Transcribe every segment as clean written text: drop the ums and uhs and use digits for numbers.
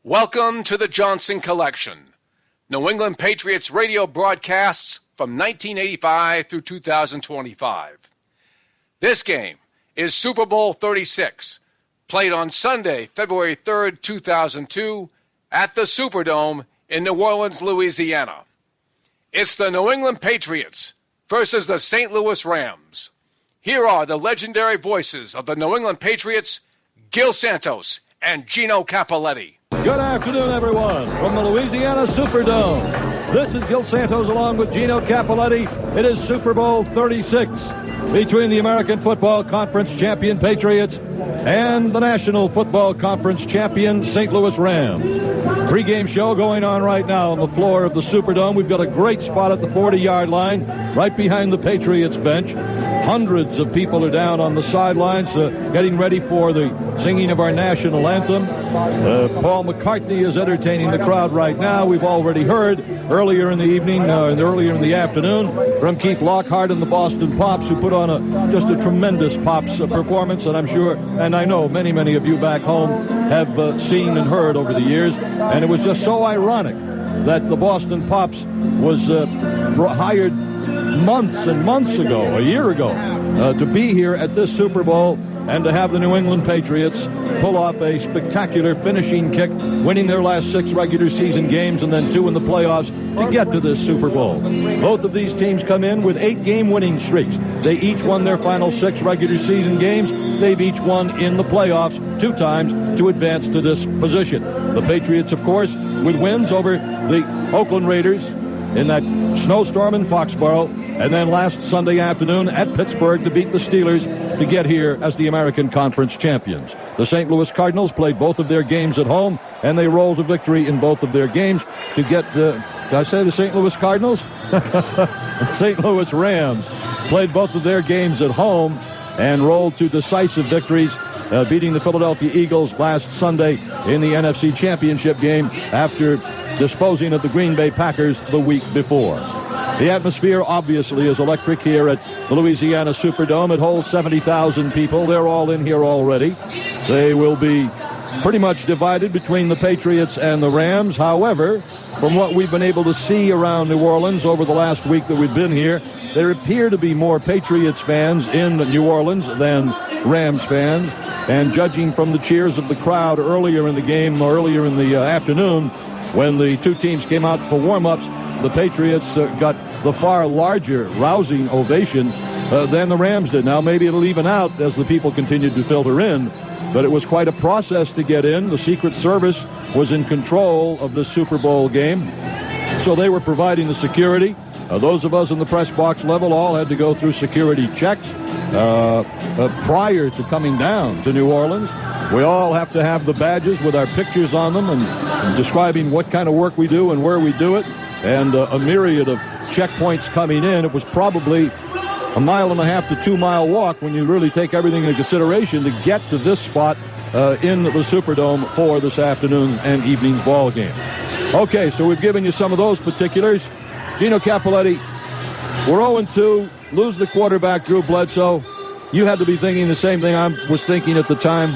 Welcome to the Johnson Collection, New England Patriots radio broadcasts from 1985 through 2025. This game is Super Bowl 36, played on Sunday, February 3rd, 2002, at the Superdome in New Orleans, Louisiana. It's the New England Patriots versus the St. Louis Rams. Here are the legendary voices of the New England Patriots, Gil Santos and Gino Cappelletti. Good afternoon, everyone, from the Louisiana Superdome. This is Gil Santos along with Gino Cappelletti. It is Super Bowl 36 between the American Football Conference champion Patriots and the National Football Conference champion St. Louis Rams. Pregame show going on right now on the floor of the Superdome. We've got a great spot at the 40-yard line, right behind the Patriots bench. Hundreds of people are down on the sidelines getting ready for the singing of our national anthem. Paul McCartney is entertaining the crowd right now. We've already heard earlier in the evening, earlier in the afternoon, from Keith Lockhart and the Boston Pops, who put on just a tremendous Pops performance, and I'm sure, and I know many of you back home have seen and heard over the years. And it was just so ironic that the Boston Pops was hired months and months ago, a year ago, to be here at this Super Bowl and to have the New England Patriots pull off a spectacular finishing kick, winning their last 6 regular season games and then 2 in the playoffs to get to this Super Bowl. Both of these teams come in with 8-game winning streaks. They each won their final 6 regular season games. They've each won in the playoffs 2 times to advance to this position. The Patriots, of course, with wins over the Oakland Raiders in that snowstorm in Foxborough, and then last Sunday afternoon at Pittsburgh to beat the Steelers to get here as the American Conference champions. The St. Louis Cardinals played both of their games at home, and they rolled to victory in both of their games to get did I say the St. Louis Cardinals? St. Louis Rams played both of their games at home and rolled to decisive victories, beating the Philadelphia Eagles last Sunday in the NFC Championship game after disposing of the Green Bay Packers the week before. The atmosphere obviously is electric here at the Louisiana Superdome. It holds 70,000 people. They're all in here already. They will be pretty much divided between the Patriots and the Rams. However, from what we've been able to see around New Orleans over the last week that we've been here, there appear to be more Patriots fans in New Orleans than Rams fans. And judging from the cheers of the crowd earlier in the game, earlier in the afternoon, when the two teams came out for warm-ups, the Patriots got the far larger, rousing ovation than the Rams did. Now, maybe it'll even out as the people continued to filter in, but it was quite a process to get in. The Secret Service was in control of the Super Bowl game, so they were providing the security. Those of us in the press box level all had to go through security checks prior to coming down to New Orleans. We all have to have the badges with our pictures on them and describing what kind of work we do and where we do it, and a myriad of checkpoints coming in. It was probably a 1.5 to 2 mile walk when you really take everything into consideration to get to this spot in the Superdome for this afternoon and evening's ball game. Okay, so we've given you some of those particulars. Gino Cappelletti, we're 0-2, lose the quarterback, Drew Bledsoe. You had to be thinking the same thing I was thinking at the time.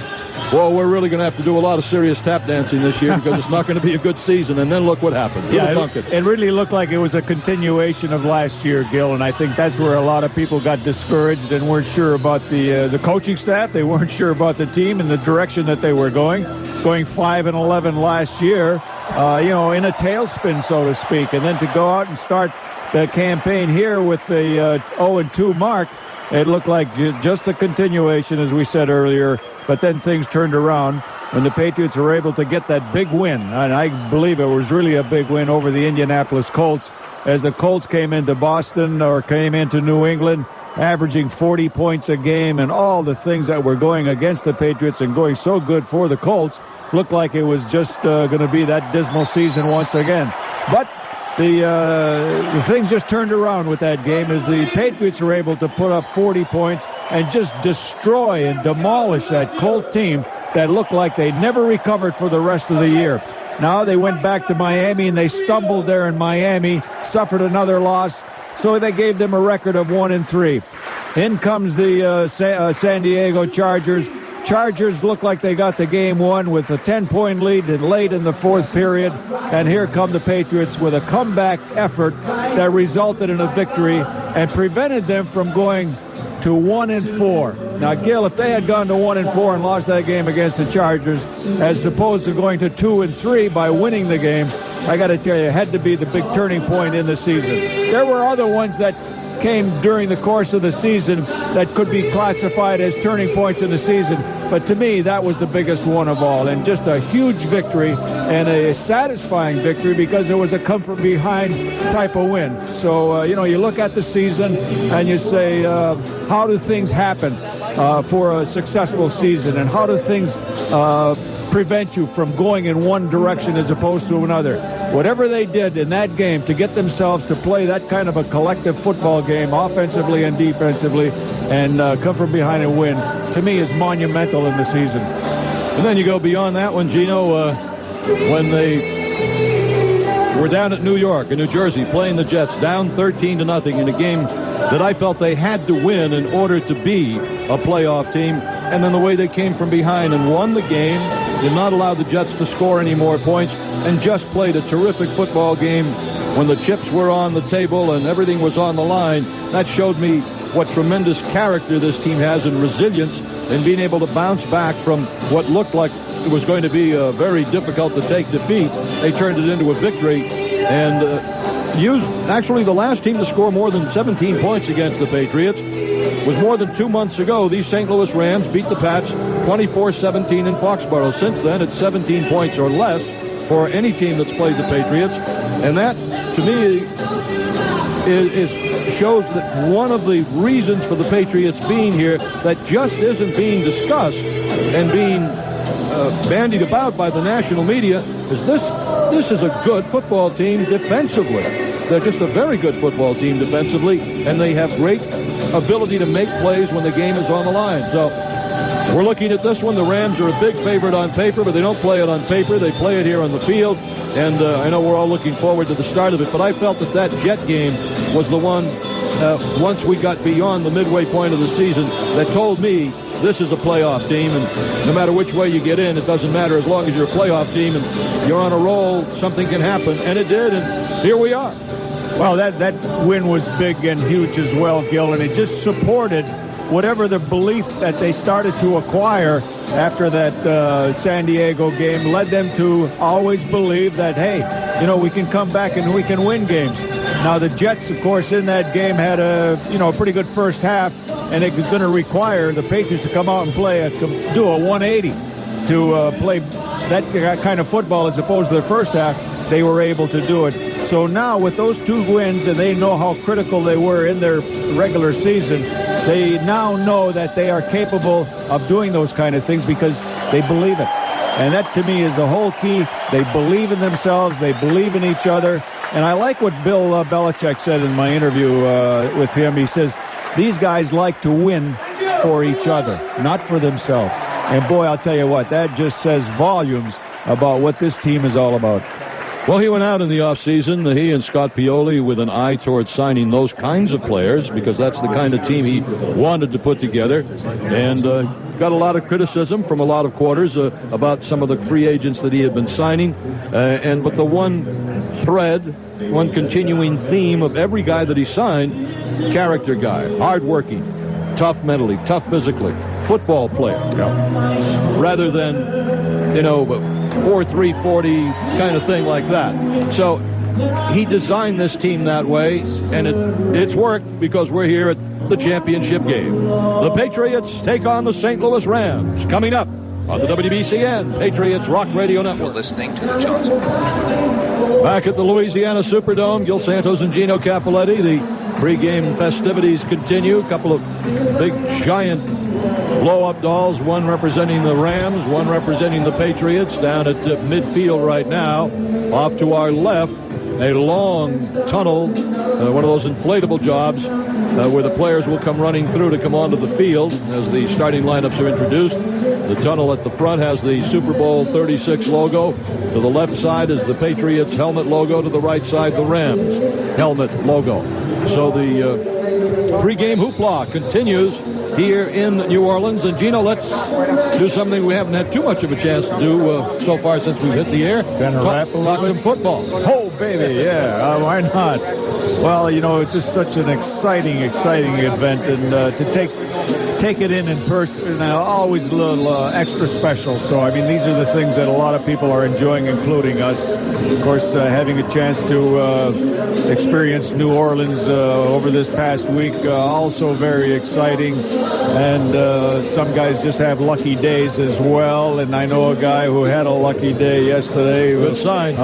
Well, we're really going to have to do a lot of serious tap dancing this year because it's not going to be a good season. And then look what happened. Yeah, it really looked like it was a continuation of last year, Gil, and I think that's where a lot of people got discouraged and weren't sure about the coaching staff. They weren't sure about the team and the direction that they were going 5-11 last year, in a tailspin, so to speak. And then to go out and start the campaign here with the 0-2 mark, it looked like just a continuation, as we said earlier. But then things turned around when the Patriots were able to get that big win. And I believe it was really a big win over the Indianapolis Colts, as the Colts came into Boston or came into New England, averaging 40 points a game, and all the things that were going against the Patriots and going so good for the Colts looked like it was just going to be that dismal season once again. But the things just turned around with that game as the Patriots were able to put up 40 points and just destroy and demolish that Colt team that looked like they never recovered for the rest of the year. Now they went back to Miami and they stumbled there in Miami, suffered another loss, so they gave them a record of 1-3. In comes the San Diego Chargers, Chargers looked like they got the game won with a 10-point lead late in the fourth period. And here come the Patriots with a comeback effort that resulted in a victory and prevented them from going to 1-4. Now, Gil, if they had gone to 1-4 and lost that game against the Chargers, as opposed to going to 2-3 by winning the game, I got to tell you, it had to be the big turning point in the season. There were other ones that came during the course of the season that could be classified as turning points in the season, but to me, that was the biggest one of all, and just a huge victory and a satisfying victory because it was a come-from-behind type of win. So, you look at the season and you say, how do things happen for a successful season, and how do things prevent you from going in one direction as opposed to another? Whatever they did in that game to get themselves to play that kind of a collective football game, offensively and defensively, and come from behind and win, to me is monumental in the season. And then you go beyond that one, Gino, when they were down at New York and New Jersey playing the Jets, down 13-0 in a game that I felt they had to win in order to be a playoff team. And then the way they came from behind and won the game, did not allow the Jets to score any more points, and just played a terrific football game when the chips were on the table and everything was on the line. That showed me what tremendous character this team has and resilience in being able to bounce back from what looked like it was going to be a very difficult to take defeat. They turned it into a victory and used actually the last team to score more than 17 points against the Patriots. Was more than 2 months ago. These St. Louis Rams beat the Pats 24-17 in Foxborough. Since then, it's 17 points or less for any team that's played the Patriots. And that, to me, shows that one of the reasons for the Patriots being here that just isn't being discussed and being bandied about by the national media is this is a good football team defensively. They're just a very good football team defensively, and they have great ability to make plays when the game is on the line. So we're looking at this one. The Rams are a big favorite on paper, but they don't play it on paper. They play it here on the field, and I know we're all looking forward to the start of it, but I felt that Jet game was the one, once we got beyond the midway point of the season, that told me this is a playoff team, and no matter which way you get in, it doesn't matter as long as you're a playoff team and you're on a roll, something can happen, and it did, and here we are. Well, that win was big and huge as well, Gil, and it just supported whatever the belief that they started to acquire after that San Diego game led them to always believe that, hey, we can come back and we can win games. Now, the Jets, of course, in that game had a pretty good first half, and it was going to require the Patriots to come out and do a 180 to play that kind of football as opposed to the first half. They were able to do it. So now with those two wins, and they know how critical they were in their regular season, they now know that they are capable of doing those kind of things because they believe it. And that, to me, is the whole key. They believe in themselves. They believe in each other. And I like what Bill Belichick said in my interview with him. He says, these guys like to win for each other, not for themselves. And boy, I'll tell you what, that just says volumes about what this team is all about. Well, he went out in the offseason, he and Scott Pioli, with an eye towards signing those kinds of players, because that's the kind of team he wanted to put together, and got a lot of criticism from a lot of quarters about some of the free agents that he had been signing, but the one thread, one continuing theme of every guy that he signed, character guy, hardworking, tough mentally, tough physically, football player, rather than, 4-3, 40 kind of thing like that. So he designed this team that way, and it's worked because we're here at the championship game. The Patriots take on the St. Louis Rams. Coming up on the WBCN Patriots Rock Radio Network. You're listening to the Johnson Connection. Back at the Louisiana Superdome, Gil Santos and Gino Cappelletti. The pregame festivities continue. A couple of big, giant blow-up dolls, one representing the Rams, one representing the Patriots, down at midfield right now. Off to our left, a long tunnel, one of those inflatable jobs, where the players will come running through to come onto the field as the starting lineups are introduced. The tunnel at the front has the Super Bowl 36 logo. To the left side is the Patriots helmet logo. To the right side, the Rams helmet logo. So the pregame hoopla continues here in New Orleans. And Gino, let's do something we haven't had too much of a chance to do so far since we've hit the air. Talk some football. Oh, baby, yeah, why not? Well, it's just such an exciting event, and to take it in person, always a little extra special. So, I mean, these are the things that a lot of people are enjoying, including us. Of course, having a chance to experience New Orleans over this past week, also very exciting. And some guys just have lucky days as well. And I know a guy who had a lucky day yesterday. Good sign.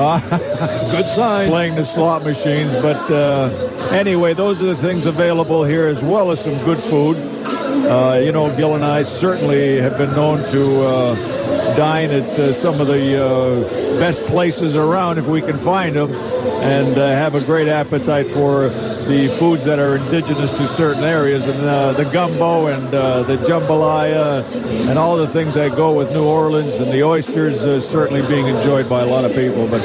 Good sign. Playing the slot machines. But anyway, those are the things available here, as well as some good food. Gil and I certainly have been known to dine at some of the best places around if we can find them, and have a great appetite for the foods that are indigenous to certain areas, and the gumbo and the jambalaya and all the things that go with New Orleans, and the oysters certainly being enjoyed by a lot of people. But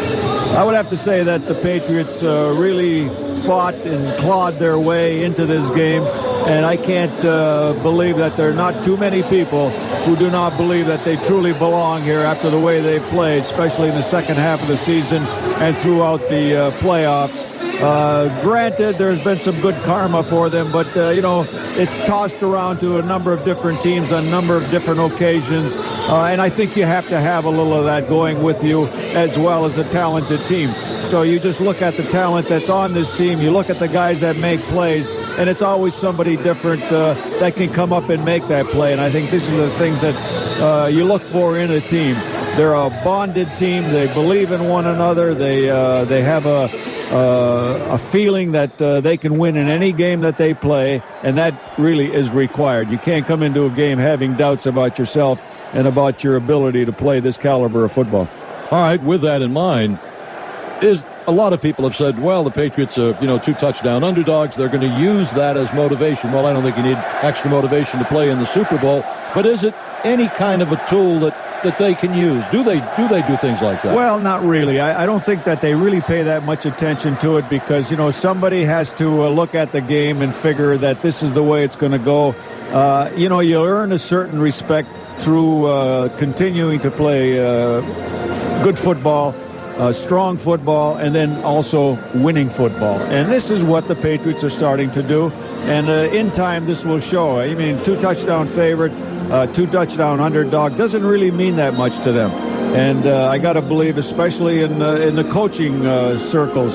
I would have to say that the Patriots really fought and clawed their way into this game. And I can't believe that there are not too many people who do not believe that they truly belong here after the way they played, especially in the second half of the season and throughout the playoffs. Granted, there's been some good karma for them, but, it's tossed around to a number of different teams on a number of different occasions. And I think you have to have a little of that going with you, as well as a talented team. So you just look at the talent that's on this team. You look at the guys that make plays, and it's always somebody different that can come up and make that play. And I think these are the things that you look for in a team. They're a bonded team. They believe in one another. They have a feeling that they can win in any game that they play, and that really is required. You can't come into a game having doubts about yourself and about your ability to play this caliber of football. All right, with that in mind, a lot of people have said, well, the Patriots are, 2 touchdown underdogs. They're going to use that as motivation. Well, I don't think you need extra motivation to play in the Super Bowl. But is it any kind of a tool that they can use? Do they do things like that? Well, not really. I don't think that they really pay that much attention to it, because, somebody has to look at the game and figure that this is the way it's going to go. You earn a certain respect through continuing to play good football, strong football, and then also winning football. And this is what the Patriots are starting to do. And in time, this will show. I mean, 2-touchdown favorite, 2-touchdown underdog doesn't really mean that much to them. And I got to believe, especially in the coaching circles,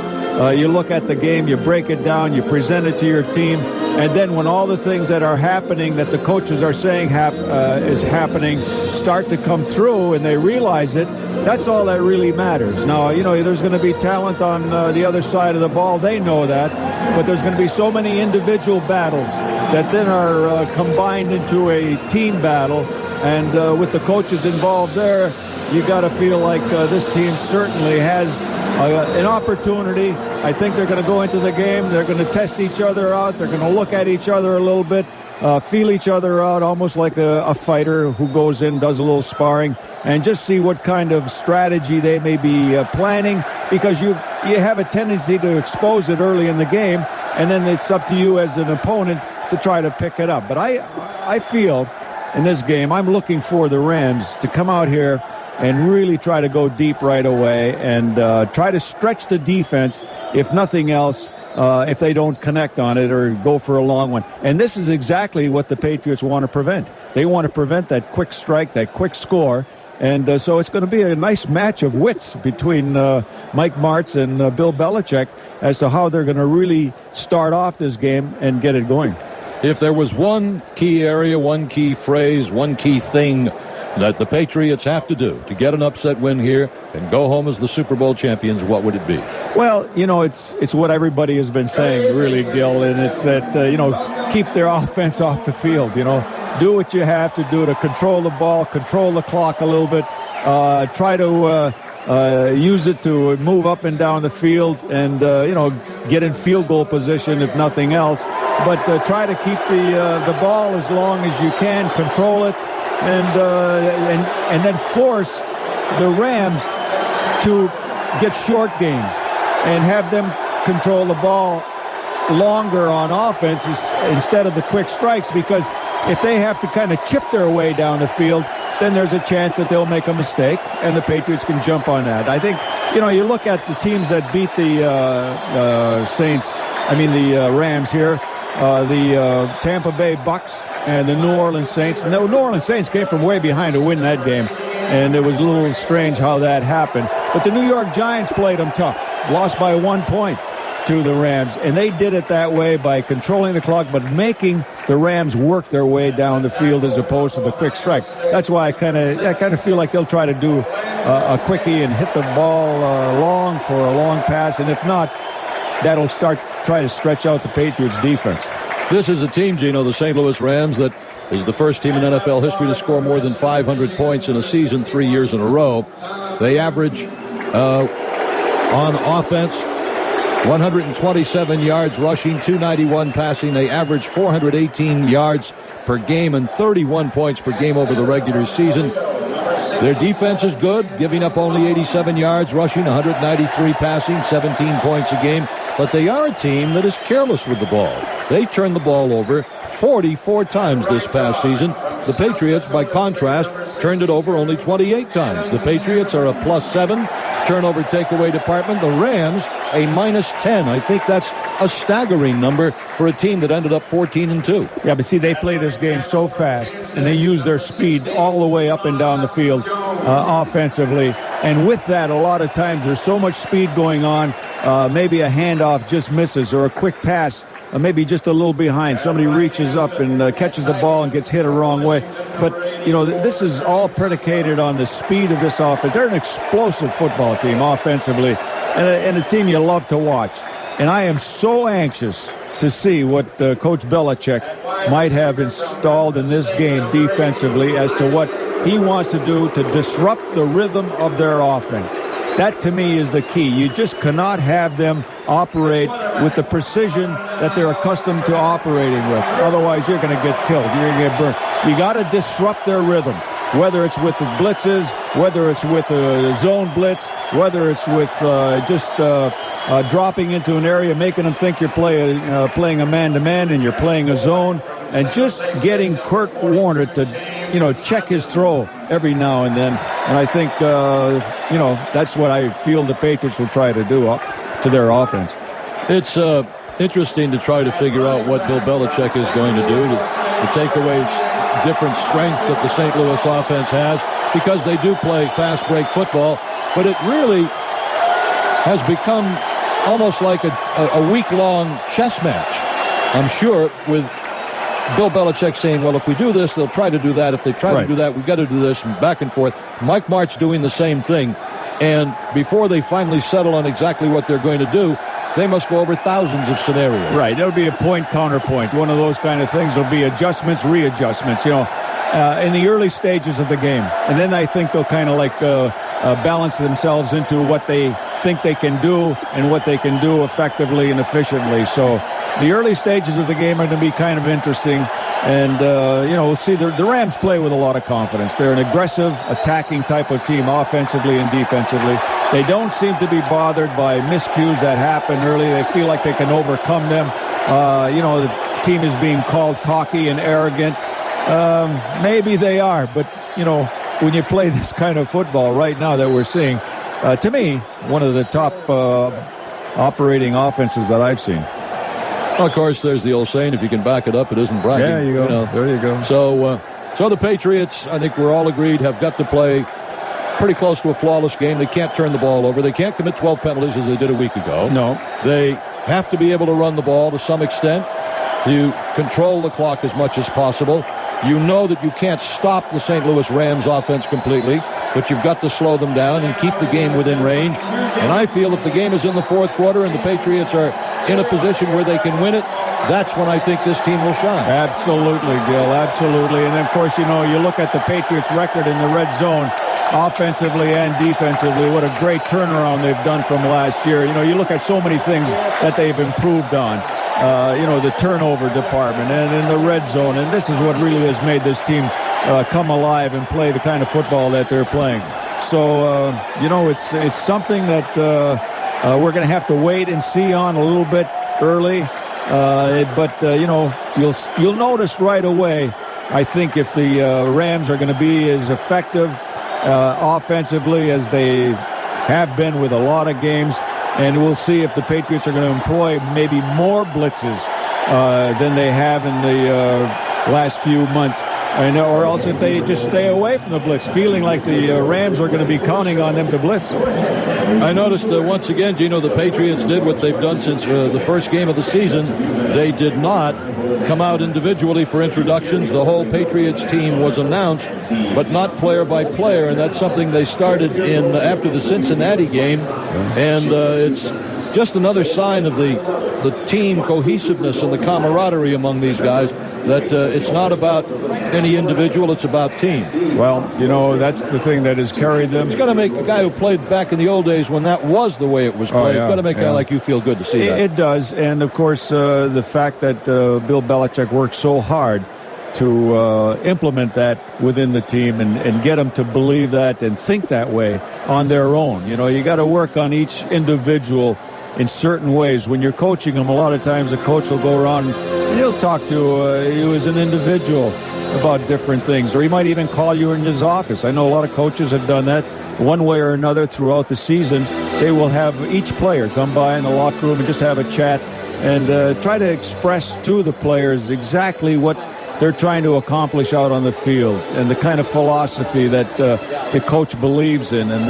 you look at the game, you break it down, you present it to your team, and then when all the things that are happening that the coaches are saying is happening start to come through and they realize it, that's all that really matters. Now, there's going to be talent on the other side of the ball. They know that. But there's going to be so many individual battles that then are combined into a team battle. And with the coaches involved there, you got to feel like this team certainly has an opportunity. I think they're going to go into the game. They're going to test each other out. They're going to look at each other a little bit, feel each other out, almost like a fighter who goes in, does a little sparring, and just see what kind of strategy they may be planning, because you have a tendency to expose it early in the game, and then it's up to you as an opponent to try to pick it up. But I feel in this game, I'm looking for the Rams to come out here and really try to go deep right away and try to stretch the defense, if nothing else, if they don't connect on it or go for a long one. And this is exactly what the Patriots want to prevent. They want to prevent that quick strike, that quick score. And so it's going to be a nice match of wits between Mike Martz and Bill Belichick as to how they're going to really start off this game and get it going. If there was one key area, one key phrase, one key thing that the Patriots have to do to get an upset win here and go home as the Super Bowl champions, what would it be? Well, it's what everybody has been saying, really, Gil, and it's that, keep their offense off the field, Do what you have to do to control the ball, control the clock a little bit, try to use it to move up and down the field and, get in field goal position if nothing else. But try to keep the ball as long as you can, control it, and then force the Rams to get short games and have them control the ball longer on offense instead of the quick strikes, because if they have to kind of chip their way down the field, then there's a chance that they'll make a mistake, and the Patriots can jump on that. I think, you look at the teams that beat the Rams here, the Tampa Bay Bucks and the New Orleans Saints. And the New Orleans Saints came from way behind to win that game, and it was a little strange how that happened. But the New York Giants played them tough, lost by 1 point to the Rams, and they did it that way by controlling the clock but making the Rams work their way down the field as opposed to the quick strike. That's why I kind of feel like they'll try to do a quickie and hit the ball long for a long pass, and if not, that'll try to stretch out the Patriots defense. This is a team, Gino, the St. Louis Rams, that is the first team in NFL history to score more than 500 points in a season 3 years in a row. They average on offense 127 yards rushing, 291 passing. They average 418 yards per game and 31 points per game over the regular season. Their defense is good, giving up only 87 yards rushing, 193 passing, 17 points a game. But they are a team that is careless with the ball. They turn the ball over 44 times this past season. The Patriots, by contrast, turned it over only 28 times. The Patriots are a +7 turnover takeaway department. The Rams, a -10. I think that's a staggering number for a team that ended up 14-2. Yeah, but see, they play this game so fast, and they use their speed all the way up and down the field offensively. And with that, a lot of times there's so much speed going on, maybe a handoff just misses, or a quick pass, maybe just a little behind. Somebody reaches up and catches the ball and gets hit a wrong way. But, this is all predicated on the speed of this offense. They're an explosive football team offensively, and a team you love to watch. And I am so anxious to see what Coach Belichick might have installed in this game defensively as to what he wants to do to disrupt the rhythm of their offense. That, to me, is the key. You just cannot have them operate with the precision that they're accustomed to operating with. Otherwise, you're going to get killed. You're going to get burned. You got to disrupt their rhythm, whether it's with the blitzes, whether it's with a zone blitz, whether it's with dropping into an area, making them think you're playing a man-to-man and you're playing a zone, and just getting Kurt Warner to, check his throw every now and then. And I think, that's what I feel the Patriots will try to do up to their offense. It's interesting to try to figure out what Bill Belichick is going to do to take away different strengths that the St. Louis offense has, because they do play fast break football, but it really has become almost like a week-long chess match. I'm sure with Bill Belichick saying, well, if we do this, they'll try to do that. If they try to do that, we've got to do this, and back and forth. Mike Martz doing the same thing. And before they finally settle on exactly what they're going to do, they must go over thousands of scenarios. Right. There'll be a point, counterpoint. One of those kind of things. There'll be adjustments, readjustments, in the early stages of the game. And then I think they'll kind of balance themselves into what they think they can do and what they can do effectively and efficiently. So the early stages of the game are going to be kind of interesting. And, we'll see the Rams play with a lot of confidence. They're an aggressive, attacking type of team offensively and defensively. They don't seem to be bothered by miscues that happen early. They feel like they can overcome them. The team is being called cocky and arrogant. Maybe they are, but, when you play this kind of football right now that we're seeing, to me, one of the top operating offenses that I've seen. Well, of course, there's the old saying, if you can back it up, it isn't bragging. Yeah, you go. There you go. So the Patriots, I think we're all agreed, have got to play pretty close to a flawless game. They can't turn the ball over. They can't commit 12 penalties as they did a week ago. No. They have to be able to run the ball to some extent, to control the clock as much as possible. You know that you can't stop the St. Louis Rams offense completely, but you've got to slow them down and keep the game within range. And I feel if the game is in the fourth quarter and the Patriots are in a position where they can win it, that's when I think this team will shine. Absolutely, Gil, absolutely. And then, of course, you look at the Patriots' record in the red zone, offensively and defensively. What a great turnaround they've done from last year. You look at so many things that they've improved on. The turnover department and in the red zone. And this is what really has made this team come alive and play the kind of football that they're playing. So, it's something that we're going to have to wait and see on a little bit early. But you'll notice right away I think if the Rams are going to be as effective offensively as they have been with a lot of games, and we'll see if the Patriots are going to employ maybe more blitzes than they have in the last few months. Or else if they just stay away from the blitz, feeling like the Rams are going to be counting on them to blitz. I noticed once again, Gino, the Patriots did what they've done since the first game of the season. They did not come out individually for introductions. The whole Patriots team was announced, but not player by player, and that's something they started in after the Cincinnati game. And it's just another sign of the team cohesiveness and the camaraderie among these guys, that it's not about any individual, it's about team. Well, you know, that's the thing that has carried them. It's got to make a guy who played back in the old days when that was the way it was played. It's got to make a guy like you feel good to see that. It does, and of course, the fact that Bill Belichick worked so hard to implement that within the team and get them to believe that and think that way on their own. You know, you got to work on each individual in certain ways. When you're coaching them, a lot of times the coach will go around and he'll talk to you as an individual about different things, or he might even call you in his office. I know a lot of coaches have done that one way or another throughout the season. They will have each player come by in the locker room and just have a chat and try to express to the players exactly what they're trying to accomplish out on the field and the kind of philosophy that the coach believes in, and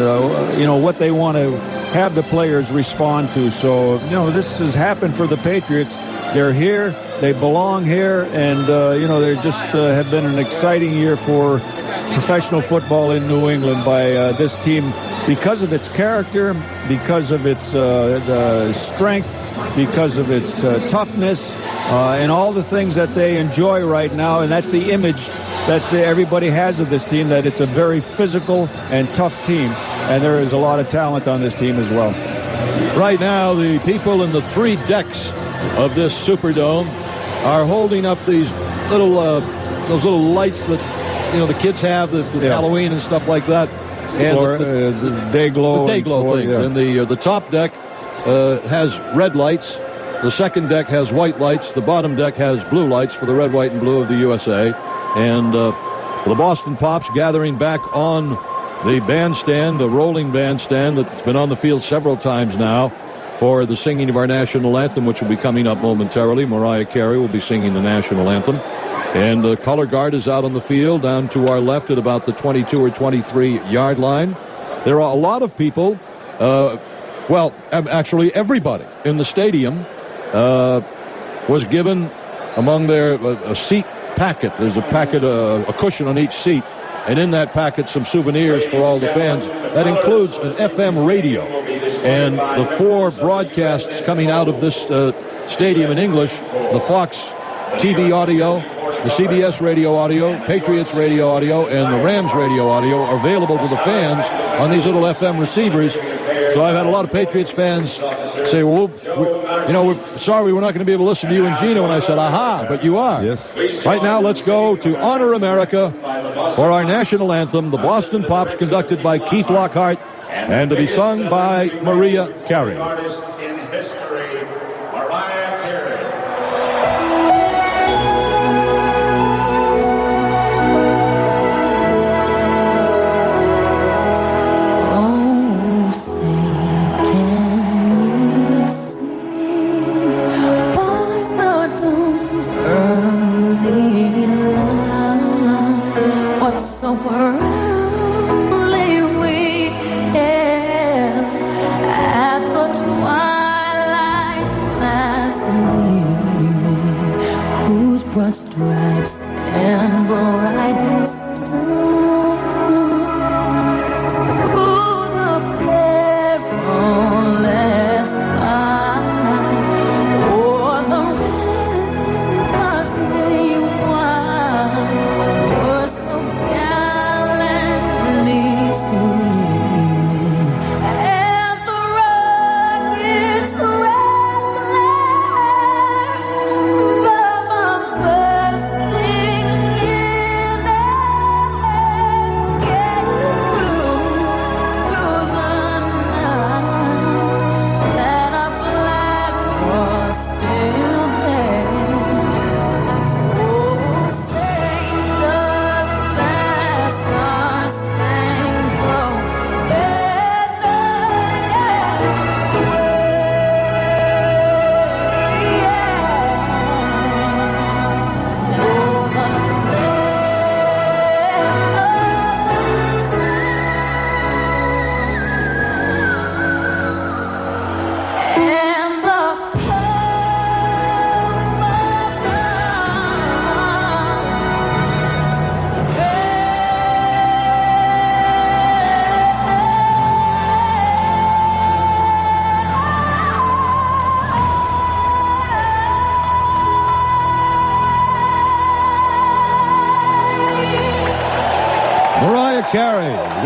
you know, what they want to have the players respond to. So, you know, this has happened for the Patriots. They're here, they belong here, and you know, they just have been an exciting year for professional football in New England by this team, because of its character, because of its strength, because of its toughness, and all the things that they enjoy right now. And that's the image that everybody has of this team, that it's a very physical and tough team, and there is a lot of talent on this team as well. Right now, the people in the 3 decks of this Superdome are holding up these little those little lights that, you know, the kids have, the Halloween and stuff like that, and the day glow, things. Yeah. And the top deck has red lights. The second deck has white lights. The bottom deck has blue lights for the red, white, and blue of the USA. And the Boston Pops gathering back on the bandstand, the rolling bandstand that's been on the field several times now for the singing of our national anthem, which will be coming up momentarily. Mariah Carey will be singing the national anthem. And the color guard is out on the field down to our left at about the 22 or 23 yard line. There are a lot of people, well, actually everybody in the stadium was given among their a seat packet. There's a packet, a cushion on each seat, and in that packet some souvenirs for all the fans. That includes an FM radio, and the 4 broadcasts coming out of this stadium in English: the Fox TV audio, the CBS radio audio, Patriots radio audio, and the Rams radio audio are available to the fans on these little FM receivers. So I've had a lot of Patriots fans say, well, we're sorry we're not going to be able to listen to you and Gino. And I said, aha, but you are. Yes. Right now, let's go to Honor America for our national anthem, the Boston Pops, conducted by Keith Lockhart, and to be sung by Mariah Carey. Early we at the twilight.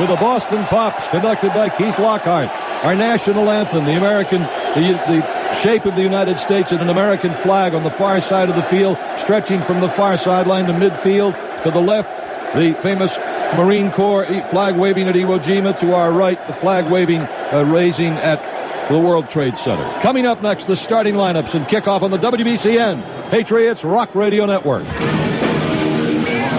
with the Boston Pops, conducted by Keith Lockhart. Our national anthem, the shape of the United States and an American flag on the far side of the field, stretching from the far sideline to midfield. To the left, the famous Marine Corps flag waving at Iwo Jima. To our right, the flag waving, raising at the World Trade Center. Coming up next, the starting lineups and kickoff on the WBCN Patriots Rock Radio Network.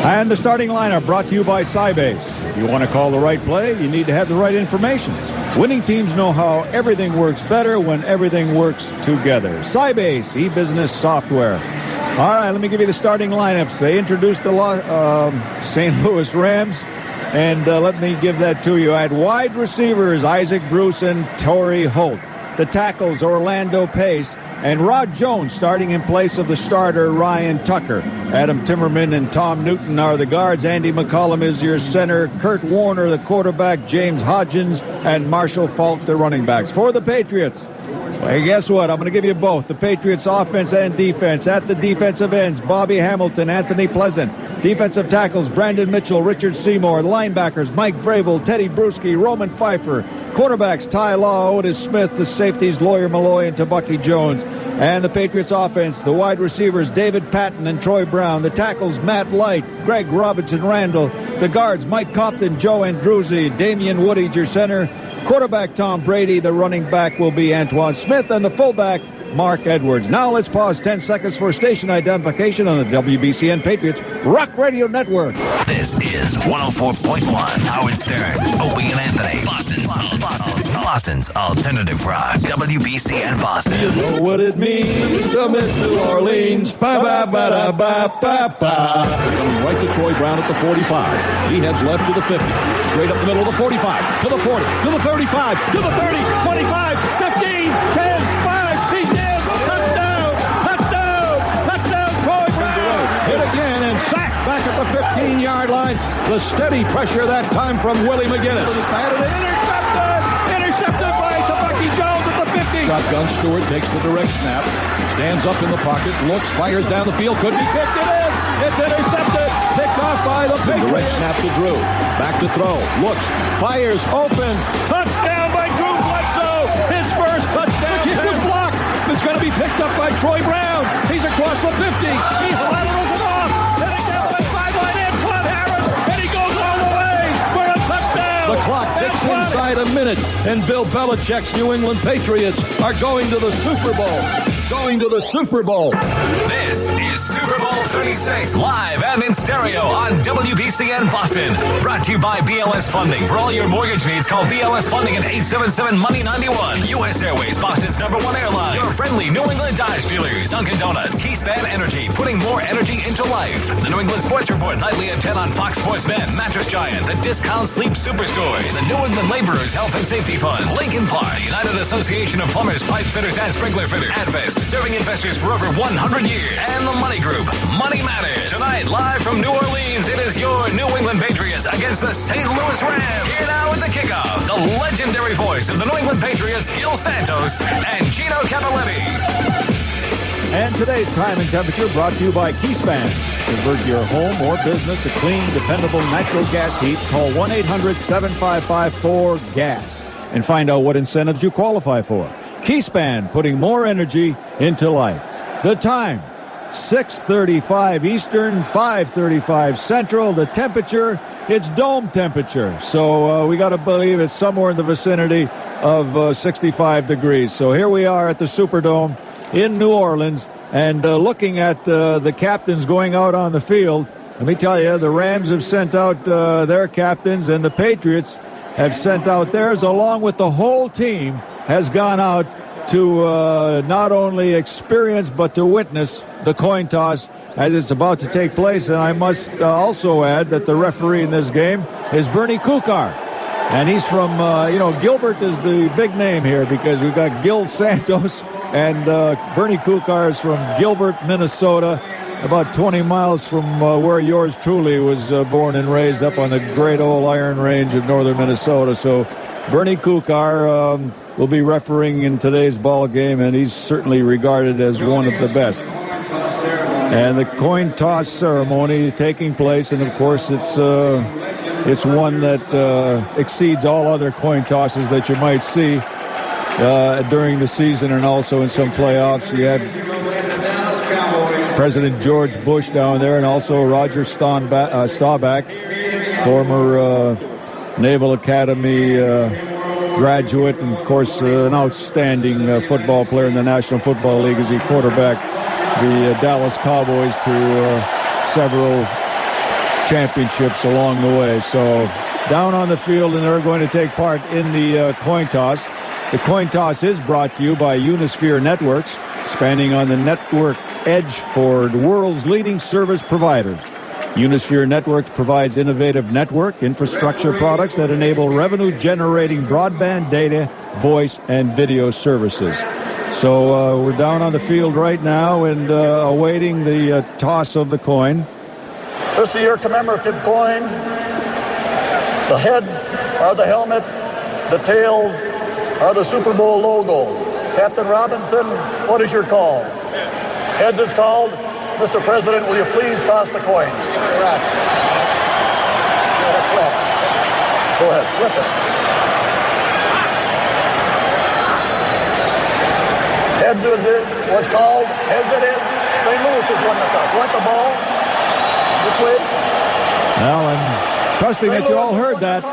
And the starting lineup brought to you by Sybase. If you want to call the right play, you need to have the right information. Winning teams know how everything works better when everything works together. Sybase, e-business software. All right, let me give you the starting lineups. They introduced the St. Louis Rams, and let me give that to you. At wide receivers, Isaac Bruce and Torrey Holt. The tackles, Orlando Pace and Rod Jones starting in place of the starter, Ryan Tucker. Adam Timmerman and Tom Newton are the guards. Andy McCollum is your center. Kurt Warner, the quarterback. James Hodgins and Marshall Falk, the running backs. For the Patriots, well, guess what? I'm going to give you both. The Patriots offense and defense. At the defensive ends, Bobby Hamilton, Anthony Pleasant. Defensive tackles, Brandon Mitchell, Richard Seymour. Linebackers, Mike Vrabel, Teddy Bruschi, Roman Pfeiffer. Quarterbacks, Ty Law, Otis Smith. The safeties, Lawyer Malloy and Tabucky Jones. And the Patriots offense, the wide receivers, David Patton and Troy Brown. The tackles, Matt Light, Greg Robinson Randall. The guards, Mike Compton, Joe Andruzzi, Damian Woody, your center. Quarterback, Tom Brady. The running back will be Antoine Smith. And the fullback, Mark Edwards. Now let's pause 10 seconds for station identification on the WBCN Patriots Rock Radio Network. This is 104.1 Howard Stern, Opie and Anthony, Boston's alternative rock, WBCN Boston. You know what it means to miss New Orleans. Ba-ba-ba-da-ba-ba-ba. Coming right to Troy Brown at the 45. He heads left to the 50. Straight up the middle of the 45. To the 40. To the 35. To the 30. 25. 15. 10. 5. He's in. Touchdown. Touchdown. Touchdown. Troy Brown. Hit again and sacked back at the 15-yard line. The steady pressure that time from Willie McGinnis. Intercepted by Tabucky Jones at the 50. Shotgun, Stewart takes the direct snap. Stands up in the pocket. Looks. Fires down the field. Could be picked. It is. It's intercepted. Picked off by the Patriots. Direct snap to Drew. Back to throw. Looks. Fires. Open. Touchdown by Drew Bledsoe. His first touchdown. The kick was blocked. It's going to be picked up by Troy Brown. He's across the 50. He laterals it off. Heading down the sideline. Antoine Harris. And he goes all the way for a touchdown. The clock ticks inside a minute. And Bill Belichick's New England Patriots are going to the Super Bowl. Going to the Super Bowl. This is Super Bowl 36, live and in stereo on WBCN Boston. Brought to you by BLS Funding. For all your mortgage needs, call BLS Funding at 877-MONEY-91. U.S. Airways, Boston's #1 airline. Your friendly New England Dice dealers. Dunkin' Donuts, Keyspan Energy, putting more energy into life. The New England Sports Report, nightly at 10 on Fox Sports Men. Mattress Giant, the Discount Sleep Superstores. The New England Laborers Health and Safety Fund. Lincoln Park, United Association of Plumbers, Pipe Fitters, and Sprinkler Fitters. Asbest, serving investors for over 100 years. And the Money Group. Money Matters. Tonight, live from New Orleans, it is your New England Patriots against the St. Louis Rams. Here now at the kickoff, the legendary voice of the New England Patriots, Gil Santos and Gino Cappelletti. And today's time and temperature brought to you by Keyspan. Convert your home or business to clean, dependable natural gas heat. Call 1-800-755-4GAS and find out what incentives you qualify for. Keyspan, putting more energy into life. The time, 6:35 Eastern, 5:35 Central. The temperature, it's dome temperature. So we got to believe it's somewhere in the vicinity of 65 degrees. So here we are at the Superdome in New Orleans, and looking at the captains going out on the field. Let me tell you, the Rams have sent out their captains, and the Patriots have sent out theirs, along with the whole team has gone out to not only experience but to witness the coin toss as it's about to take place. And I must also add that the referee in this game is Bernie Kukar. And he's from, Gilbert is the big name here because we've got Gil Santos, and Bernie Kukar is from Gilbert, Minnesota, about 20 miles from where yours truly was born and raised, up on the great old Iron Range of northern Minnesota. So Bernie Kukar will be refereeing in today's ball game, and he's certainly regarded as one of the best. And the coin toss ceremony taking place, and of course it's it's one that exceeds all other coin tosses that you might see during the season and also in some playoffs. You had President George Bush down there, and also Roger Staubach, former Naval Academy graduate, and of course an outstanding football player in the National Football League as he quarterbacked the Dallas Cowboys to several championships along the way. So down on the field, and they're going to take part in the coin toss. The coin toss is brought to you by Unisphere Networks, expanding on the network edge for the world's leading service providers. Unisphere Networks provides innovative network infrastructure products that enable revenue-generating broadband data, voice, and video services. So we're down on the field right now and awaiting the toss of the coin. This is your commemorative coin. The heads are the helmets. The tails are the Super Bowl logo. Captain Robinson, what is your call? Heads is called. Mr. President, will you please toss the coin? Go ahead, flip it. Heads was called. Heads it is. St. Louis has won the toss. Want the ball? This way. Well, I'm trusting that you all heard that.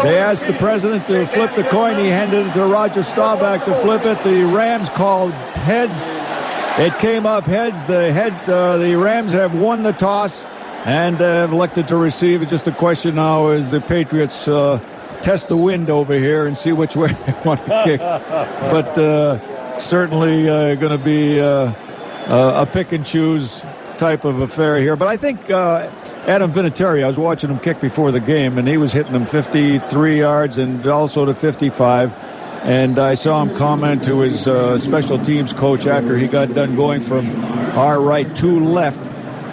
They asked the president to flip the coin. He handed it to Roger Staubach to flip it. The Rams called heads. It came up heads. The Rams have won the toss and have elected to receive. It's just a question now as the Patriots test the wind over here and see which way they want to kick. But certainly going to be a pick and choose type of affair here. But I think Adam Vinatieri, I was watching him kick before the game, and he was hitting them 53 yards and also to 55. And I saw him comment to his special teams coach after he got done going from our right to left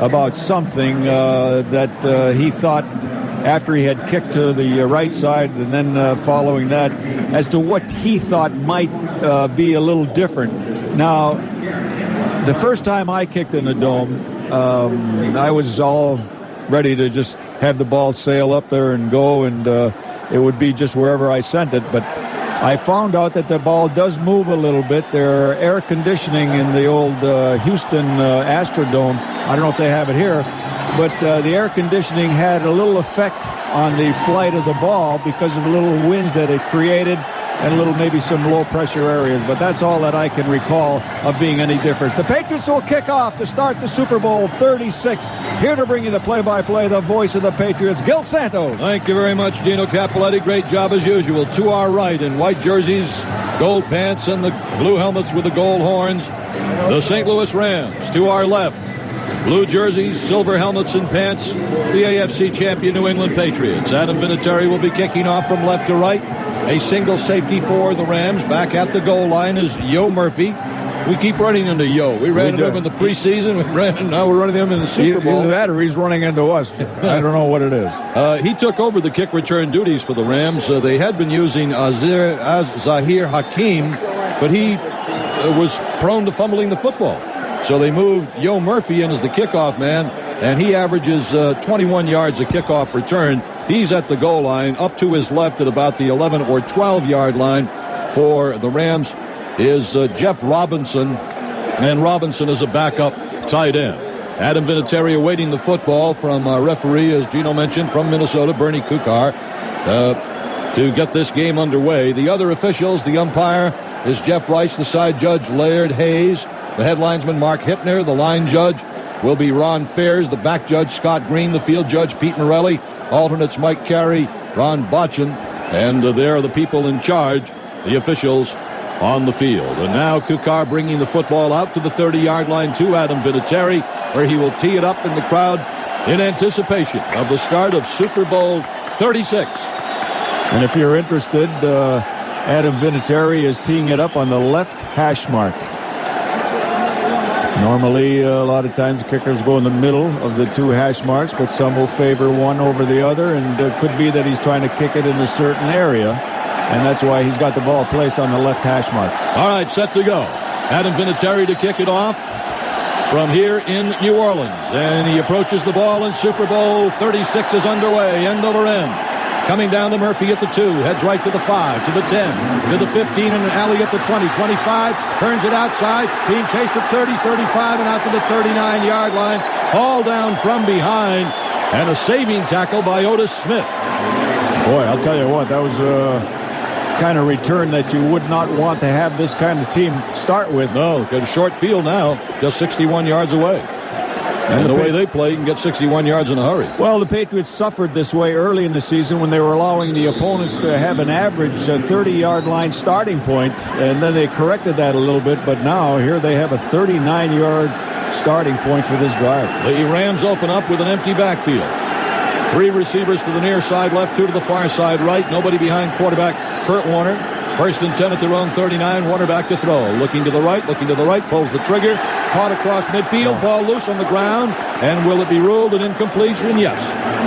about something that he thought after he had kicked to the right side, and then following that as to what he thought might be a little different. Now, the first time I kicked in the dome, I was all ready to just have the ball sail up there and go, and it would be just wherever I sent it. But I found out that the ball does move a little bit. There are air conditioning in the old Houston Astrodome. I don't know if they have it here, but the air conditioning had a little effect on the flight of the ball because of the little winds that it created and maybe some low-pressure areas. But that's all that I can recall of being any difference. The Patriots will kick off to start the Super Bowl 36. Here to bring you the play-by-play, the voice of the Patriots, Gil Santos. Thank you very much, Gino Cappelletti. Great job as usual. To our right in white jerseys, gold pants, and the blue helmets with the gold horns, the St. Louis Rams. To our left, blue jerseys, silver helmets and pants, the AFC champion New England Patriots. Adam Vinatieri will be kicking off from left to right. A single safety for the Rams. Back at the goal line is Yo Murphy. We keep running into Yo. We ran into him in the preseason. Now we're running him in the Super Bowl. Either that or he's running into us. I don't know what it is. He took over the kick return duties for the Rams. They had been using Zahir Hakim, but he was prone to fumbling the football. So they moved Yo Murphy in as the kickoff man, and he averages 21 yards a kickoff return. He's at the goal line. Up to his left at about the 11 or 12-yard line for the Rams is Jeff Robinson, and Robinson is a backup tight end. Adam Vinatieri awaiting the football from referee, as Gino mentioned, from Minnesota, Bernie Kukar, to get this game underway. The other officials, the umpire is Jeff Rice, the side judge Laird Hayes, the head linesman Mark Hittner, the line judge will be Ron Fairs, the back judge Scott Green, the field judge Pete Morelli, alternates Mike Carey, Ron Botchin, and there are the people in charge, the officials on the field. And now Kukar bringing the football out to the 30-yard line to Adam Vinatieri, where he will tee it up in the crowd in anticipation of the start of Super Bowl 36. And if you're interested, Adam Vinatieri is teeing it up on the left hash mark. Normally, a lot of times kickers go in the middle of the two hash marks, but some will favor one over the other, and it could be that he's trying to kick it in a certain area, and that's why he's got the ball placed on the left hash mark. All right, set to go. Adam Vinatieri to kick it off. from here in New Orleans. And he approaches the ball, and Super Bowl 36 is underway, end over end. Coming down to Murphy at the 2, heads right to the 5, to the 10, to the 15, and an alley at the 20, 25, turns it outside, being chased at 30, 35, and out to the 39-yard line. All down from behind, and a saving tackle by Otis Smith. Boy, I'll tell you what, that was kind of return that you would not want to have this kind of team start with. No, got a short field now, just 61 yards away. And the way they play, you can get 61 yards in a hurry. Well, the Patriots suffered this way early in the season when they were allowing the opponents to have an average 30-yard line starting point, and then they corrected that a little bit, but now here they have a 39-yard starting point for this drive. The Rams open up with an empty backfield. 3 receivers to the near side left, 2 to the far side right. Nobody behind quarterback Kurt Warner. First and 10 at their own 39. Warner back to throw. Looking to the right, pulls the trigger. Caught across midfield, ball loose on the ground. And will it be ruled an incompletion? Yes,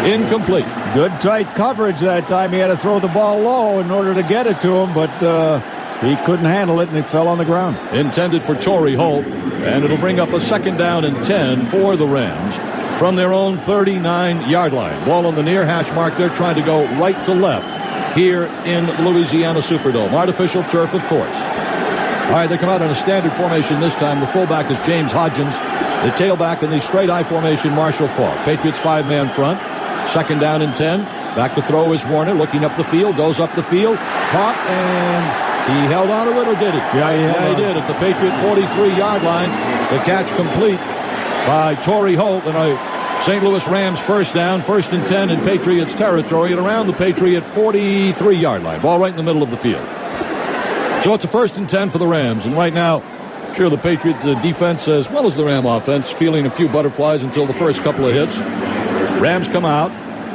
incomplete. Good tight coverage that time. He had to throw the ball low in order to get it to him, but he couldn't handle it, and it fell on the ground. Intended for Torrey Holt, and it'll bring up a second down and 10 for the Rams from their own 39-yard line. Ball on the near hash mark. They're trying to go right to left here in the Louisiana Superdome. Artificial turf, of course. All right, they come out in a standard formation this time. The fullback is James Hodgins. The tailback in the straight I formation, Marshall Faulk. Patriots 5-man front. Second down and 10. Back to throw is Warner, looking up the field, goes up the field. Caught, and he held on to it, or did he? Yeah, he did. At the Patriot 43-yard line. The catch complete by Torrey Holt, and a St. Louis Rams first down, first and 10 in Patriots territory, and around the Patriot 43-yard line. Ball right in the middle of the field. So it's a first and 10 for the Rams, and right now, sure, the Patriot defense, as well as the Ram offense, feeling a few butterflies until the first couple of hits. Rams come out.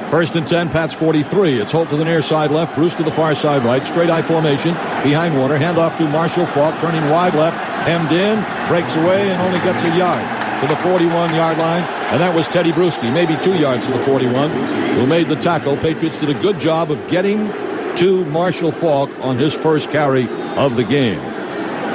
First and 10, Pat's 43. It's Holt to the near side left, Bruce to the far side right. Straight I formation behind Warner. Handoff to Marshall Faulk, turning wide left. Hemmed in, breaks away, and only gets a yard to the 41-yard line. And that was Teddy Bruschi, maybe 2 yards to the 41, who made the tackle. Patriots did a good job of getting to Marshall Faulk on his first carry of the game.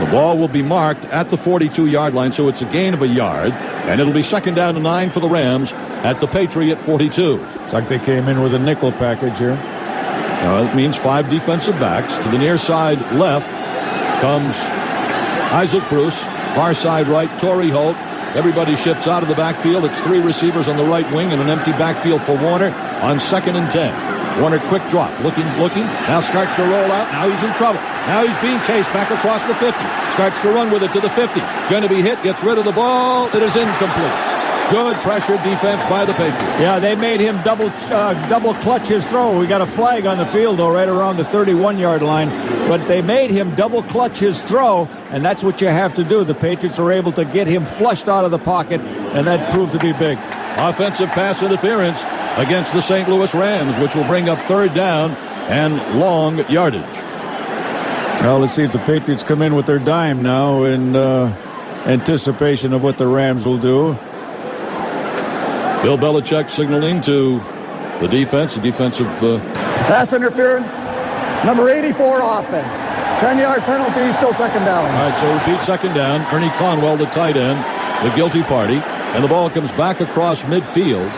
The ball will be marked at the 42-yard line, so it's a gain of a yard. And it'll be second down and 9 for the Rams at the Patriot 42. It's like they came in with a nickel package here. It means 5 defensive backs. To the near side left comes Isaac Bruce. Far side right, Torrey Holt. Everybody shifts out of the backfield. It's 3 receivers on the right wing and an empty backfield for Warner on second and 10. Warner, quick drop, looking, now starts to roll out. Now he's in trouble. Now he's being chased back across the 50. Starts to run with it to the 50. Going to be hit, gets rid of the ball. It is incomplete. Good pressure defense by the Patriots. Yeah, they made him double clutch his throw. We got a flag on the field, though, right around the 31-yard line. But they made him double clutch his throw, and that's what you have to do. The Patriots were able to get him flushed out of the pocket, and that proved to be big. Offensive pass interference against the St. Louis Rams, which will bring up third down and long yardage. Well, let's see if the Patriots come in with their dime now in anticipation of what the Rams will do. Bill Belichick signaling to the defense, the defensive... Pass interference, number 84 offense. 10-yard penalty, still second down. All right, so repeat second down. Ernie Conwell, the tight end, the guilty party. And the ball comes back across midfield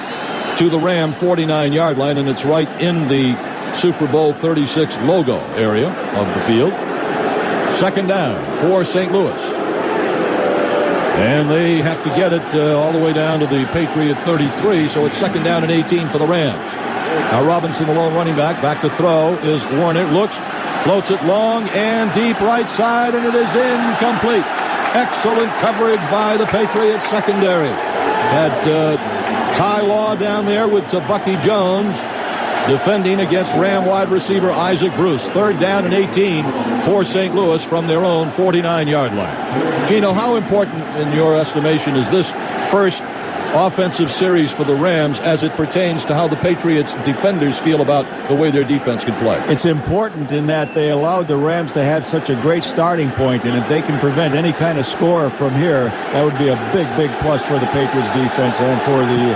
to the Ram 49-yard line, and it's right in the Super Bowl 36 logo area of the field. Second down for St. Louis. And they have to get it all the way down to the Patriot 33, so it's second down and 18 for the Rams. Now Robinson, the lone running back to throw is Warner. Looks, floats it long and deep right side, and it is incomplete. Excellent coverage by the Patriots secondary. Had Ty Law down there with Bucky Jones defending against Ram wide receiver Isaac Bruce. Third down and 18 for St. Louis from their own 49-yard line. Gino, how important in your estimation is this first offensive series for the Rams as it pertains to how the Patriots defenders feel about the way their defense can play? It's important in that they allowed the Rams to have such a great starting point, and if they can prevent any kind of score from here, that would be a big, big plus for the Patriots defense and for the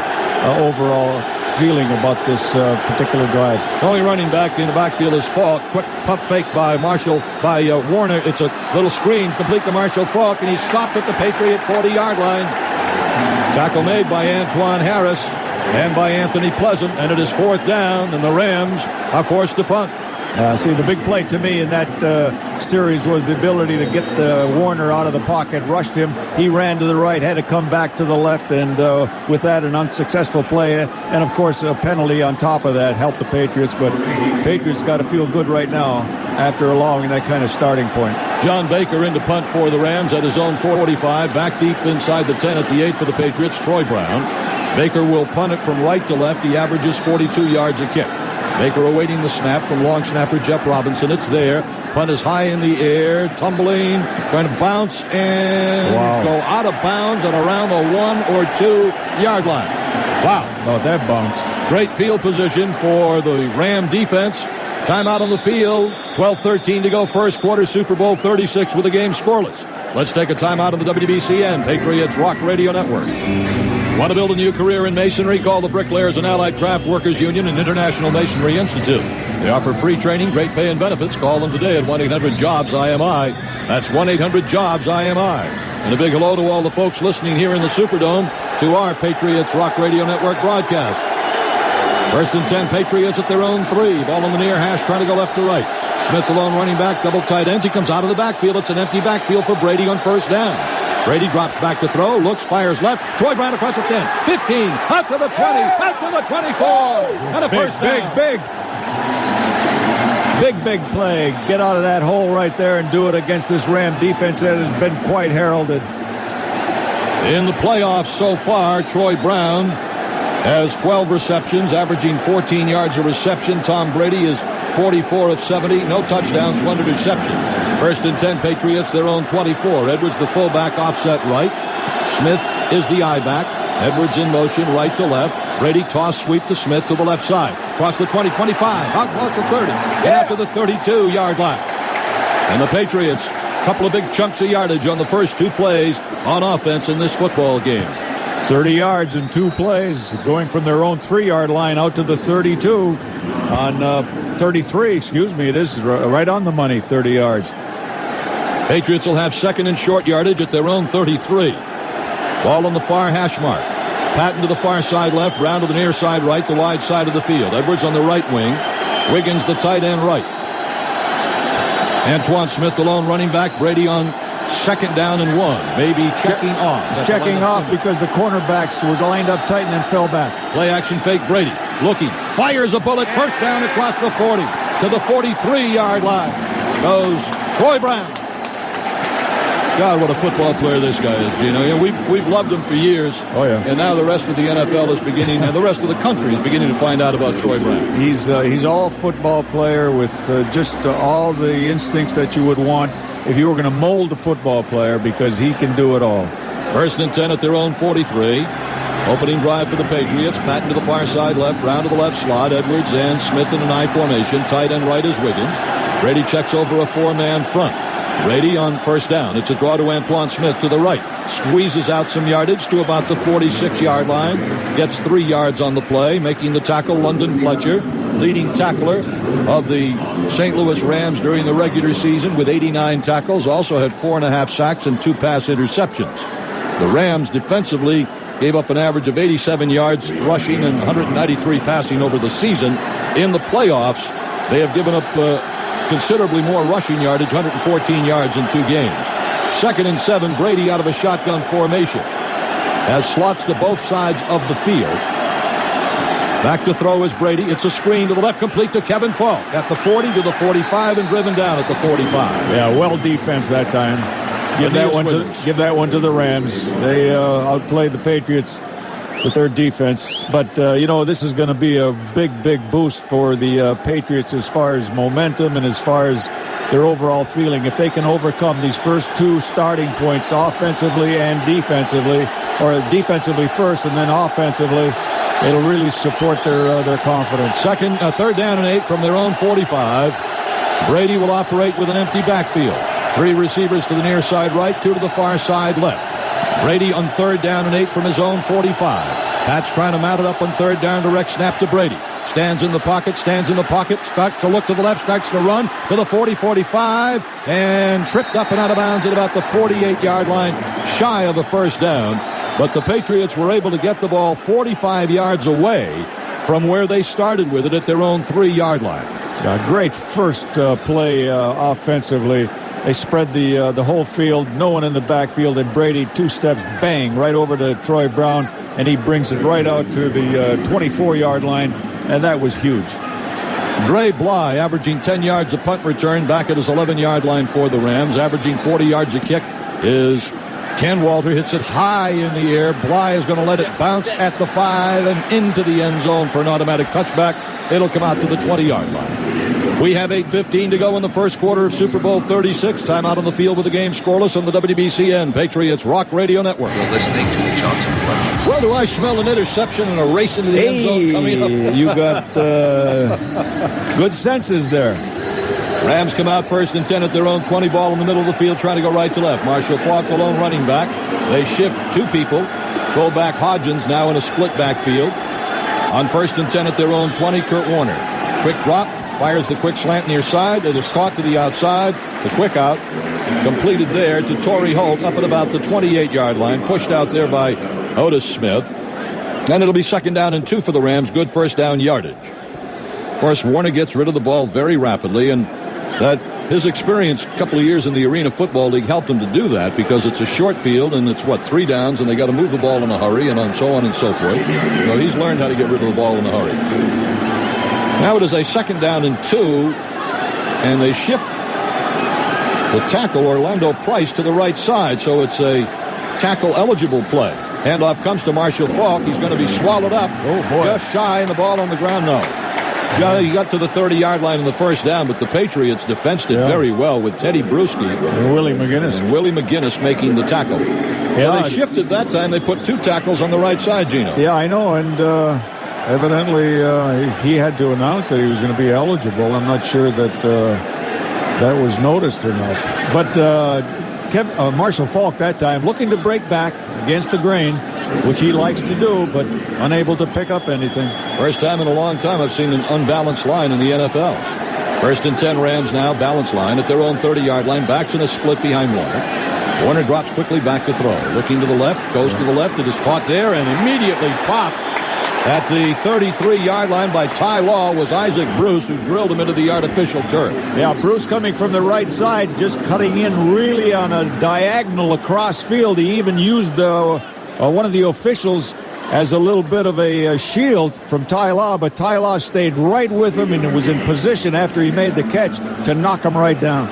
overall feeling about this particular drive. Only running back in the backfield is Faulk. Quick pump fake by Warner. It's a little screen complete to Marshall Faulk, and he's stopped at the Patriot 40-yard line. Tackle made by Antoine Harris and by Anthony Pleasant, and it is 4th down, and the Rams are forced to punt. See, the big play to me in that series was the ability to get Warner out of the pocket, rushed him. He ran to the right, had to come back to the left, and with that, an unsuccessful play. And, of course, a penalty on top of that helped the Patriots. But Patriots got to feel good right now after allowing that kind of starting point. John Baker in to punt for the Rams at his own 45. Back deep inside the 10 at the 8 for the Patriots, Troy Brown. Baker will punt it from right to left. He averages 42 yards a kick. Baker awaiting the snap from long snapper Jeff Robinson. It's there. Punt is high in the air, tumbling, going to bounce and go out of bounds and around the 1 or 2 yard line. Wow. Oh, that bounce. Great field position for the Ram defense. Timeout on the field. 12:13 to go. First quarter, Super Bowl 36 with the game scoreless. Let's take a timeout on the WBCN Patriots Rock Radio Network. Want to build a new career in masonry? Call the Bricklayers and Allied Craft Workers Union and International Masonry Institute. They offer free training, great pay, and benefits. Call them today at 1-800-JOBS-IMI. That's 1-800-JOBS-IMI. And a big hello to all the folks listening here in the Superdome to our Patriots Rock Radio Network broadcast. 1st and 10, Patriots at their own 3. Ball on the near hash, trying to go left to right. Smith alone running back, double tight ends. He comes out of the backfield. It's an empty backfield for Brady on 1st down. Brady drops back to throw, looks, fires left. Troy Brown across the 10, 15, out to the 20, out to the 24, and a first down. Big play. Get out of that hole right there and do it against this Ram defense that has been quite heralded. In the playoffs so far, Troy Brown has 12 receptions, averaging 14 yards a reception. Tom Brady is 44 of 70, no touchdowns, 1 interception. 1st and 10, Patriots, their own 24. Edwards, the fullback, offset right. Smith is the I-back. Edwards in motion, right to left. Brady toss sweep to Smith to the left side. Across the 20, 25, out close to 30. And after the 32-yard line. And the Patriots, a couple of big chunks of yardage on the first 2 plays on offense in this football game. 30 yards in 2 plays, going from their own 3-yard line out to the 32 on 33, excuse me. It is right on the money, 30 yards. Patriots will have 2nd and short yardage at their own 33. Ball on the far hash mark. Patton to the far side left, Brown to the near side right, the wide side of the field. Edwards on the right wing. Wiggins the tight end right. Antoine Smith alone running back. Brady on 2nd down and 1. Maybe checking off. Checking off because the cornerbacks were lined up tight and then fell back. Play action fake. Brady looking. Fires a bullet. First down across the 40 to the 43-yard line. Goes Troy Brown. God, what a football player this guy is, Gino. You know, we've loved him for years. Oh, yeah. And now the rest of the NFL is beginning, and the rest of the country is beginning to find out about Troy Brown. He's all football player with just all the instincts that you would want if you were going to mold a football player, because he can do it all. 1st and 10 at their own 43. Opening drive for the Patriots. Patton to the far side left, Brown to the left slot. Edwards and Smith in an I formation. Tight end right is Wiggins. Brady checks over a 4-man front. Brady on 1st down. It's a draw to Antoine Smith to the right. Squeezes out some yardage to about the 46-yard line. Gets 3 yards on the play, making the tackle London Fletcher, leading tackler of the St. Louis Rams during the regular season with 89 tackles. Also had 4.5 sacks and 2 pass interceptions. The Rams defensively gave up an average of 87 yards rushing and 193 passing over the season. In the playoffs, they have given up considerably more rushing yardage, 114 yards in 2 games. 2nd and 7, Brady out of a shotgun formation. Has slots to both sides of the field. Back to throw is Brady. It's a screen to the left, complete to Kevin Falk. At the 40 to the 45 and driven down at the 45. Yeah, well defense that time. Give that one to the Rams. They outplayed the Patriots with their defense. But, you know, this is going to be a big boost for the Patriots as far as momentum and as far as their overall feeling. If they can overcome these first 2 starting points offensively and defensively, or defensively first and then offensively, it'll really support their confidence. 3rd down and 8 from their own 45. Brady will operate with an empty backfield. 3 receivers to the near side right, 2 to the far side left. Brady on 3rd down and 8 from his own 45. Pat's trying to mount it up on 3rd down, direct snap to Brady. Stands in the pocket, starts to look to the left, starts to run to the 40, 45, and tripped up and out of bounds at about the 48-yard line, shy of a 1st down. but the Patriots were able to get the ball 45 yards away from where they started with it at their own 3-yard line. Great first play offensively. They spread the whole field, no one in the backfield, and Brady 2 steps, bang, right over to Troy Brown, and he brings it right out to the 24-yard line, and that was huge. Dre Bly averaging 10 yards a punt return back at his 11-yard line for the Rams. Averaging 40 yards a kick is Ken Walter. Hits it high in the air. Bly is going to let it bounce at the 5 and into the end zone for an automatic touchback. It'll come out to the 20-yard line. We have 8:15 to go in the first quarter of Super Bowl 36. Time out on the field with the game scoreless on the WBCN Patriots Rock Radio Network. You're listening to the Johnson Collection. Where do I smell an interception and a race into the end zone coming up? You got good senses there. Rams come out 1st and 10 at their own 20, ball in the middle of the field, trying to go right to left. Marshall Faulk, the lone running back. They shift 2 people. Fullback Hodgins now in a split backfield. On 1st and 10 at their own 20, Kurt Warner. Quick drop, fires the quick slant near side. It is caught to the outside. The quick out completed there to Torrey Holt up at about the 28-yard line. Pushed out there by Otis Smith. And it'll be 2nd down and 2 for the Rams. Good first down yardage. Of course, Warner gets rid of the ball very rapidly, and that his experience a couple of years in the Arena Football League helped him to do that, because it's a short field and it's 3 downs and they got to move the ball in a hurry and so on and so forth. So he's learned how to get rid of the ball in a hurry. Now it is a 2nd down and 2, and they shift the tackle Orlando Price to the right side, so it's a tackle eligible play. Handoff comes to Marshall Faulk. He's going to be swallowed up. Oh boy. Just shy, and the ball on the ground. No. He got to the 30-yard line in the first down, but the Patriots defensed it very well with Teddy Bruschi and Willie McGinnis. And Willie McGinnis making the tackle. Yeah, they shifted that time. They put 2 tackles on the right side, Gino. Yeah, I know, and evidently he had to announce that he was going to be eligible. I'm not sure that that was noticed or not. But Marshall Faulk that time looking to break back against the grain, which he likes to do, but unable to pick up anything. First time in a long time I've seen an unbalanced line in the NFL. 1st and 10 Rams now, balanced line at their own 30-yard line. Backs in a split behind Warner. Warner drops quickly back to throw. Looking to the left, goes to the left. It is caught there and immediately popped at the 33-yard line by Ty Law. Was Isaac Bruce, who drilled him into the artificial turf. Yeah, Bruce coming from the right side, just cutting in really on a diagonal across field. He even used one of the officials as a little bit of a shield from Ty Law, but Ty Law stayed right with him and was in position after he made the catch to knock him right down.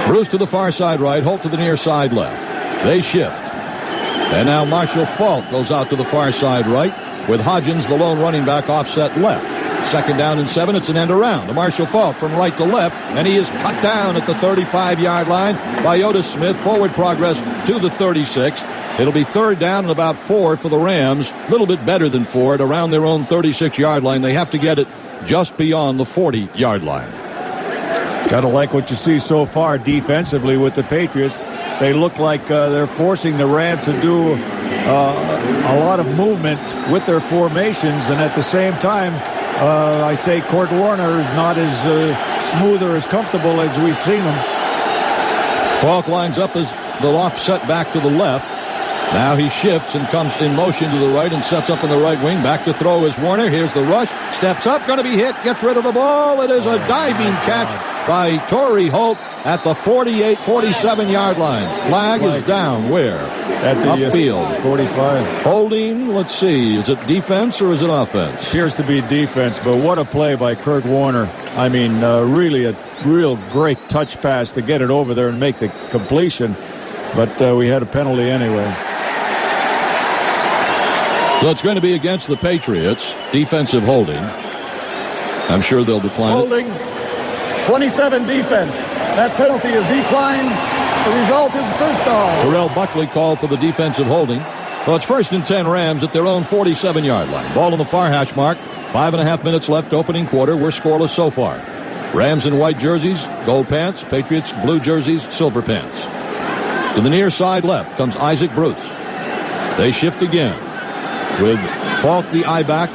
Bruce to the far side right, Holt to the near side left. They shift. And now Marshall Faulk goes out to the far side right with Hodgins, the lone running back, offset left. 2nd down and 7. It's an end around to Marshall Faulk from right to left, and he is cut down at the 35-yard line by Otis Smith. Forward progress to the 36. It'll be 3rd down and about 4 for the Rams. A little bit better than 4 at around their own 36-yard line. They have to get it just beyond the 40-yard line. Kind of like what you see so far defensively with the Patriots. They look like they're forcing the Rams to do a lot of movement with their formations, and at the same time, I say Kurt Warner is not as smooth or as comfortable as we've seen him. Faulk lines up as the offset back to the left. Now he shifts and comes in motion to the right and sets up in the right wing. Back to throw is Warner. Here's the rush. Steps up, going to be hit. Gets rid of the ball. It is a diving catch by Torrey Holt at the 47-yard line. Flag is down. Where? At the upfield. 45. Holding, let's see. Is it defense or is it offense? Appears to be defense, but what a play by Kurt Warner. I mean, really a real great touch pass to get it over there and make the completion. But we had a penalty anyway. So it's going to be against the Patriots. Defensive holding. I'm sure they'll decline holding. 27 defense. That penalty is declined. The result is first down. Terrell Buckley called for the defensive holding. So it's 1st and 10 Rams at their own 47-yard line. Ball on the far hash mark. 5.5 minutes left, opening quarter. We're scoreless so far. Rams in white jerseys, gold pants. Patriots, blue jerseys, silver pants. To the near side left comes Isaac Bruce. They shift again with Faulk the I-back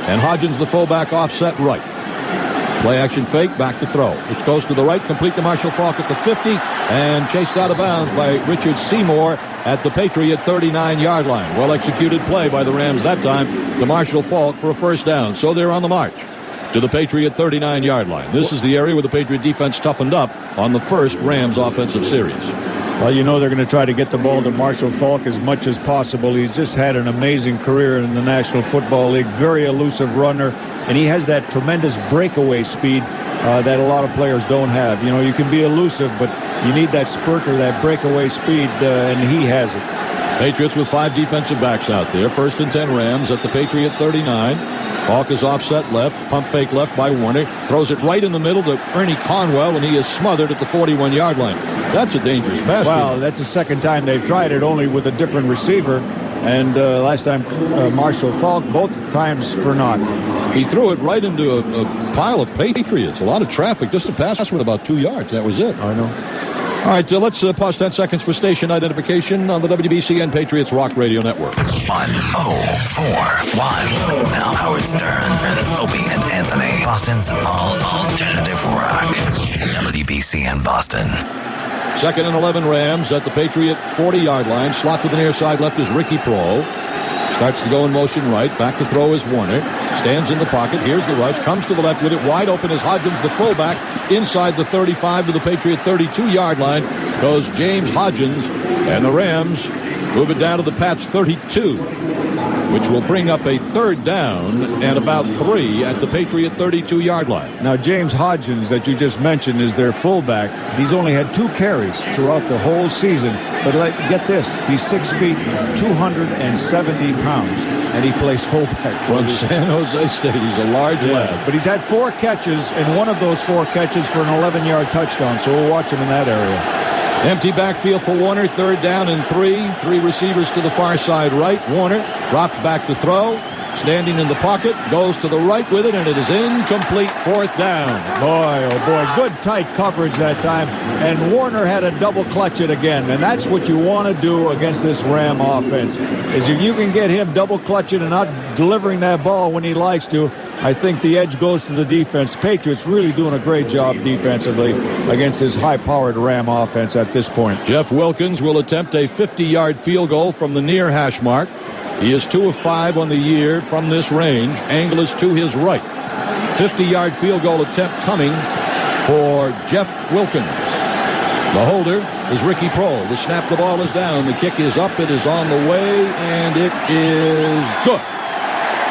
and Hodgins the fullback offset right. Play action fake, back to throw. It goes to the right, complete to Marshall Faulk at the 50, and chased out of bounds by Richard Seymour at the Patriot 39-yard line. Well-executed play by the Rams that time to Marshall Faulk for a first down. So they're on the march to the Patriot 39-yard line. This is the area where the Patriot defense toughened up on the first Rams offensive series. Well, you know they're going to try to get the ball to Marshall Faulk as much as possible. He's just had an amazing career in the National Football League. Very elusive runner, and he has that tremendous breakaway speed that a lot of players don't have. You know, you can be elusive, but you need that spurter, that breakaway speed, and he has it. Patriots with 5 defensive backs out there. 1st and 10 Rams at the Patriot 39. Faulk is offset left, pump fake left by Warner. Throws it right in the middle to Ernie Conwell, and he is smothered at the 41-yard line. That's a dangerous pass. Well, that's the second time they've tried it, only with a different receiver. And last time, Marshall Faulk, both times for naught. He threw it right into a pile of Patriots. A lot of traffic. Just a pass with about 2 yards. That was it. I know. All right, let's pause 10 seconds for station identification on the WBCN Patriots Rock Radio Network. 1041. Now Howard Stern and Opie and Anthony. Boston's all alternative rock. WBCN Boston. 2nd and 11 Rams at the Patriot 40-yard line. Slot to the near side left is Ricky Prohl. Starts to go in motion right. Back to throw is Warner. Stands in the pocket. Here's the rush. Comes to the left with it. Wide open is Hodgins, the fullback. Inside the 35 to the Patriot 32-yard line goes James Hodgins. And the Rams move it down to the Pats 32, which will bring up a 3rd down and about 3 at the Patriot 32-yard line. Now, James Hodgins, that you just mentioned, is their fullback. He's only had 2 carries throughout the whole season. But get this, he's 6 feet, 270 pounds, and he plays fullback from San Jose State. He's a large lad. But he's had 4 catches, and one of those 4 catches for an 11-yard touchdown, so we'll watch him in that area. Empty backfield for Warner. 3rd down and 3. 3 receivers to the far side right. Warner drops back to throw. Standing in the pocket. Goes to the right with it, and it is incomplete. 4th down. Boy, oh boy. Good tight coverage that time. And Warner had a double clutch it again. And that's what you want to do against this Ram offense. Is if you can get him double clutching and not delivering that ball when he likes to, I think the edge goes to the defense. Patriots really doing a great job defensively against this high-powered Ram offense at this point. Jeff Wilkins will attempt a 50-yard field goal from the near hash mark. He is 2 of 5 on the year from this range. Angle is to his right. 50-yard field goal attempt coming for Jeff Wilkins. The holder is Ricky Prohl. The snap, the ball is down. The kick is up. It is on the way, and it is good.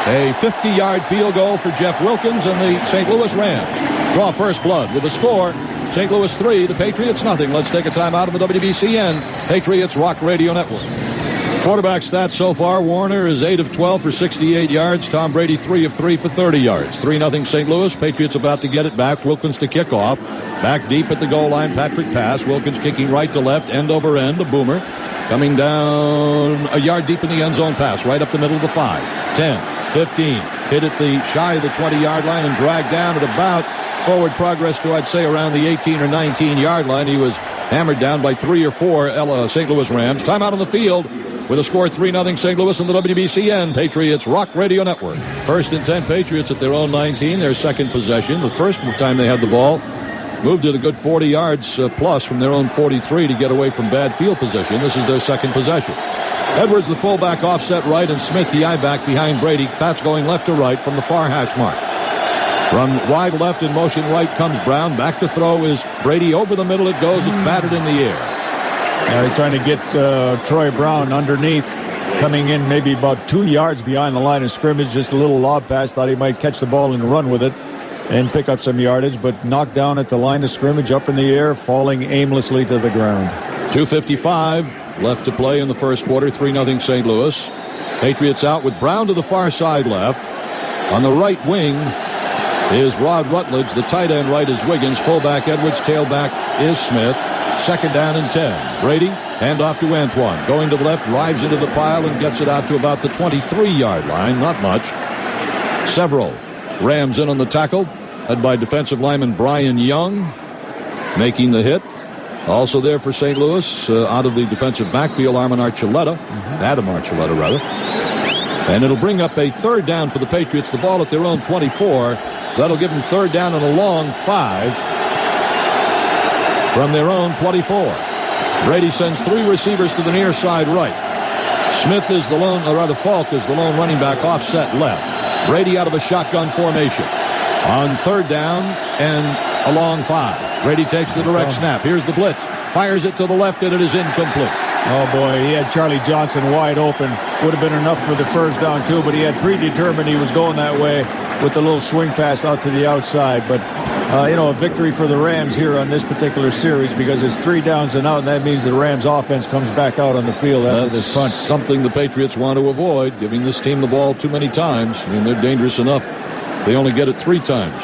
A 50-yard field goal for Jeff Wilkins and the St. Louis Rams. Draw first blood with a score. St. Louis 3, the Patriots nothing. Let's take a time out of the WBCN Patriots Rock Radio Network. Quarterback stats so far. Warner is 8 of 12 for 68 yards. Tom Brady 3 of 3 for 30 yards. 3-0 St. Louis. Patriots about to get it back. Wilkins to kick off. Back deep at the goal line. Patrick pass. Wilkins kicking right to left. End over end. A boomer. Coming down a yard deep in the end zone pass. Right up the middle of the 5. 10. 15. Hit at the shy of the 20-yard line and dragged down at about forward progress to, I'd say, around the 18 or 19-yard line. He was hammered down by 3 or 4 St. Louis Rams. Timeout on the field with a score 3-0 St. Louis on the WBCN Patriots Rock Radio Network. 1st and 10 Patriots at their own 19, their second possession. The first time they had the ball, moved it a good 40 yards plus from their own 43 to get away from bad field position. This is their second possession. Edwards, the fullback, offset right, and Smith, the I-back, behind Brady. Pats going left to right from the far hash mark. From wide left in motion right comes Brown. Back to throw is Brady. Over the middle it goes. It's batted in the air. They're trying to get Troy Brown underneath, coming in maybe about 2 yards behind the line of scrimmage. Just a little lob pass. Thought he might catch the ball and run with it and pick up some yardage, but knocked down at the line of scrimmage, up in the air, falling aimlessly to the ground. 2:55 left to play in the first quarter. 3-0 St. Louis. Patriots out with Brown to the far side left. On the right wing is Rod Rutledge. The tight end right is Wiggins. Fullback Edwards. Tailback is Smith. 2nd down and 10. Brady, hand off to Antoine. Going to the left, drives into the pile and gets it out to about the 23-yard line. Not much. Several Rams in on the tackle, led by defensive lineman Brian Young, making the hit. Also there for St. Louis, out of the defensive backfield, Adam Archuleta, rather. And it'll bring up a 3rd down for the Patriots. The ball at their own 24. That'll give them third down and a long 5 from their own 24. Brady sends 3 receivers to the near side right. Smith is the lone, or rather Falk is the lone running back, offset left. Brady out of a shotgun formation. On third down and a long 5. Brady takes the direct snap. Here's the blitz. Fires it to the left, and it is incomplete. Oh, boy, he had Charlie Johnson wide open. Would have been enough for the first down, too, but he had predetermined he was going that way with the little swing pass out to the outside. But, a victory for the Rams here on this particular series because it's 3 downs and out, and that means the Rams offense comes back out on the field after this punt. Something the Patriots want to avoid, giving this team the ball too many times. I mean, they're dangerous enough. They only get it 3 times.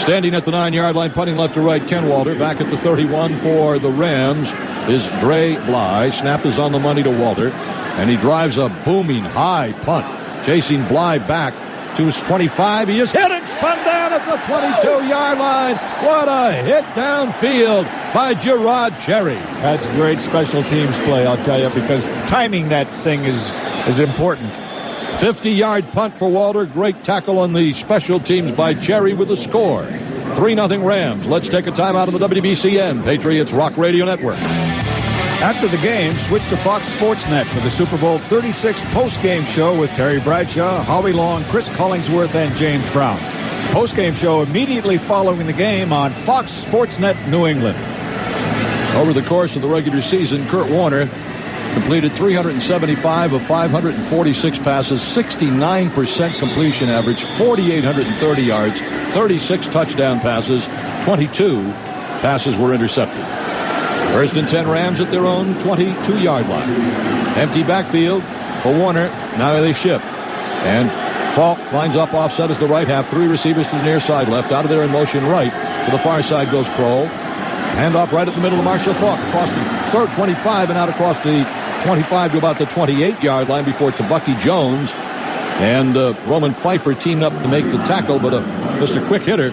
Standing at the 9-yard line, punting left to right, Ken Walter. Back at the 31 for the Rams is Dre Bly. Snap is on the money to Walter, and he drives a booming high punt. Chasing Bly back to his 25. He is hit and spun down at the 22-yard line. What a hit downfield by Gerard Cherry. That's great special teams play, I'll tell you, because timing that thing is important. 50-yard punt for Walter. Great tackle on the special teams by Cherry with the score. 3-0 Rams. Let's take a time out of the WBCN Patriots Rock Radio Network. After the game, switch to Fox Sports Net for the Super Bowl 36 post-game show with Terry Bradshaw, Howie Long, Chris Collingsworth, and James Brown. Post-game show immediately following the game on Fox Sports Net New England. Over the course of the regular season, Kurt Warner completed 375 of 546 passes, 69% completion average, 4,830 yards, 36 touchdown passes, 22 passes were intercepted. First and 10 Rams at their own 22-yard line. Empty backfield for Warner. Now they shift. And Falk lines up offset as the right half. 3 receivers to the near side left. Out of there in motion right. To the far side goes Kroll. Handoff right at the middle of Marshall Falk. Across the third 25 and out across the 25 to about the 28-yard line before Tabucky Jones and Roman Pfeiffer teamed up to make the tackle, but just a quick hitter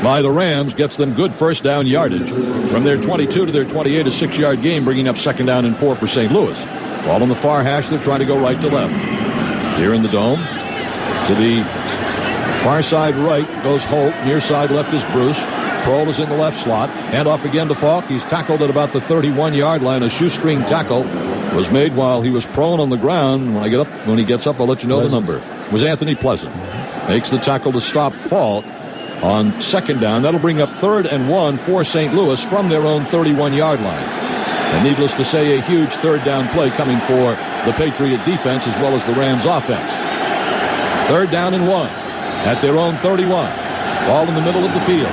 by the Rams gets them good first down yardage. From their 22 to their 28, a 6-yard gain, bringing up second down and 4 for St. Louis. Ball on the far hash, they're trying to go right to left. Here in the dome, to the far side right goes Holt, near side left is Bruce. Kroll is in the left slot. Hand off again to Falk. He's tackled at about the 31-yard line. A shoestring tackle was made while he was prone on the ground. When he gets up, I'll let you know the number. It was Anthony Pleasant. Makes the tackle to stop Falk on second down. That'll bring up 3rd and 1 for St. Louis from their own 31-yard line. And needless to say, a huge third down play coming for the Patriot defense as well as the Rams offense. 3rd down and 1 at their own 31. Ball in the middle of the field.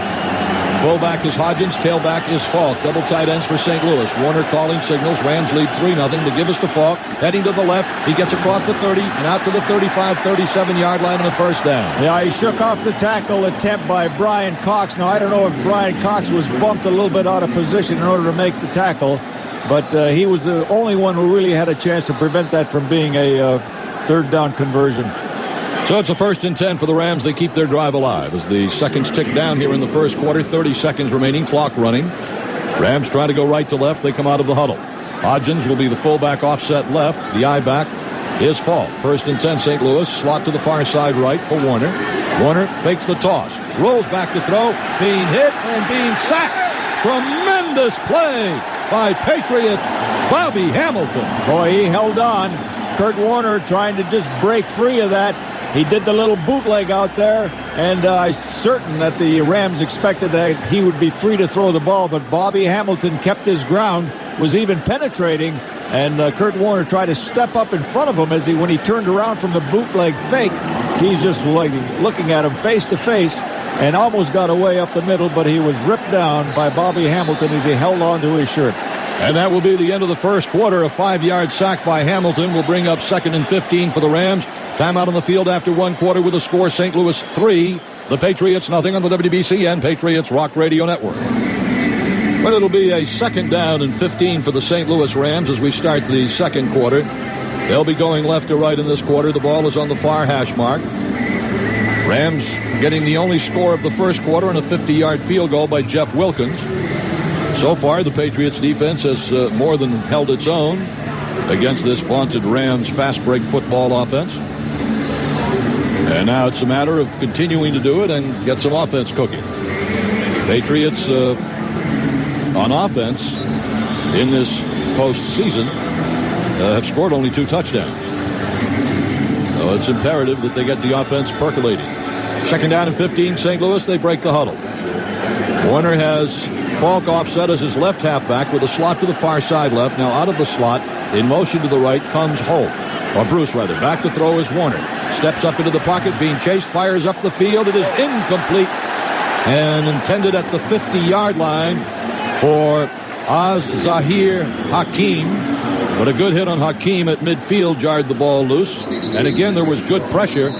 Fullback is Hodgins, tailback is Falk. Double tight ends for St. Louis. Warner calling signals. Rams lead 3-0. To give us to Falk. Heading to the left. He gets across the 30 and out to the 35, 37-yard line and a first down. Yeah, he shook off the tackle attempt by Brian Cox. Now, I don't know if Brian Cox was bumped a little bit out of position in order to make the tackle, but he was the only one who really had a chance to prevent that from being a third down conversion. So it's a 1st and 10 for the Rams. They keep their drive alive as the seconds tick down here in the first quarter. 30 seconds remaining, clock running. Rams trying to go right to left. They come out of the huddle. Hodgins will be the fullback offset left. The eye back is Falk. 1st and 10 St. Louis. Slot to the far side right for Warner. Warner fakes the toss. Rolls back to throw. Being hit and being sacked. Tremendous play by Patriot Bobby Hamilton. Boy, he held on. Kurt Warner trying to just break free of that. He did the little bootleg out there, and I'm certain that the Rams expected that he would be free to throw the ball, but Bobby Hamilton kept his ground, was even penetrating, and Kurt Warner tried to step up in front of him when he turned around from the bootleg fake. He's just looking at him face to face and almost got away up the middle, but he was ripped down by Bobby Hamilton as he held on to his shirt. And that will be the end of the first quarter. A 5-yard sack by Hamilton will bring up 2nd and 15 for the Rams. Timeout on the field after 1 quarter with a score St. Louis 3. The Patriots nothing on the WBCN Patriots Rock Radio Network. But it'll be a 2nd down and 15 for the St. Louis Rams as we start the second quarter. They'll be going left to right in this quarter. The ball is on the far hash mark. Rams getting the only score of the first quarter and a 50-yard field goal by Jeff Wilkins. So far, the Patriots defense has more than held its own against this vaunted Rams fast break football offense. And now it's a matter of continuing to do it and get some offense cooking. Patriots on offense in this postseason have scored only 2 touchdowns. So it's imperative that they get the offense percolating. 2nd down and 15, St. Louis. They break the huddle. Warner has Falk offset as his left halfback with a slot to the far side left. Now out of the slot, in motion to the right, comes Holt. Or Bruce, rather. Back to throw is Warner. Steps up into the pocket, being chased, fires up the field. It is incomplete and intended at the 50-yard line for Zahir Hakim. But a good hit on Hakim at midfield jarred the ball loose. And again, there was good pressure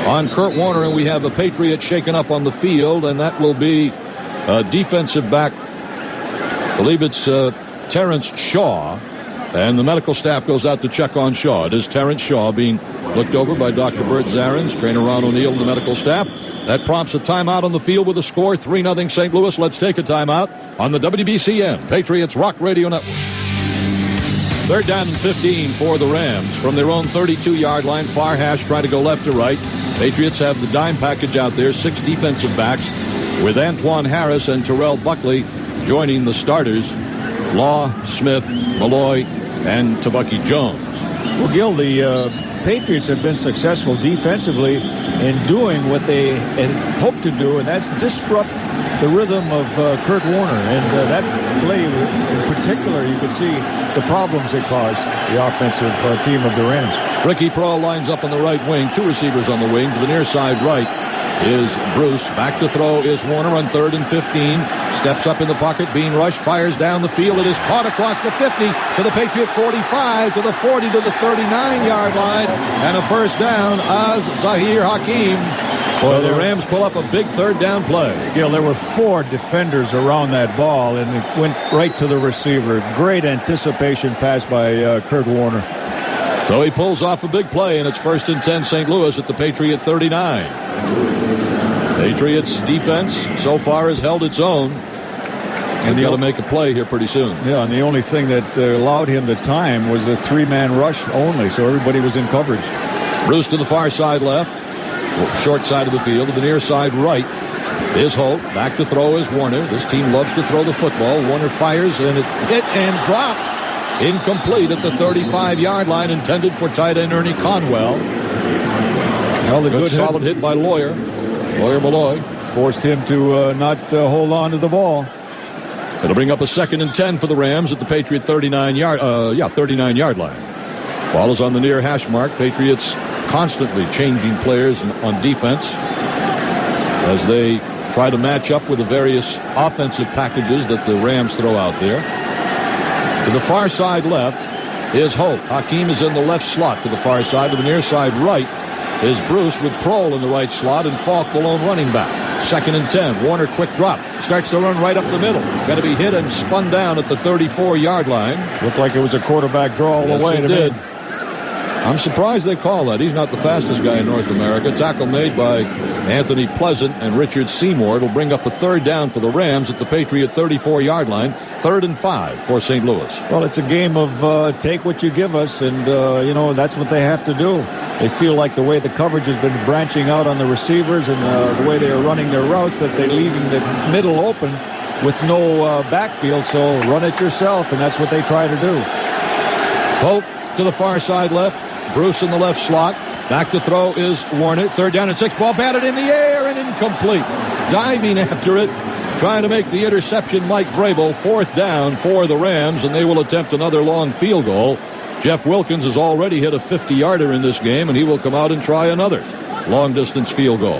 on Kurt Warner, and we have a Patriot shaken up on the field, and that will be a defensive back. I believe it's Terrence Shaw, and the medical staff goes out to check on Shaw. It is Terrence Shaw being looked over by Dr. Bert Zarins, trainer Ron O'Neill, and the medical staff. That prompts a timeout on the field with a score 3-0 St. Louis. Let's take a timeout on the WBCN Patriots Rock Radio Network. 3rd down and 15 for the Rams from their own 32-yard line. Far hash trying to go left to right. Patriots have the dime package out there, 6 defensive backs, with Antoine Harris and Terrell Buckley joining the starters, Law, Smith, Malloy, and Tabucky Jones. Well, Gil, the Patriots have been successful defensively in doing what they had hoped to do, and that's disrupt the rhythm of Kurt Warner. And that play in particular, you could see the problems it caused the offensive team of the Rams. Ricky Prohl lines up on the right wing. 2 receivers on the wing. To the near side right is Bruce. Back to throw is Warner on 3rd and 15. Steps up in the pocket, being rushed, fires down the field. It is caught across the 50 to the Patriot 45, to the 40, to the 39-yard line, and a first down. Zahir Hakim. So the Rams pull up a big 3rd down play. Gil, there were 4 defenders around that ball, and it went right to the receiver. Great anticipation pass by Kurt Warner. So he pulls off a big play, and it's 1st and 10 St. Louis at the Patriot 39. Patriots defense so far has held its own. And they got to make a play here pretty soon. Yeah, and the only thing that allowed him the time was a 3-man rush only, so everybody was in coverage. Bruce to the far side left, short side of the field. To the near side right is Holt. Back to throw is Warner. This team loves to throw the football. Warner fires, and it hit and dropped. Incomplete at the 35-yard line, intended for tight end Ernie Conwell. Well, the good solid hit by Lawyer Malloy. Forced him to not hold on to the ball. It'll bring up a 2nd and 10 for the Rams at the Patriot 39-yard line. Ball is on the near hash mark. Patriots constantly changing players on defense as they try to match up with the various offensive packages that the Rams throw out there. To the far side left is Holt. Hakim is in the left slot to the far side. To the near side right is Bruce with Prohl in the right slot and Falk the lone running back. 2nd and 10. Warner quick drop. Starts to run right up the middle. Got to be hit and spun down at the 34-yard line. Looked like it was a quarterback draw all the way. It did. I'm surprised they call that. He's not the fastest guy in North America. Tackle made by Anthony Pleasant and Richard Seymour. It'll bring up a 3rd down for the Rams at the Patriot 34-yard line. 3rd and 5 for St. Louis. Well, it's a game of take what you give us, and, that's what they have to do. They feel like the way the coverage has been branching out on the receivers and the way they are running their routes, that they're leaving the middle open with no backfield, so run it yourself, and that's what they try to do. Holt to the far side left. Bruce in the left slot. Back to throw is Warner. 3rd down and 6. Ball batted in the air and incomplete. Diving after it, trying to make the interception, Mike Vrabel. 4th down for the Rams, and they will attempt another long field goal. Jeff Wilkins has already hit a 50-yarder in this game, and he will come out and try another long-distance field goal.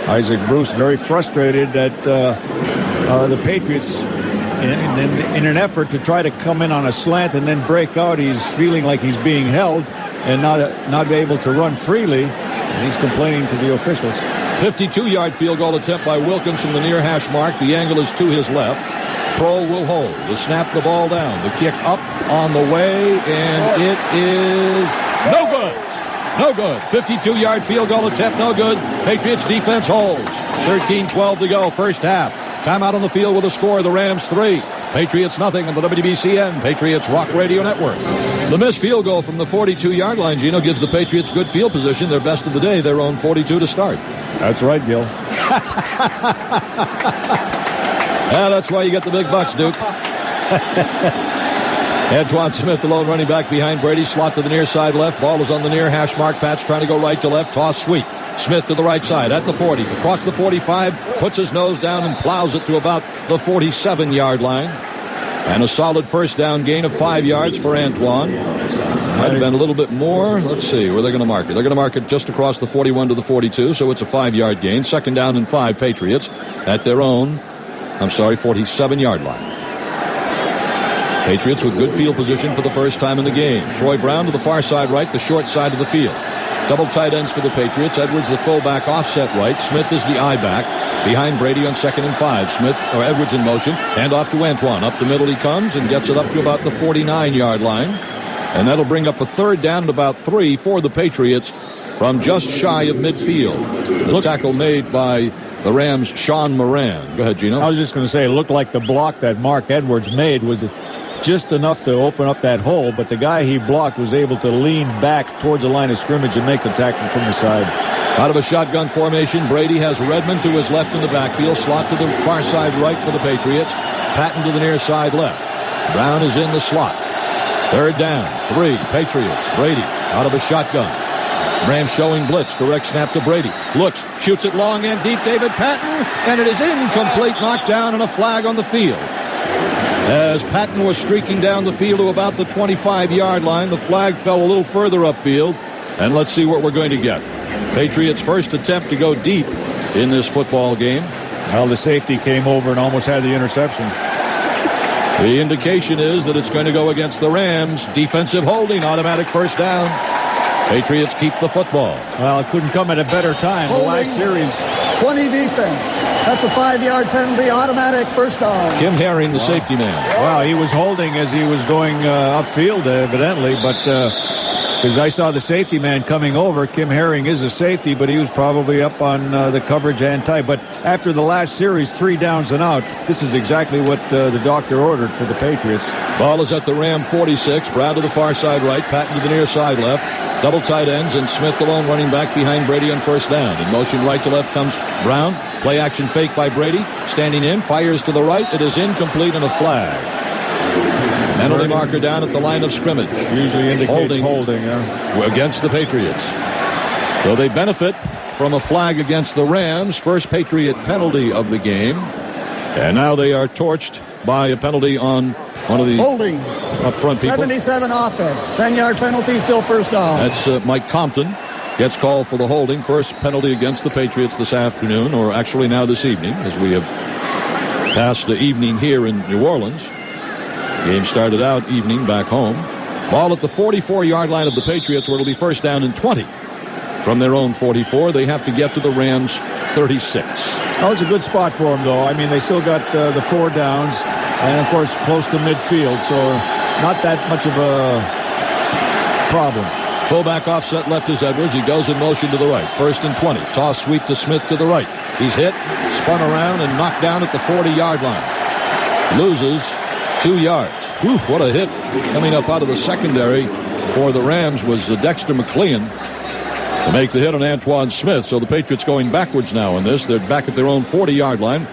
Isaac Bruce very frustrated that the Patriots, in an effort to try to come in on a slant and then break out, he's feeling like he's being held and not be able to run freely, and he's complaining to the officials. 52-yard field goal attempt by Wilkins from the near hash mark. The angle is to his left. Prohl will hold. The snap the ball down. The kick up on the way, and it is no good. No good. 52-yard field goal attempt, no good. Patriots defense holds. 13-12 to go, first half. Timeout on the field with a score. The Rams 3, Patriots nothing on the WBCN Patriots Rock Radio Network. The missed field goal from the 42-yard line, Gino, gives the Patriots good field position. Their best of the day, their own 42 to start. That's right, Gil. Yeah, that's why you get the big bucks, Duke. Antoine Smith, the lone running back behind Brady. Slot to the near side left. Ball is on the near hash mark patch, trying to go right to left. Toss sweep. Smith to the right side at the 40. Across the 45. Puts his nose down and plows it to about the 47-yard line. And a solid first down gain of 5 yards for Antoine. Might have been a little bit more. Let's see where they're going to mark it. They're going to mark it just across the 41 to the 42, so it's a 5-yard gain. Second down and 5, Patriots at their own, 47-yard line. Patriots with good field position for the first time in the game. Troy Brown to the far side right, the short side of the field. Double tight ends for the Patriots. Edwards the fullback, offset right. Smith is the I-back behind Brady on 2nd and 5. Edwards in motion. Hand off to Antoine. Up the middle he comes and gets it up to about the 49-yard line. And that'll bring up a third down at about 3 for the Patriots from just shy of midfield. The tackle made by the Rams' Sean Moran. Go ahead, Gino. I was just going to say, it looked like the block that Mark Edwards made was just enough to open up that hole, but the guy he blocked was able to lean back towards the line of scrimmage and make the tackle from the side. Out of a shotgun formation, Brady has Redmond to his left in the backfield. Slot to the far side right for the Patriots. Patton to the near side left. Brown is in the slot. Third down, 3, Patriots. Brady out of a shotgun. Rams showing blitz. Direct snap to Brady. Looks, shoots it long and deep. David Patton, and it is incomplete. Knocked down and a flag on the field. As Patton was streaking down the field to about the 25-yard line, the flag fell a little further upfield. And let's see what we're going to get. Patriots' first attempt to go deep in this football game. Well, the safety came over and almost had the interception. The indication is that it's going to go against the Rams. Defensive holding, automatic first down. Patriots keep the football. Well, it couldn't come at a better time. Holding, the last series. 20 defense. That's a 5-yard penalty, automatic first down. Kim Herring, the safety man. Well, he was holding as he was going upfield, evidently, but because I saw the safety man coming over. Kim Herring is a safety, but he was probably up on the coverage and tight. But after the last series, 3 downs and out, this is exactly what the doctor ordered for the Patriots. Ball is at the Ram 46. Brown to the far side right. Patton to the near side left. Double tight ends, and Smith alone running back behind Brady on first down. In motion right to left comes Brown. Play action fake by Brady. Standing in, fires to the right. It is incomplete and a flag. Penalty marker down at the line of scrimmage. Usually indicates holding against the Patriots. So they benefit from a flag against the Rams. First Patriot penalty of the game. And now they are torched by a penalty on one of the holding up front people. 77 offense. 10-yard penalty, still first down. That's Mike Compton. Gets called for the holding. First penalty against the Patriots this afternoon, or actually now this evening, as we have passed the evening here in New Orleans. Game started out evening back home. Ball at the 44-yard line of the Patriots, where it'll be first down and 20. From their own 44, they have to get to the Rams' 36. Oh, it's a good spot for them, though. I mean, they still got the 4 downs, and, of course, close to midfield, so not that much of a problem. Fullback offset left is Edwards. He goes in motion to the right. First and 20. Toss sweep to Smith to the right. He's hit, spun around, and knocked down at the 40-yard line. Loses 2 yards. Whew, what a hit. Coming up out of the secondary for the Rams was Dexter McLean to make the hit on Antoine Smith. So the Patriots going backwards now in this. They're back at their own 40-yard line.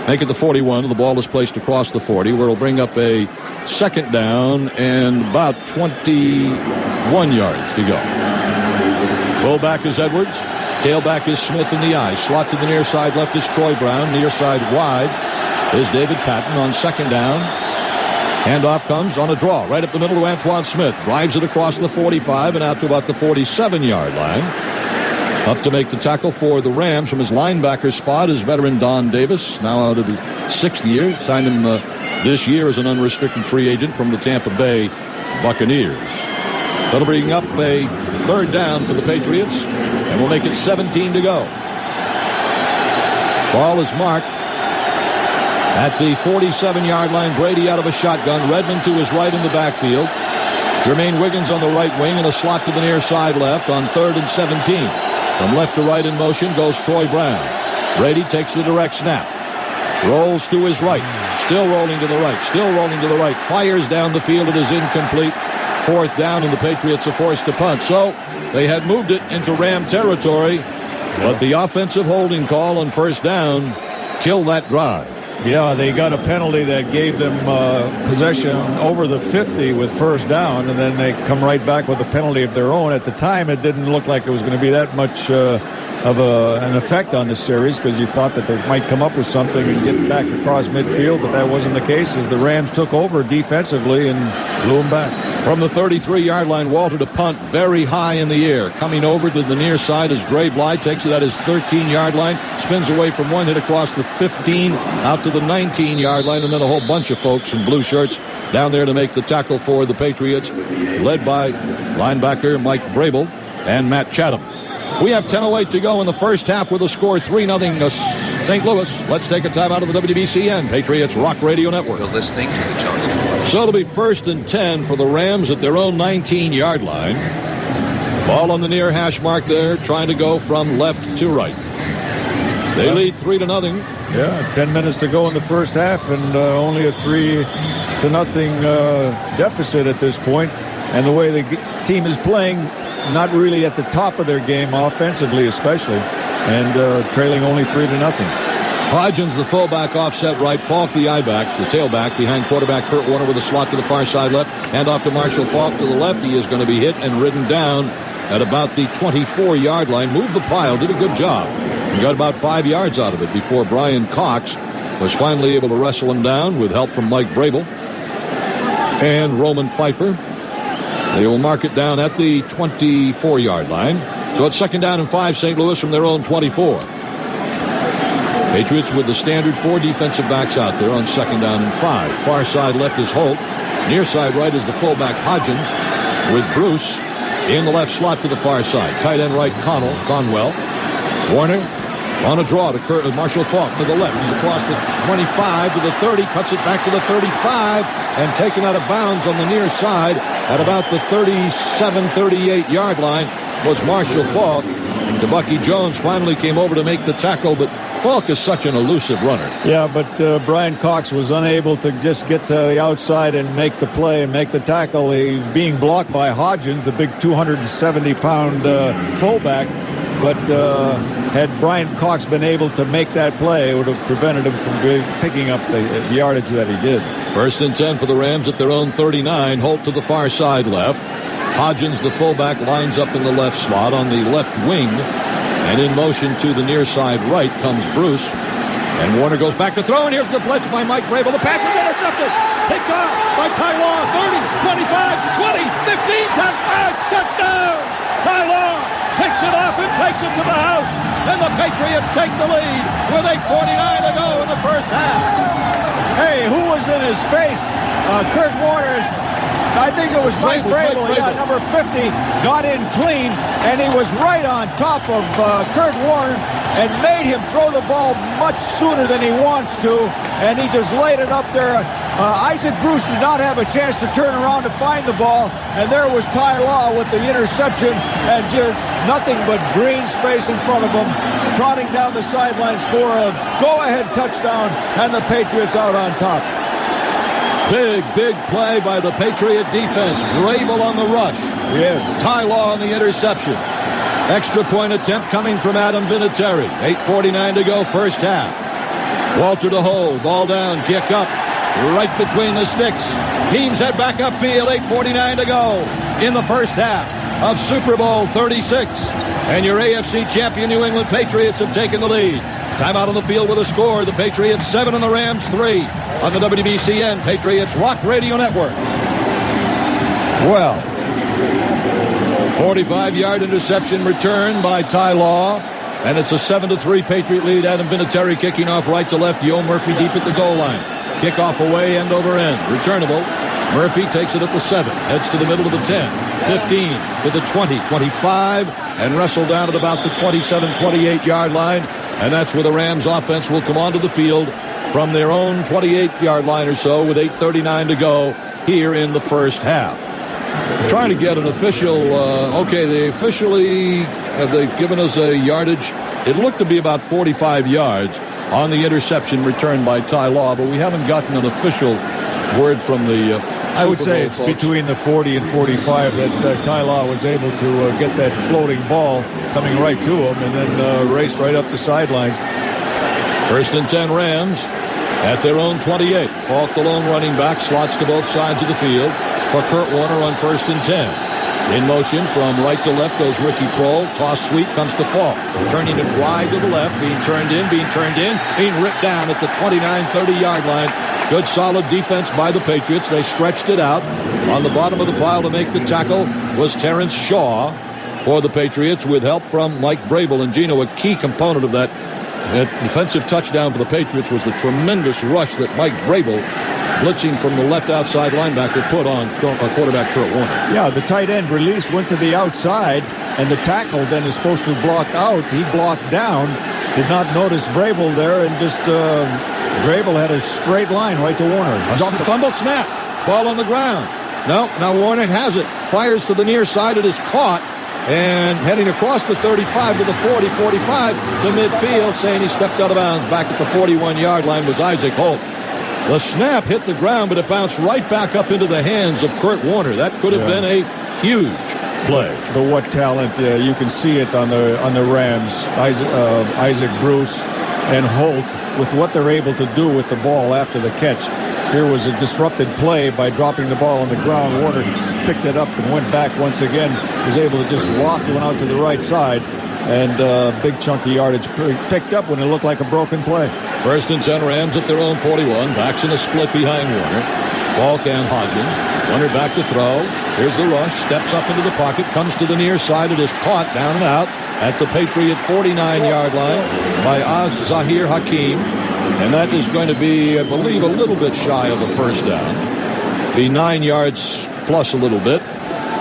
Make it the 41, and the ball is placed across the 40, where it'll bring up a second down and about 21 yards to go. Fullback is Edwards. Tailback is Smith in the eye. Slot to the near side left is Troy Brown. Near side wide is David Patton on second down. Handoff comes on a draw right up the middle to Antoine Smith. Drives it across the 45 and out to about the 47-yard line. Up to make the tackle for the Rams from his linebacker spot is veteran Don Davis, now out of the 6th year. Signed him this year as an unrestricted free agent from the Tampa Bay Buccaneers. That'll bring up a third down for the Patriots, and we'll make it 17 to go. Ball is marked at the 47-yard line. Brady out of a shotgun. Redmond to his right in the backfield. Jermaine Wiggins on the right wing, and a slot to the near side left on 3rd and 17. From left to right in motion goes Troy Brown. Brady takes the direct snap. Rolls to his right. Still rolling to the right. Still rolling to the right. Fires down the field. It is incomplete. 4th down, and the Patriots are forced to punt. So they had moved it into Ram territory, but the offensive holding call on 1st down killed that drive. Yeah, they got a penalty that gave them possession over the 50 with 1st down, and then they come right back with a penalty of their own. At the time, it didn't look like it was going to be that much of an effect on the series, because you thought that they might come up with something and get back across midfield, but that wasn't the case as the Rams took over defensively and blew them back. From the 33-yard line, Walter to punt very high in the air. Coming over to the near side is Dre Bly, takes it at his 13-yard line, spins away from one, hit across the 15, out to the 19-yard line, and then a whole bunch of folks in blue shirts down there to make the tackle for the Patriots, led by linebacker Mike Vrabel and Matt Chatham. We have 10:08 to go in the first half with a score 3-0 St. Louis. Let's take a time out of the WBCN Patriots Rock Radio Network. You're listening to the Johnson Collection. So it'll be 1st and 10 for the Rams at their own 19-yard line. Ball on the near hash mark there, trying to go from left to right. They lead 3-0. Yeah, 10 minutes to go in the first half, and only a 3-0 deficit at this point. And the way the team is playing, not really at the top of their game offensively especially, and trailing only 3-0. Hodgins, the fullback, offset right. Falk, the I-back, the tailback, behind quarterback Kurt Warner with a slot to the far side left. Hand off to Marshall Falk to the left. He is going to be hit and ridden down at about the 24-yard line. Moved the pile, did a good job. He got about 5 yards out of it before Brian Cox was finally able to wrestle him down with help from Mike Vrabel and Roman Pfeiffer. They will mark it down at the 24-yard line. So it's 2nd down and 5, St. Louis from their own 24. Patriots with the standard 4 defensive backs out there on 2nd down and 5. Far side left is Holt. Near side right is the fullback Hodgins with Bruce in the left slot to the far side. Tight end right Conwell. Warner on a draw to Marshall Falk to the left. He's across the 25 to the 30, cuts it back to the 35, and taken out of bounds on the near side at about the 37-38 line was Marshall Falk. And Bucky Jones finally came over to make the tackle, but Falk is such an elusive runner. Yeah, but Brian Cox was unable to just get to the outside and make the play and make the tackle. He's being blocked by Hodgins, the big 270-pound fullback. But had Brian Cox been able to make that play, it would have prevented him from picking up the yardage that he did. 1st and 10 for the Rams at their own 39. Holt to the far side left. Hodgins, the fullback, lines up in the left slot on the left wing. And in motion to the near side right comes Bruce. And Warner goes back to throw, and here's the blitz by Mike Vrabel. The pass is intercepted. Picked off by Ty Law. 30, 25, 20, 15, touchdown! Ty Law picks it off and takes it to the house. And the Patriots take the lead with 8:49 to go in the first half. Hey, who was in his face? Kurt Warner. I think it was Mike Vrabel. Yeah, number 50 got in clean, and he was right on top of Kurt Warner and made him throw the ball much sooner than he wants to, and he just laid it up there. Isaac Bruce did not have a chance to turn around to find the ball, and there was Ty Law with the interception, and just nothing but green space in front of him, trotting down the sidelines for a go-ahead touchdown, and the Patriots out on top. Big play by the Patriot defense. Vrabel on the rush. Yes. Ty Law on the interception. Extra point attempt coming from Adam Vinatieri. 8:49 to go, first half. Walter to hold. Ball down, kick up. Right between the sticks. Teams head back upfield. 8:49 to go in the first half of Super Bowl 36. And your AFC champion New England Patriots have taken the lead. Time out on the field with a score. The Patriots 7 and the Rams 3 on the WBCN Patriots Rock Radio Network. Well, 45-yard interception return by Ty Law. And it's a 7-3 Patriot lead. Adam Vinatieri kicking off right to left. Yo Murphy deep at the goal line. Kickoff away, end over end. Returnable. Murphy takes it at the 7. Heads to the middle of the 10. 15 to the 20, 25. And wrestled down at about the 27-28-yard line. And that's where the Rams offense will come onto the field from their own 28-yard line or so with 8:39 to go here in the first half. Trying to get an official, they've given us a yardage. It looked to be about 45 yards. on the interception returned by Ty Law, but we haven't gotten an official word from the I would Super say Bowl it's folks. between the 40 and 45 that Ty Law was able to get that floating ball coming right to him and then race right up the sidelines. 1st and 10 Rams at their own 28. Falk, the lone running back, slots to both sides of the field for Kurt Warner on 1st and 10. In motion from right to left goes Ricky Prohl. Toss sweep comes to Falk. Turning it wide to the left. Being turned in. Being ripped down at the 29-30-yard line. Good solid defense by the Patriots. They stretched it out. On the bottom of the pile to make the tackle was Terrence Shaw for the Patriots with help from Mike Vrabel. And Gino, a key component of that defensive touchdown for the Patriots was the tremendous rush that Mike Vrabel, blitzing from the left outside linebacker, put on quarterback Kurt Warner. Yeah, the tight end released, went to the outside, and the tackle then is supposed to block out. He blocked down, did not notice Vrabel there, and just Vrabel had a straight line right to Warner. Dropped the fumble, snap, ball on the ground. No, now Warner has it, fires to the near side, it is caught, and heading across the 35 to the 40, 45 to midfield, saying he stepped out of bounds. Back at the 41-yard line was Isaac Holt. The snap hit the ground, but it bounced right back up into the hands of Kurt Warner. That could have been a huge play. But what talent! You can see it on the Rams. Isaac Bruce and Holt, with what they're able to do with the ball after the catch. Here was a disrupted play by dropping the ball on the ground. Warner picked it up and went back once again. Was able to just loft one out to the right side. And big chunky yardage picked up when it looked like a broken play. 1st and 10 Rams at their own 41. Backs in a split behind Warner. Falk and Hodgins. Warner back to throw. Here's the rush. Steps up into the pocket. Comes to the near side. It is caught down and out at the Patriot 49-yard line by Zahir Hakim. And that is going to be, I believe, a little bit shy of a first down. Be 9 yards plus a little bit.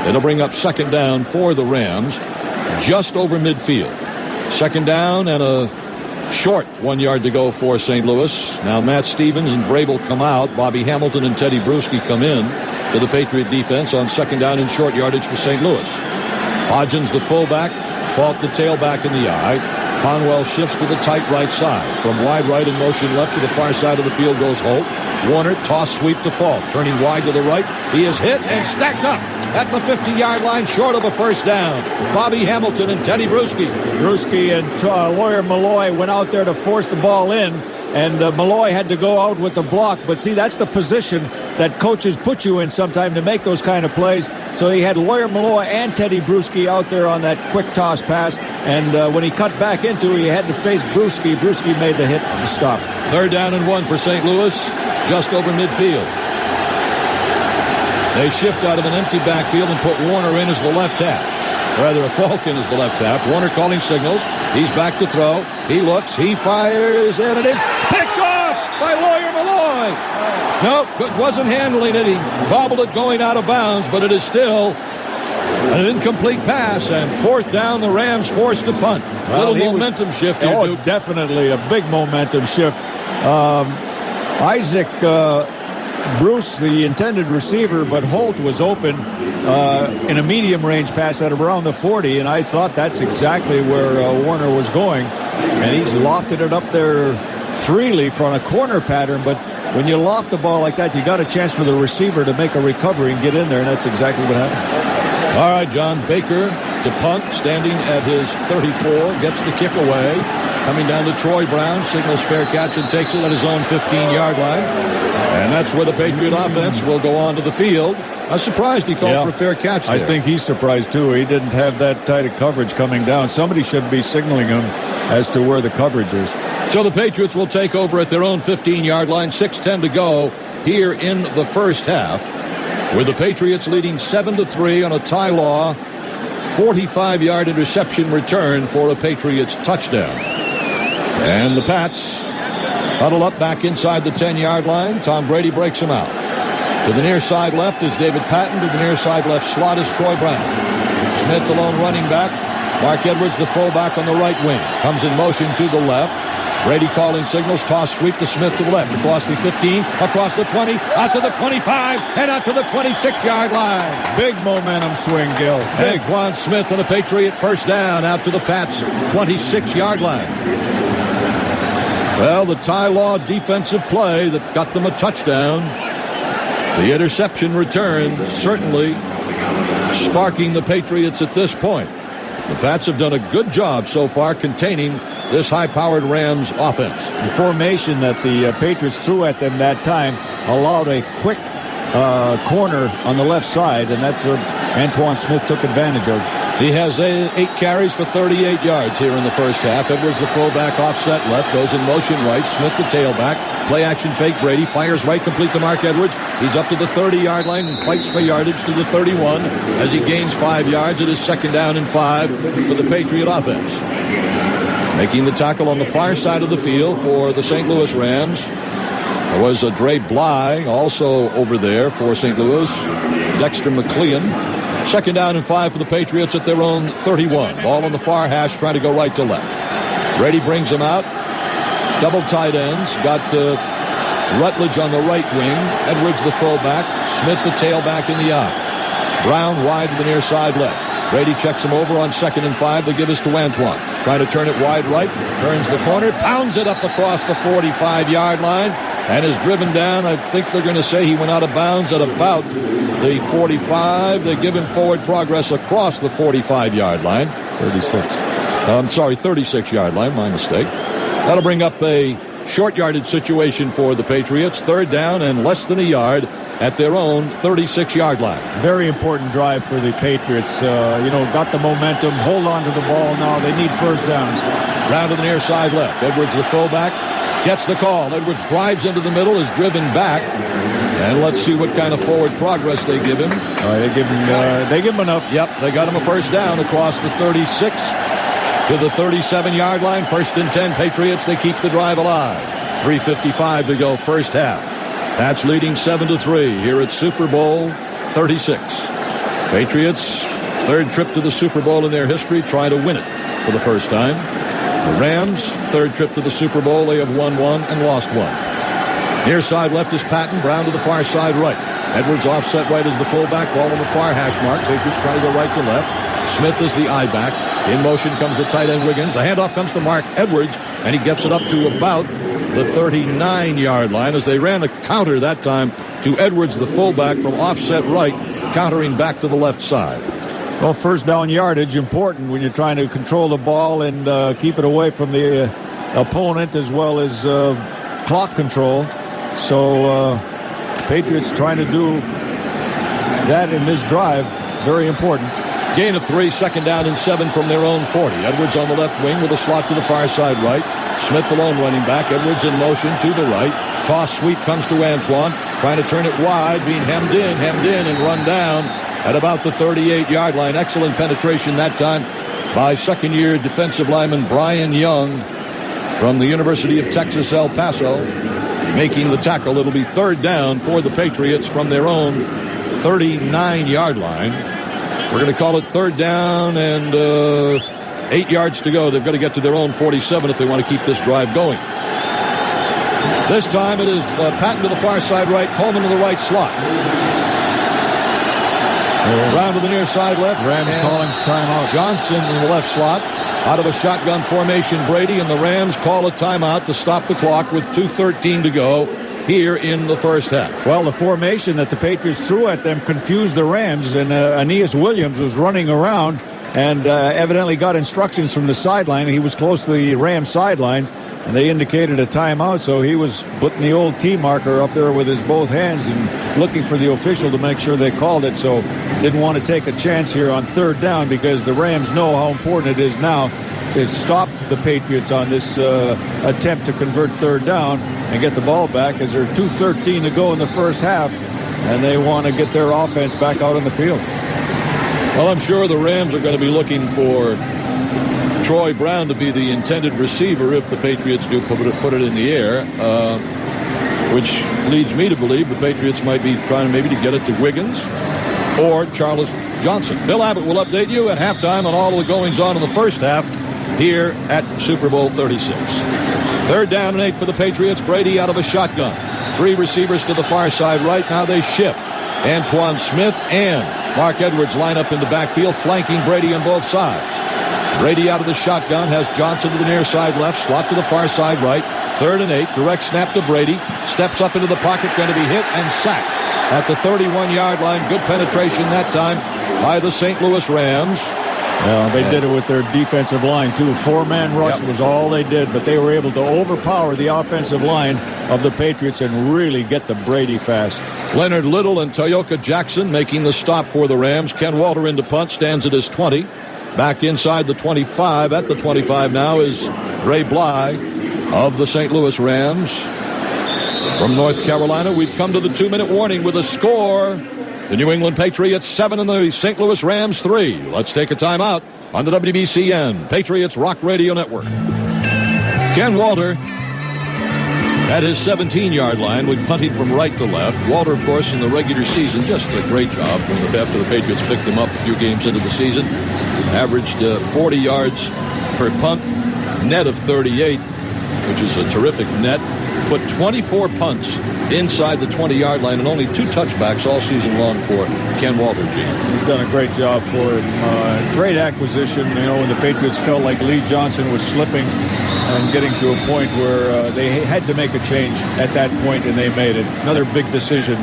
It'll bring up 2nd down for the Rams. Just over midfield. 2nd down and a short 1 yard to go for St. Louis. Now Matt Stevens and Vrabel come out. Bobby Hamilton and Teddy Bruschi come in to the Patriot defense on 2nd down and short yardage for St. Louis. Hodgins, the fullback. Falk, the tailback in the eye. Conwell shifts to the tight right side. From wide right in motion left to the far side of the field goes Holt. Warner, toss sweep to Falk. Turning wide to the right. He is hit and stacked up at the 50-yard line, short of a first down. Bobby Hamilton and Teddy Bruschi. Bruschi and Lawyer Malloy went out there to force the ball in, and Malloy had to go out with the block. But see, that's the position that coaches put you in sometime to make those kind of plays. So he had Lawyer Malloy and Teddy Bruschi out there on that quick toss pass, and when he cut back into it, he had to face Bruschi. Bruschi made the hit to stop. 3rd down and 1 for St. Louis, just over midfield. They shift out of an empty backfield and put Warner in as the left half. Rather, Falk in as the left half. Warner calling signals. He's back to throw. He looks. He fires. And it is picked off by Lawyer Malloy. No, wasn't handling it. He bobbled it going out of bounds, but it is still an incomplete pass. And 4th down, the Rams forced to punt. Little momentum shift here, Duke. Definitely a big momentum shift. Isaac Bruce, the intended receiver, but Holt was open in a medium range pass at around the 40, and I thought that's exactly where Warner was going, and he's lofted it up there freely from a corner pattern. But when you loft the ball like that, you got a chance for the receiver to make a recovery and get in there, and that's exactly what happened. All right, John Baker to punt, standing at his 34, gets the kick away. Coming down to Troy Brown, signals fair catch and takes it at his own 15-yard line. And that's where the Patriot offense will go on to the field. I was surprised he called for a fair catch there. I think he's surprised, too. He didn't have that tight of coverage coming down. Somebody should be signaling him as to where the coverage is. So the Patriots will take over at their own 15-yard line. 6:10 to go here in the first half, with the Patriots leading 7-3 on a Ty Law 45-yard interception return for a Patriots touchdown. And the Pats huddle up back inside the 10-yard line. Tom Brady breaks them out. To the near side left is David Patton. To the near side left slot is Troy Brown. Smith, the lone running back. Mark Edwards, the fullback on the right wing. Comes in motion to the left. Brady calling signals. Toss sweep to Smith to the left. Across the 15, across the 20, out to the 25, and out to the 26-yard line. Big momentum swing, Gil. Big. Quan Smith and a Patriot first down out to the Pats' 26-yard line. Well, the Ty Law defensive play that got them a touchdown. The interception return certainly sparking the Patriots at this point. The Pats have done a good job so far containing this high-powered Rams offense. The formation that the Patriots threw at them that time allowed a quick corner on the left side, and that's where Antoine Smith took advantage of. He has 8 carries for 38 yards here in the first half. Edwards, the fullback, offset left, goes in motion right. Smith, the tailback. Play action fake. Brady fires right, complete to Mark Edwards. He's up to the 30-yard line and fights for yardage to the 31 as he gains 5 yards. It is 2nd down and 5 for the Patriot offense. Making the tackle on the far side of the field for the St. Louis Rams. There was a Dre Bly also over there for St. Louis. Dexter McLean. 2nd down and 5 for the Patriots at their own 31. Ball on the far hash, trying to go right to left. Brady brings them out. Double tight ends. Got Rutledge on the right wing. Edwards the fullback. Smith the tailback in the eye. Brown wide to the near side left. Brady checks him over on 2nd and 5. They give us to Antoine. Trying to turn it wide right. Turns the corner. Pounds it up across the 45-yard line. And is driven down. I think they're going to say he went out of bounds at about the 45. They give him forward progress across the 45-yard line. 36-yard line. My mistake. That'll bring up a short yardage situation for the Patriots. 3rd down and less than a yard at their own 36-yard line. Very important drive for the Patriots. Got the momentum. Hold on to the ball now. They need first downs. Round to the near side left. Edwards, the fullback, gets the call. Edwards drives into the middle, is driven back. And let's see what kind of forward progress they give him. They give him enough. Yep, they got him a first down across the 36 to the 37-yard line. 1st and 10 Patriots. They keep the drive alive. 3:55 to go first half. That's leading 7-3 here at Super Bowl 36. Patriots, 3rd trip to the Super Bowl in their history, try to win it for the first time. The Rams, 3rd trip to the Super Bowl. They have won 1 and lost 1. Near side left is Patton. Brown to the far side right. Edwards offset right as the fullback. Ball on the far hash mark. Patriots trying to go right to left. Smith is the eye back. In motion comes the tight end Wiggins. The handoff comes to Mark Edwards, and he gets it up to about the 39-yard line as they ran a counter that time to Edwards, the fullback, from offset right, countering back to the left side. Well, first down yardage important when you're trying to control the ball and keep it away from the opponent as well as clock control. So Patriots trying to do that in this drive. Very important. Gain of 3, 2nd down and 7 from their own 40. Edwards on the left wing with a slot to the far side right. Smith, the lone running back. Edwards in motion to the right. Toss sweep comes to Antoine. Trying to turn it wide, being hemmed in, and run down at about the 38-yard line. Excellent penetration that time by 2nd-year defensive lineman Brian Young from the University of Texas, El Paso, making the tackle. It'll be 3rd down for the Patriots from their own 39-yard line. We're going to call it 3rd down and 8 yards to go. They've got to get to their own 47 if they want to keep this drive going. This time it is Patton to the far side right, Coleman to the right slot. Round to the near side left. Rams calling timeout. Johnson in the left slot. Out of a shotgun formation, Brady and the Rams call a timeout to stop the clock with 2:13 to go here in the first half. Well, the formation that the Patriots threw at them confused the Rams, and Aeneas Williams was running around and evidently got instructions from the sideline. He was close to the Rams sidelines, and they indicated a timeout, so he was putting the old T marker up there with his both hands and looking for the official to make sure they called it. So didn't want to take a chance here on 3rd down because the Rams know how important it is now to stop the Patriots on this attempt to convert 3rd down and get the ball back, as there's 2:13 to go in the first half, and they want to get their offense back out on the field. Well, I'm sure the Rams are going to be looking for Troy Brown to be the intended receiver if the Patriots do put it in the air, which leads me to believe the Patriots might be trying maybe to get it to Wiggins or Charles Johnson. Bill Abbott will update you at halftime on all of the goings-on in the first half here at Super Bowl 36. 3rd down and 8 for the Patriots. Brady out of a shotgun. 3 receivers to the far side right. Now they shift. Antoine Smith and Mark Edwards line up in the backfield, flanking Brady on both sides. Brady out of the shotgun has Johnson to the near side left, slot to the far side right. 3rd and 8. Direct snap to Brady. Steps up into the pocket. Going to be hit and sacked at the 31-yard line. Good penetration that time by the St. Louis Rams. They did it with their defensive line, too. 4-man rush was all they did, but they were able to overpower the offensive line of the Patriots and really get to Brady fast. Leonard Little and Toyoka Jackson making the stop for the Rams. Ken Walter into punt, stands at his 20. Back inside the 25. At the 25 now is Ray Bly of the St. Louis Rams. From North Carolina, we've come to the 2-minute warning with a score. The New England Patriots 7 and the St. Louis Rams 3. Let's take a timeout on the WBCN Patriots Rock Radio Network. Ken Walter at his 17-yard line with punting from right to left. Walter, of course, in the regular season, just a great job after the Patriots picked him up a few games into the season. Averaged 40 yards per punt, net of 38, which is a terrific net. Put 24 punts inside the 20-yard line and only 2 touchbacks all season long for Ken Walter. He's done a great job for him. Great acquisition, when the Patriots felt like Lee Johnson was slipping and getting to a point where they had to make a change at that point, and they made it. Another big decision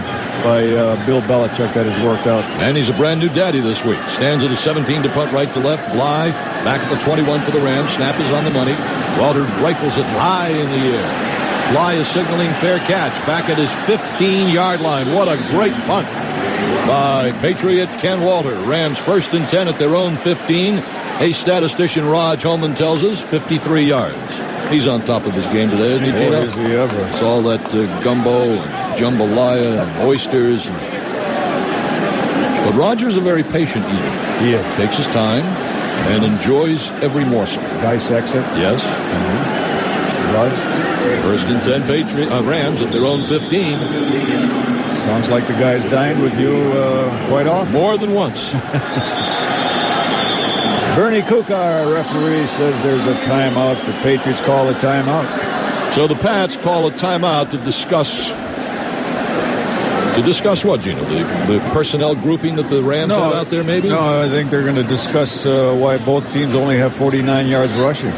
by Bill Belichick that has worked out. And he's a brand new daddy this week. Stands at a 17 to punt right to left. Bly back at the 21 for the Rams. Snap is on the money. Walter rifles it high in the air. Bly is signaling fair catch back at his 15-yard line. What a great punt by Patriot Ken Walter. Rams 1st and 10 at their own 15. A statistician, Raj Holman, tells us 53 yards. He's on top of his game today, isn't he, Tino? Boy, is he ever. It's all that gumbo and jambalaya and oysters. But Roger's a very patient eater. He is. Takes his time and enjoys every morsel. Dissects it. Yes. Raj? 1st and 10 Rams at their own 15. Sounds like the guy's dined with you quite often. More than once. Bernie Kukar, referee, says there's a timeout. The Patriots call a timeout. So the Pats call a timeout to discuss what, Gino? The personnel grouping that the Rams have out there, maybe? No, I think they're going to discuss why both teams only have 49 yards rushing.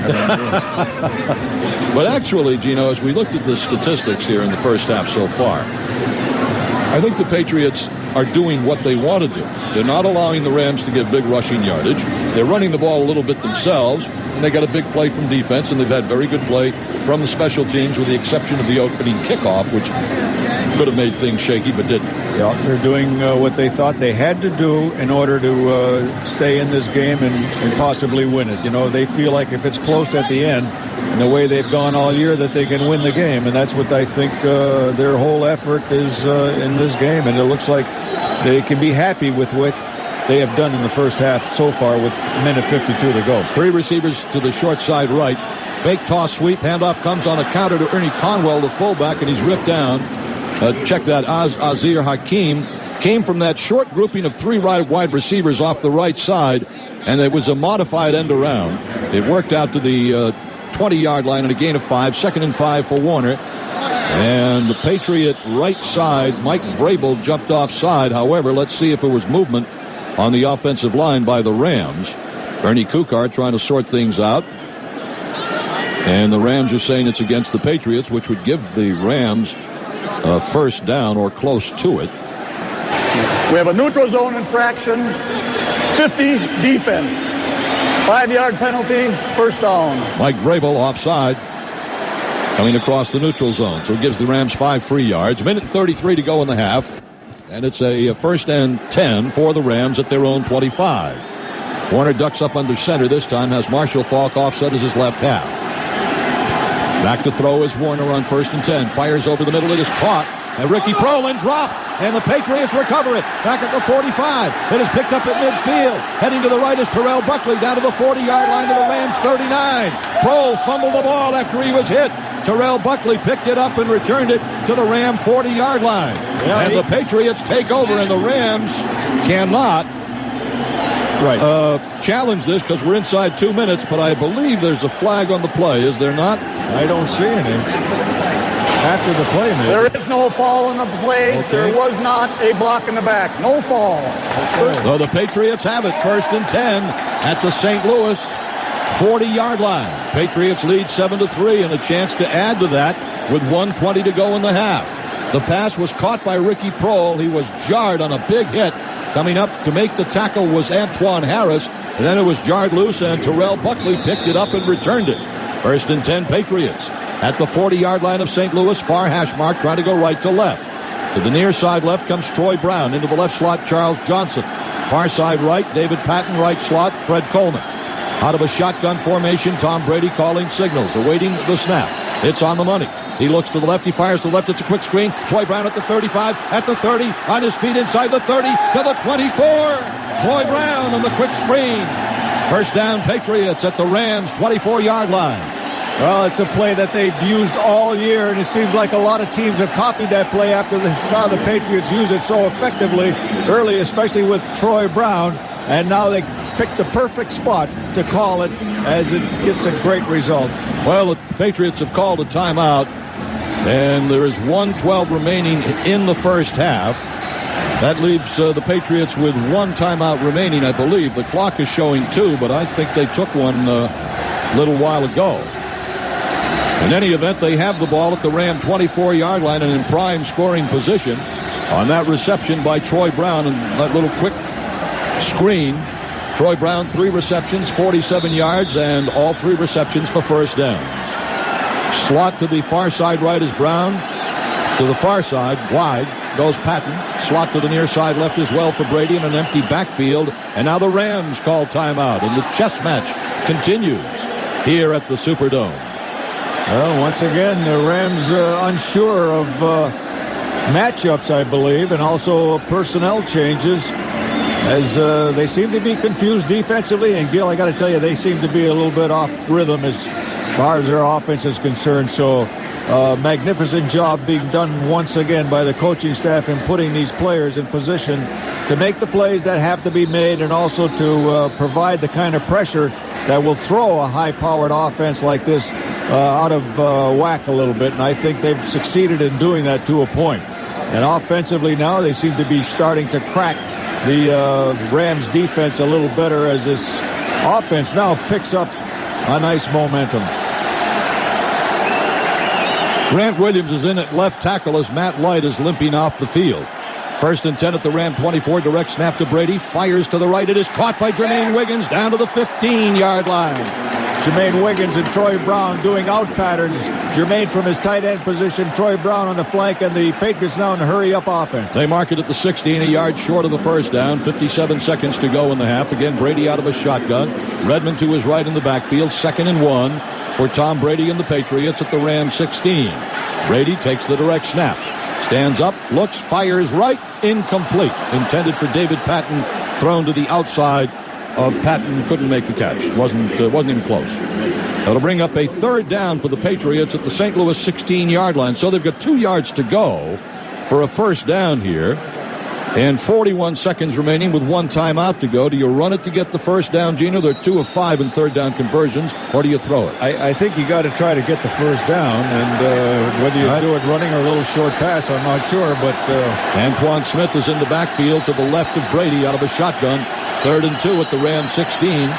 But actually, Gino, as we looked at the statistics here in the first half so far, I think the Patriots are doing what they want to do. They're not allowing the Rams to get big rushing yardage. They're running the ball a little bit themselves, and they got a big play from defense, and they've had very good play from the special teams with the exception of the opening kickoff, which could have made things shaky but didn't. Yeah, they're doing what they thought they had to do in order to stay in this game and possibly win it. They feel like if it's close at the end, and the way they've gone all year, that they can win the game. And that's what I think their whole effort is in this game. And it looks like they can be happy with what they have done in the first half so far with a minute 52 to go. 3 receivers to the short side right. Fake toss sweep. Handoff comes on a counter to Ernie Conwell, the fullback, and he's ripped down. Check that. Azir Hakim came from that short grouping of 3 wide receivers off the right side, and it was a modified end around. It worked out to the 20-yard line and a gain of 5. 2nd and 5 for Warner. And the Patriot right side, Mike Vrabel, jumped offside. However, let's see if it was movement on the offensive line by the Rams. Bernie Kukar trying to sort things out. And the Rams are saying it's against the Patriots, which would give the Rams a first down or close to it. We have a neutral zone infraction, 50 defense, 5-yard penalty, first down. Mike Vrabel offside, coming across the neutral zone. So it gives the Rams 5 free yards. Minute 33 to go in the half. And it's a 1st and 10 for the Rams at their own 25. Warner ducks up under center this time, has Marshall Faulk offset as his left half. Back to throw is Warner on 1st and 10. Fires over the middle. It is caught. And Ricky Prohlin dropped. And the Patriots recover it. Back at the 45. It is picked up at midfield. Heading to the right is Terrell Buckley down to the 40-yard line to the Rams 39. Prohl fumbled the ball after he was hit. Terrell Buckley picked it up and returned it to the Ram 40-yard line. Yeah, and the Patriots take over, and the Rams cannot challenge this because we're inside 2 minutes, but I believe there's a flag on the play. Is there not? I don't see any. After the play, maybe. There is no fall in the play. Okay. There was not a block in the back. No fall. Okay. So the Patriots have it. 1st and 10 at the St. Louis 40-yard line. Patriots lead 7-3 and a chance to add to that with 1:20 to go in the half. The pass was caught by Ricky Prohl. He was jarred on a big hit. Coming up to make the tackle was Antoine Harris. And then it was jarred loose, and Terrell Buckley picked it up and returned it. 1st and 10 Patriots. At the 40-yard line of St. Louis, far hash mark, trying to go right to left. To the near side left comes Troy Brown. Into the left slot, Charles Johnson. Far side right, David Patton. Right slot, Fred Coleman. Out of a shotgun formation, Tom Brady calling signals, awaiting the snap. It's on the money. He looks to the left. He fires to the left. It's a quick screen. Troy Brown at the 35, at the 30, on his feet inside the 30, to the 24. Troy Brown on the quick screen. 1st down, Patriots at the Rams' 24-yard line. Well, it's a play that they've used all year, and it seems like a lot of teams have copied that play after they saw the Patriots use it so effectively early, especially with Troy Brown. And now they picked the perfect spot to call it as it gets a great result. Well, the Patriots have called a timeout, and there is 1:12 remaining in the first half. That leaves the Patriots with 1 timeout remaining, I believe. The clock is showing 2, but I think they took one a little while ago. In any event, they have the ball at the Ram 24-yard line and in prime scoring position on that reception by Troy Brown and that little quick screen. Troy Brown, 3 receptions, 47 yards, and all 3 receptions for first downs. Slot to the far side right is Brown. To the far side, wide, goes Patton. Slot to the near side left as well for Brady in an empty backfield. And now the Rams call timeout, and the chess match continues here at the Superdome. Well, once again, the Rams unsure of matchups, I believe, and also personnel changes as they seem to be confused defensively. And Gil, I got to tell you, they seem to be a little bit off rhythm as far as their offense is concerned. So magnificent job being done once again by the coaching staff in putting these players in position to make the plays that have to be made and also to provide the kind of pressure that will throw a high-powered offense like this out of whack a little bit. And I think they've succeeded in doing that to a point. And offensively now, they seem to be starting to crack the Rams defense a little better as this offense now picks up a nice momentum. Grant Williams is in at left tackle as Matt Light is limping off the field. 1st and 10 at the Ram 24. Direct snap to Brady. Fires to the right. It is caught by Jermaine Wiggins down to the 15-yard line. Jermaine Wiggins and Troy Brown doing out patterns. Jermaine from his tight end position. Troy Brown on the flank, and the Patriots now in a hurry-up offense. They mark it at the 16, a yard short of the first down. 57 seconds to go in the half. Again, Brady out of a shotgun. Redmond to his right in the backfield. 2nd and 1 for Tom Brady and the Patriots at the Ram 16. Brady takes the direct snap. Stands up, looks, fires right, incomplete. Intended for David Patton, thrown to the outside of Patton. Couldn't make the catch. Wasn't even close. That'll bring up a 3rd down for the Patriots at the St. Louis 16-yard line. So they've got 2 yards to go for a first down here. And 41 seconds remaining with 1 timeout to go. Do you run it to get the first down, Gino? They're 2 of 5 in 3rd down conversions. Or do you throw it? I think you got to try to get the first down. And whether you do it running or a little short pass, I'm not sure. But Antoine Smith is in the backfield to the left of Brady out of a shotgun. 3rd and 2 at the Ram 16.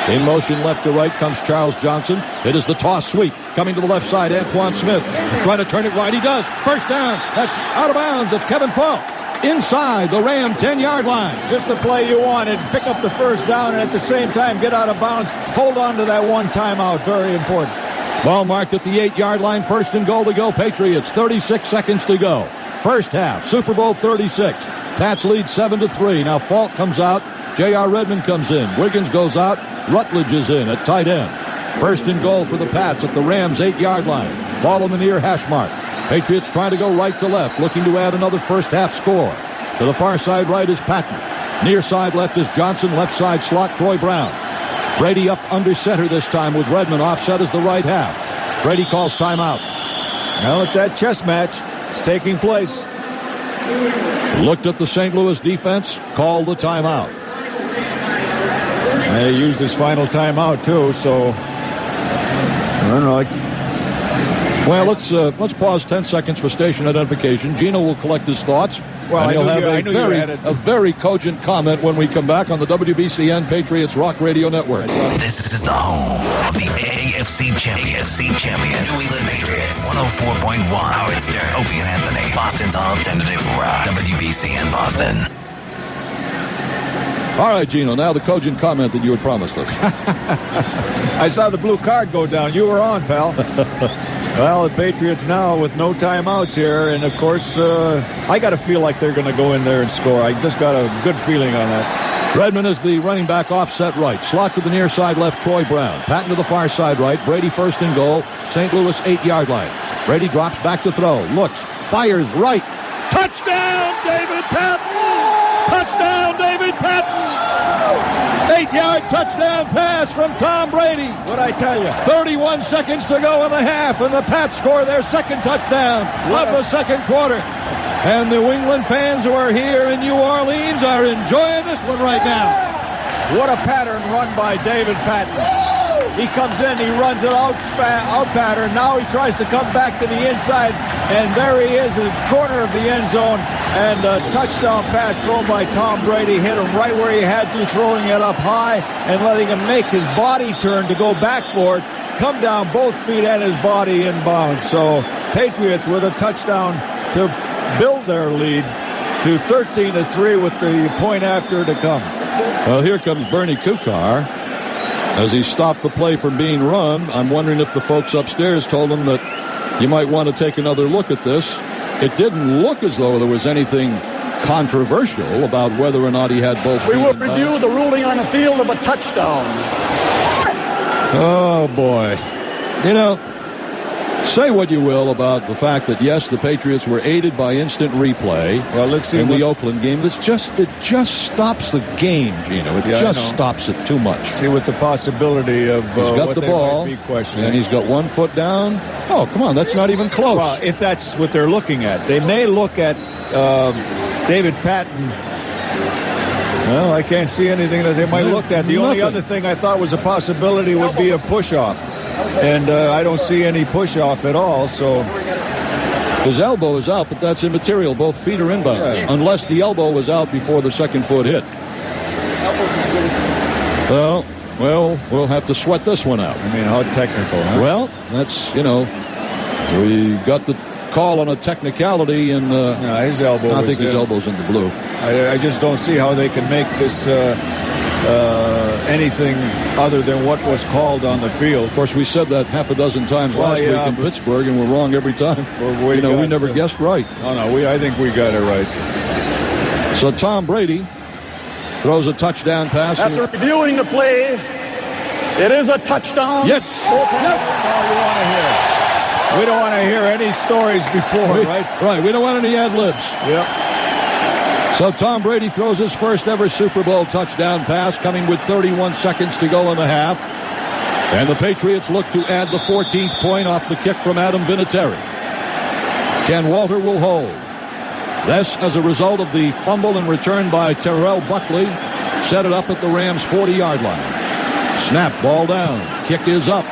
In motion left to right comes Charles Johnson. It is the toss sweep. Coming to the left side, Antoine Smith. Trying to turn it right. He does. First down. That's out of bounds. It's Kevin Falk. Inside the Ram 10-yard line. Just the play you wanted. Pick up the first down and at the same time get out of bounds. Hold on to that 1 timeout. Very important. Ball marked at the 8-yard line. 1st and goal to go. Patriots. 36 seconds to go. First half. Super Bowl 36. Pats lead 7-3. Now Falk comes out. J.R. Redmond comes in. Wiggins goes out. Rutledge is in at tight end. 1st and goal for the Pats at the Rams 8-yard line. Ball on the near hash mark. Patriots trying to go right to left, looking to add another first half score. To the far side right is Patton. Near side left is Johnson. Left side slot, Troy Brown. Brady up under center this time with Redmond. Offset is the right half. Brady calls timeout. Well, it's that chess match. It's taking place. Looked at the St. Louis defense, called the timeout. He used his final timeout, too, so I don't know. Well, let's pause 10 seconds for station identification. Gino will collect his thoughts. Well, and he'll have a very cogent comment when we come back on the WBCN Patriots Rock Radio Network. This is the home of the AFC champion, New England Patriots. 104.1 Howard Stern, Opie and Anthony, Boston's alternative rock. WBCN Boston. All right, Gino, now the cogent comment that you had promised us. I saw the blue card go down. You were on, pal. Well, the Patriots now with no timeouts here, and of course, I got to feel like they're going to go in there and score. I just got a good feeling on that. Redmond is the running back, offset right. Slot to the near side left, Troy Brown. Patton to the far side right. Brady first and goal. St. Louis 8-yard line. Brady drops back to throw. Looks. Fires right. Touchdown, David Patton! Touchdown, David Patton! 8-yard touchdown pass from Tom Brady. What'd I tell you? 31 seconds to go in the half, and the Pats score their second touchdown of the second quarter. And the New England fans who are here in New Orleans are enjoying this one right now. What a pattern run by David Patton. He comes in, he runs an out pattern. Now he tries to come back to the inside, and there he is in the corner of the end zone. And a touchdown pass thrown by Tom Brady hit him right where he had to, throwing it up high and letting him make his body turn to go back for it. Come down both feet and his body inbounds. So Patriots with a touchdown to build their lead to 13-3 with the point after to come. Well, here comes Bernie Kukar. As he stopped the play from being run, I'm wondering if the folks upstairs told him that you might want to take another look at this. It didn't look as though there was anything controversial about whether or not he had both. We will review the ruling on the field of a touchdown. Oh, boy. You know, say what you will about the fact that, yes, the Patriots were aided by instant replay. Well, let's see in the Oakland game. It just stops the game, Gino. It stops it too much. See what the possibility of he's got what the they ball, might be questioning. and he's got 1 foot down. Oh, come on, that's not even close. Well, if that's what they're looking at, they may look at David Patton. Well, I can't see anything that they might look at. The only other thing I thought was a possibility would be a push-off. And I don't see any push-off at all, so... His elbow is out, but that's immaterial. Both feet are inbounds, unless the elbow was out before the second foot hit. Well, we'll have to sweat this one out. I mean, how technical, huh? Well, that's, we got the call on a technicality, and his elbow I think his elbow's in the blue. I just don't see how they can make this anything other than what was called on the field. Of course, we said that half a dozen times last week in Pittsburgh, and we're wrong every time. We never guessed right. I think we got it right. So Tom Brady throws a touchdown pass. After reviewing the play, it is a touchdown. Yes. That's all you want to hear. We don't want to hear any stories before, right? Right. We don't want any ad-libs. Yep. So Tom Brady throws his first ever Super Bowl touchdown pass, coming with 31 seconds to go in the half. And the Patriots look to add the 14th point off the kick from Adam Vinatieri. Ken Walter will hold. This as a result of the fumble and return by Terrell Buckley. Set it up at the Rams' 40-yard line. Snap, ball down. Kick is up.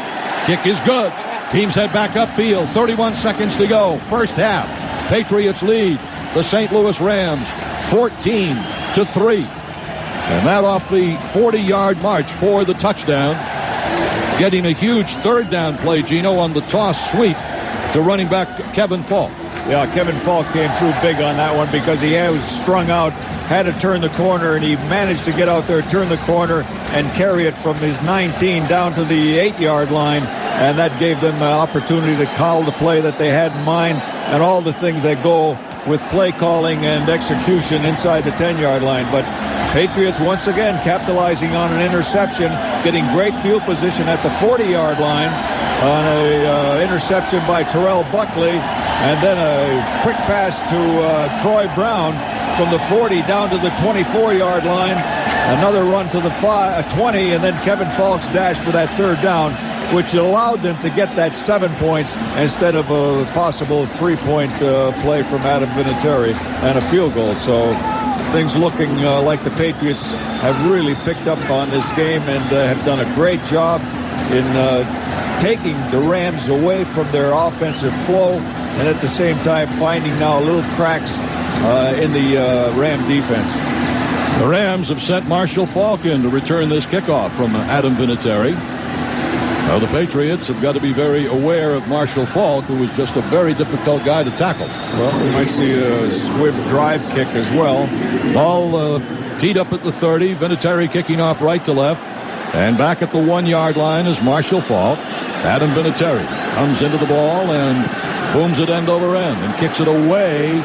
Kick is good. Teams head back upfield. 31 seconds to go. First half. Patriots lead the St. Louis Rams 14-3. And that off the 40-yard march for the touchdown. Getting a huge third down play, Gino, on the toss sweep to running back Kevin Falk. Yeah, Kevin Falk came through big on that one because he was strung out, had to turn the corner, and he managed to get out there, turn the corner, and carry it from his 19 down to the 8-yard line. And that gave them the opportunity to call the play that they had in mind and all the things that go with play calling and execution inside the 10-yard line. But Patriots once again capitalizing on an interception, getting great field position at the 40-yard line on a interception by Terrell Buckley, and then a quick pass to Troy Brown from the 40 down to the 24-yard line. Another run to the 20, and then Kevin Falk's dash for that third down, which allowed them to get that 7 points instead of a possible 3-point play from Adam Vinatieri and a field goal. So things looking like the Patriots have really picked up on this game and have done a great job in taking the Rams away from their offensive flow, and at the same time finding now little cracks in the Ram defense. The Rams have sent Marshall Faulk in to return this kickoff from Adam Vinatieri. Now the Patriots have got to be very aware of Marshall Faulk, who was just a very difficult guy to tackle. Well, we might see a swift drive kick as well. Ball teed up at the 30. Vinatieri kicking off right to left. And back at the 1-yard line is Marshall Faulk. Adam Vinatieri comes into the ball and booms it end over end and kicks it away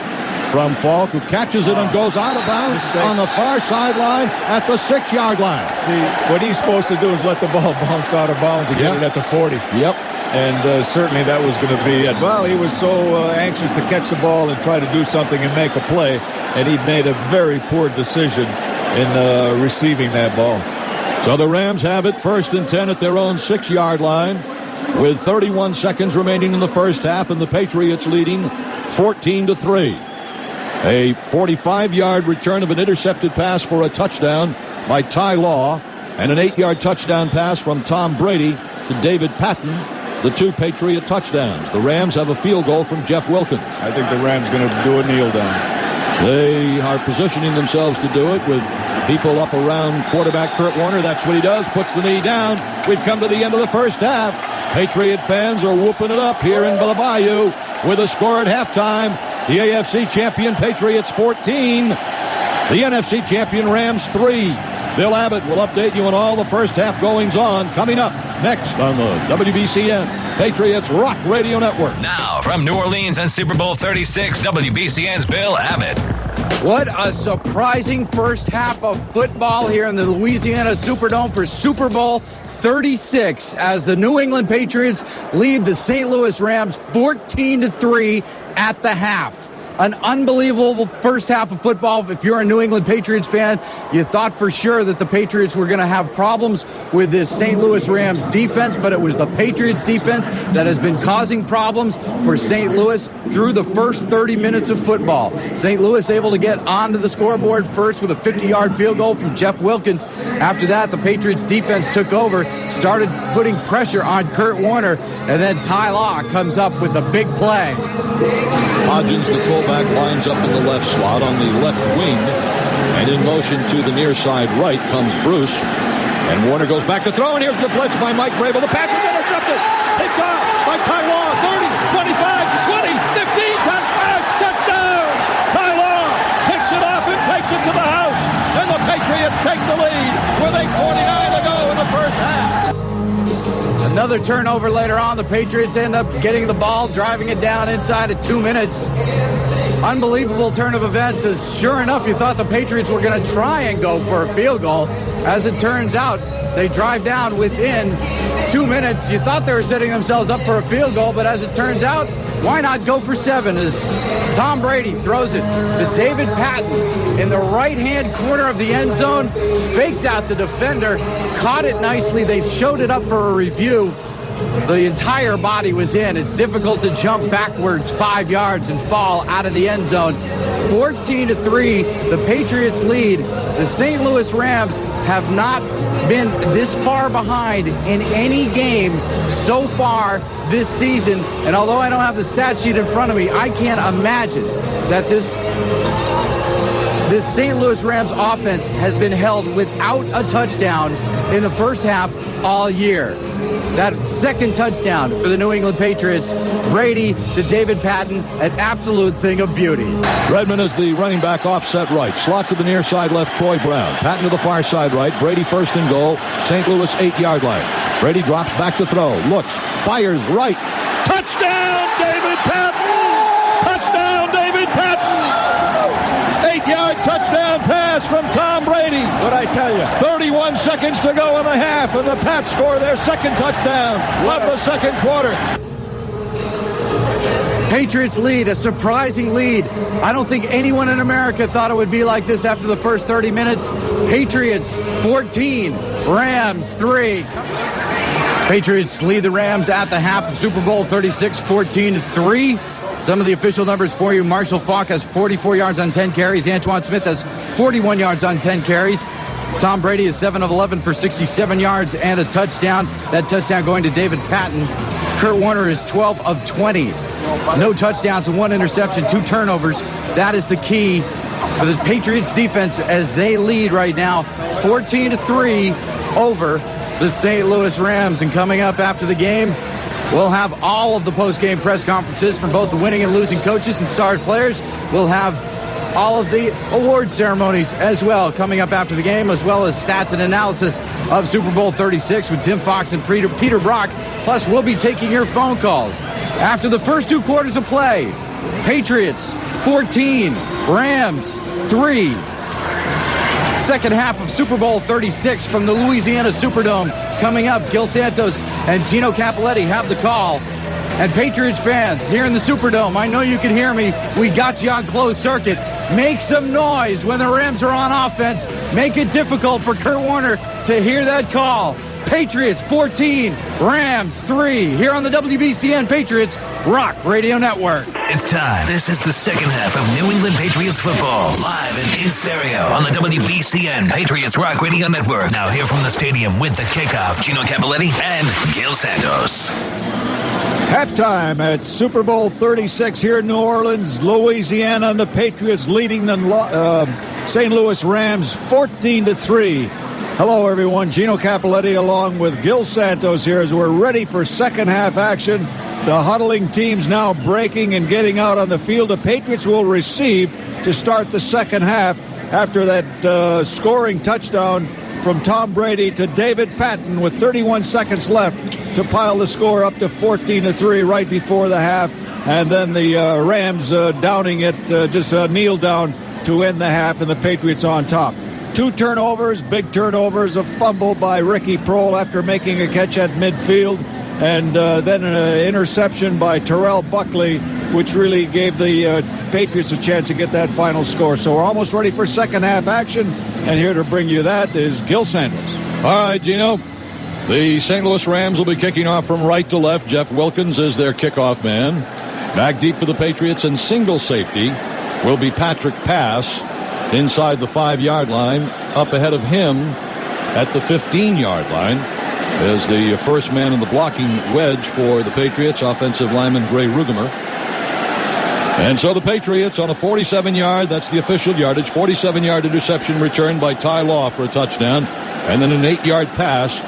from Faulk, who catches it and goes out of bounds on the far sideline at the 6-yard line. See, what he's supposed to do is let the ball bounce out of bounds and get it at the 40. Yep. And certainly that was going to be it. Well, he was so anxious to catch the ball and try to do something and make a play, and he made a very poor decision in receiving that ball. So the Rams have it 1st and 10 at their own 6-yard line with 31 seconds remaining in the first half, and the Patriots leading 14-3. A 45-yard return of an intercepted pass for a touchdown by Ty Law, and an 8-yard touchdown pass from Tom Brady to David Patton, the 2 Patriot touchdowns. The Rams have a field goal from Jeff Wilkins. I think the Rams going to do a kneel down. They are positioning themselves to do it with people up around quarterback Kurt Warner. That's what he does, puts the knee down. We've come to the end of the first half. Patriot fans are whooping it up here in the Bayou with a score at halftime. The AFC champion Patriots 14. The NFC champion Rams 3. Bill Abbott will update you on all the first half goings on coming up next on the WBCN Patriots Rock Radio Network. Now from New Orleans and Super Bowl 36, WBCN's Bill Abbott. What a surprising first half of football here in the Louisiana Superdome for Super Bowl 36 as the New England Patriots lead the St. Louis Rams 14-3 at the half. An unbelievable first half of football. If you're a New England Patriots fan, you thought for sure that the Patriots were going to have problems with this St. Louis Rams defense, but it was the Patriots defense that has been causing problems for St. Louis through the first 30 minutes of football. St. Louis able to get onto the scoreboard first with a 50-yard field goal from Jeff Wilkins. After that, the Patriots defense took over, started putting pressure on Kurt Warner, and then Ty Law comes up with the big play. Hodgins, the fullback, lines up in the left slot on the left wing, and in motion to the near side right comes Bruce, and Warner goes back to throw, and here's the blitz by Mike Vrabel. The pass is intercepted. Picked off by Ty Law. 30, 25, 20, 15, touchdown! Ty Law picks it off and takes it to the house, and the Patriots take the lead with 8:49 to go in the first half. Another turnover later on. The Patriots end up getting the ball, driving it down inside of 2 minutes. Unbelievable turn of events, as sure enough, you thought the Patriots were going to try and go for a field goal. As it turns out, they drive down within 2 minutes. You thought they were setting themselves up for a field goal, but as it turns out, why not go for 7 as Tom Brady throws it to David Patton in the right-hand corner of the end zone, faked out the defender, caught it nicely. They showed it up for a review. The entire body was in. It's difficult to jump backwards 5 yards and fall out of the end zone. 14-3, the Patriots lead. The St. Louis Rams have not been this far behind in any game so far this season. And although I don't have the stat sheet in front of me, I can't imagine that this St. Louis Rams offense has been held without a touchdown in the first half all year. That second touchdown for the New England Patriots, Brady to David Patton, an absolute thing of beauty. Redmond is the running back offset right. Slot to the near side left, Troy Brown. Patton to the far side right. Brady first and goal. St. Louis 8-yard line. Brady drops back to throw. Looks. Fires right. Touchdown, David Patton! Touchdown, David Patton! 8-yard touchdown pass from Tom Brady. What'd I tell you? 31 seconds to go in the half, and the Pats score their second touchdown of the second quarter. Patriots lead, a surprising lead. I don't think anyone in America thought it would be like this after the first 30 minutes. Patriots 14, Rams 3. Patriots lead the Rams at the half of Super Bowl 36, 14-3. Some of the official numbers for you. Marshall Faulk has 44 yards on 10 carries. Antoine Smith has 41 yards on 10 carries. Tom Brady is 7 of 11 for 67 yards and a touchdown. That touchdown going to David Patton. Kurt Warner is 12 of 20. No touchdowns and 1 interception, 2 turnovers. That is the key for the Patriots defense as they lead right now 14-3 over the St. Louis Rams. And coming up after the game, we'll have all of the post-game press conferences from both the winning and losing coaches and star players. We'll have all of the award ceremonies as well coming up after the game, as well as stats and analysis of Super Bowl 36 with Tim Fox and Peter Brock. Plus, we'll be taking your phone calls. After the first 2 quarters of play, Patriots 14, Rams 3. Second half of Super Bowl 36 from the Louisiana Superdome coming up. Gil Santos and Gino Cappelletti have the call. And Patriots fans here in the Superdome, I know you can hear me. We got you on closed circuit. Make some noise when the Rams are on offense. Make it difficult for Kurt Warner to hear that call. Patriots 14, Rams 3. Here on the WBCN Patriots Rock Radio Network. It's time. This is the second half of New England Patriots football, live and in stereo on the WBCN Patriots Rock Radio Network. Now here from the stadium with the Kickoff, Gino Cappelletti and Gil Santos. Halftime at Super Bowl 36 here in New Orleans, Louisiana, and the Patriots leading the St. Louis Rams 14-3. Hello, everyone. Gino Cappelletti along with Gil Santos here as we're ready for second half action. The huddling teams now breaking and getting out on the field. The Patriots will receive to start the second half after that scoring touchdown from Tom Brady to David Patton with 31 seconds left to pile the score up to 14-3 right before the half. And then the Rams downing it, just kneel down to end the half, and the Patriots on top. 2 turnovers, big turnovers, a fumble by Ricky Prohl after making a catch at midfield, and then an interception by Terrell Buckley, which really gave the Patriots a chance to get that final score. So we're almost ready for second half action, and here to bring you that is Gil Santos. All right, Gino. The St. Louis Rams will be kicking off from right to left. Jeff Wilkins is their kickoff man. Back deep for the Patriots and single safety will be Patrick Pass inside the 5-yard line. Up ahead of him at the 15-yard line is the first man in the blocking wedge for the Patriots, offensive lineman Gray Rugemer. And so the Patriots on a 47-yard, that's the official yardage, 47-yard interception returned by Ty Law for a touchdown, and then an 8-yard pass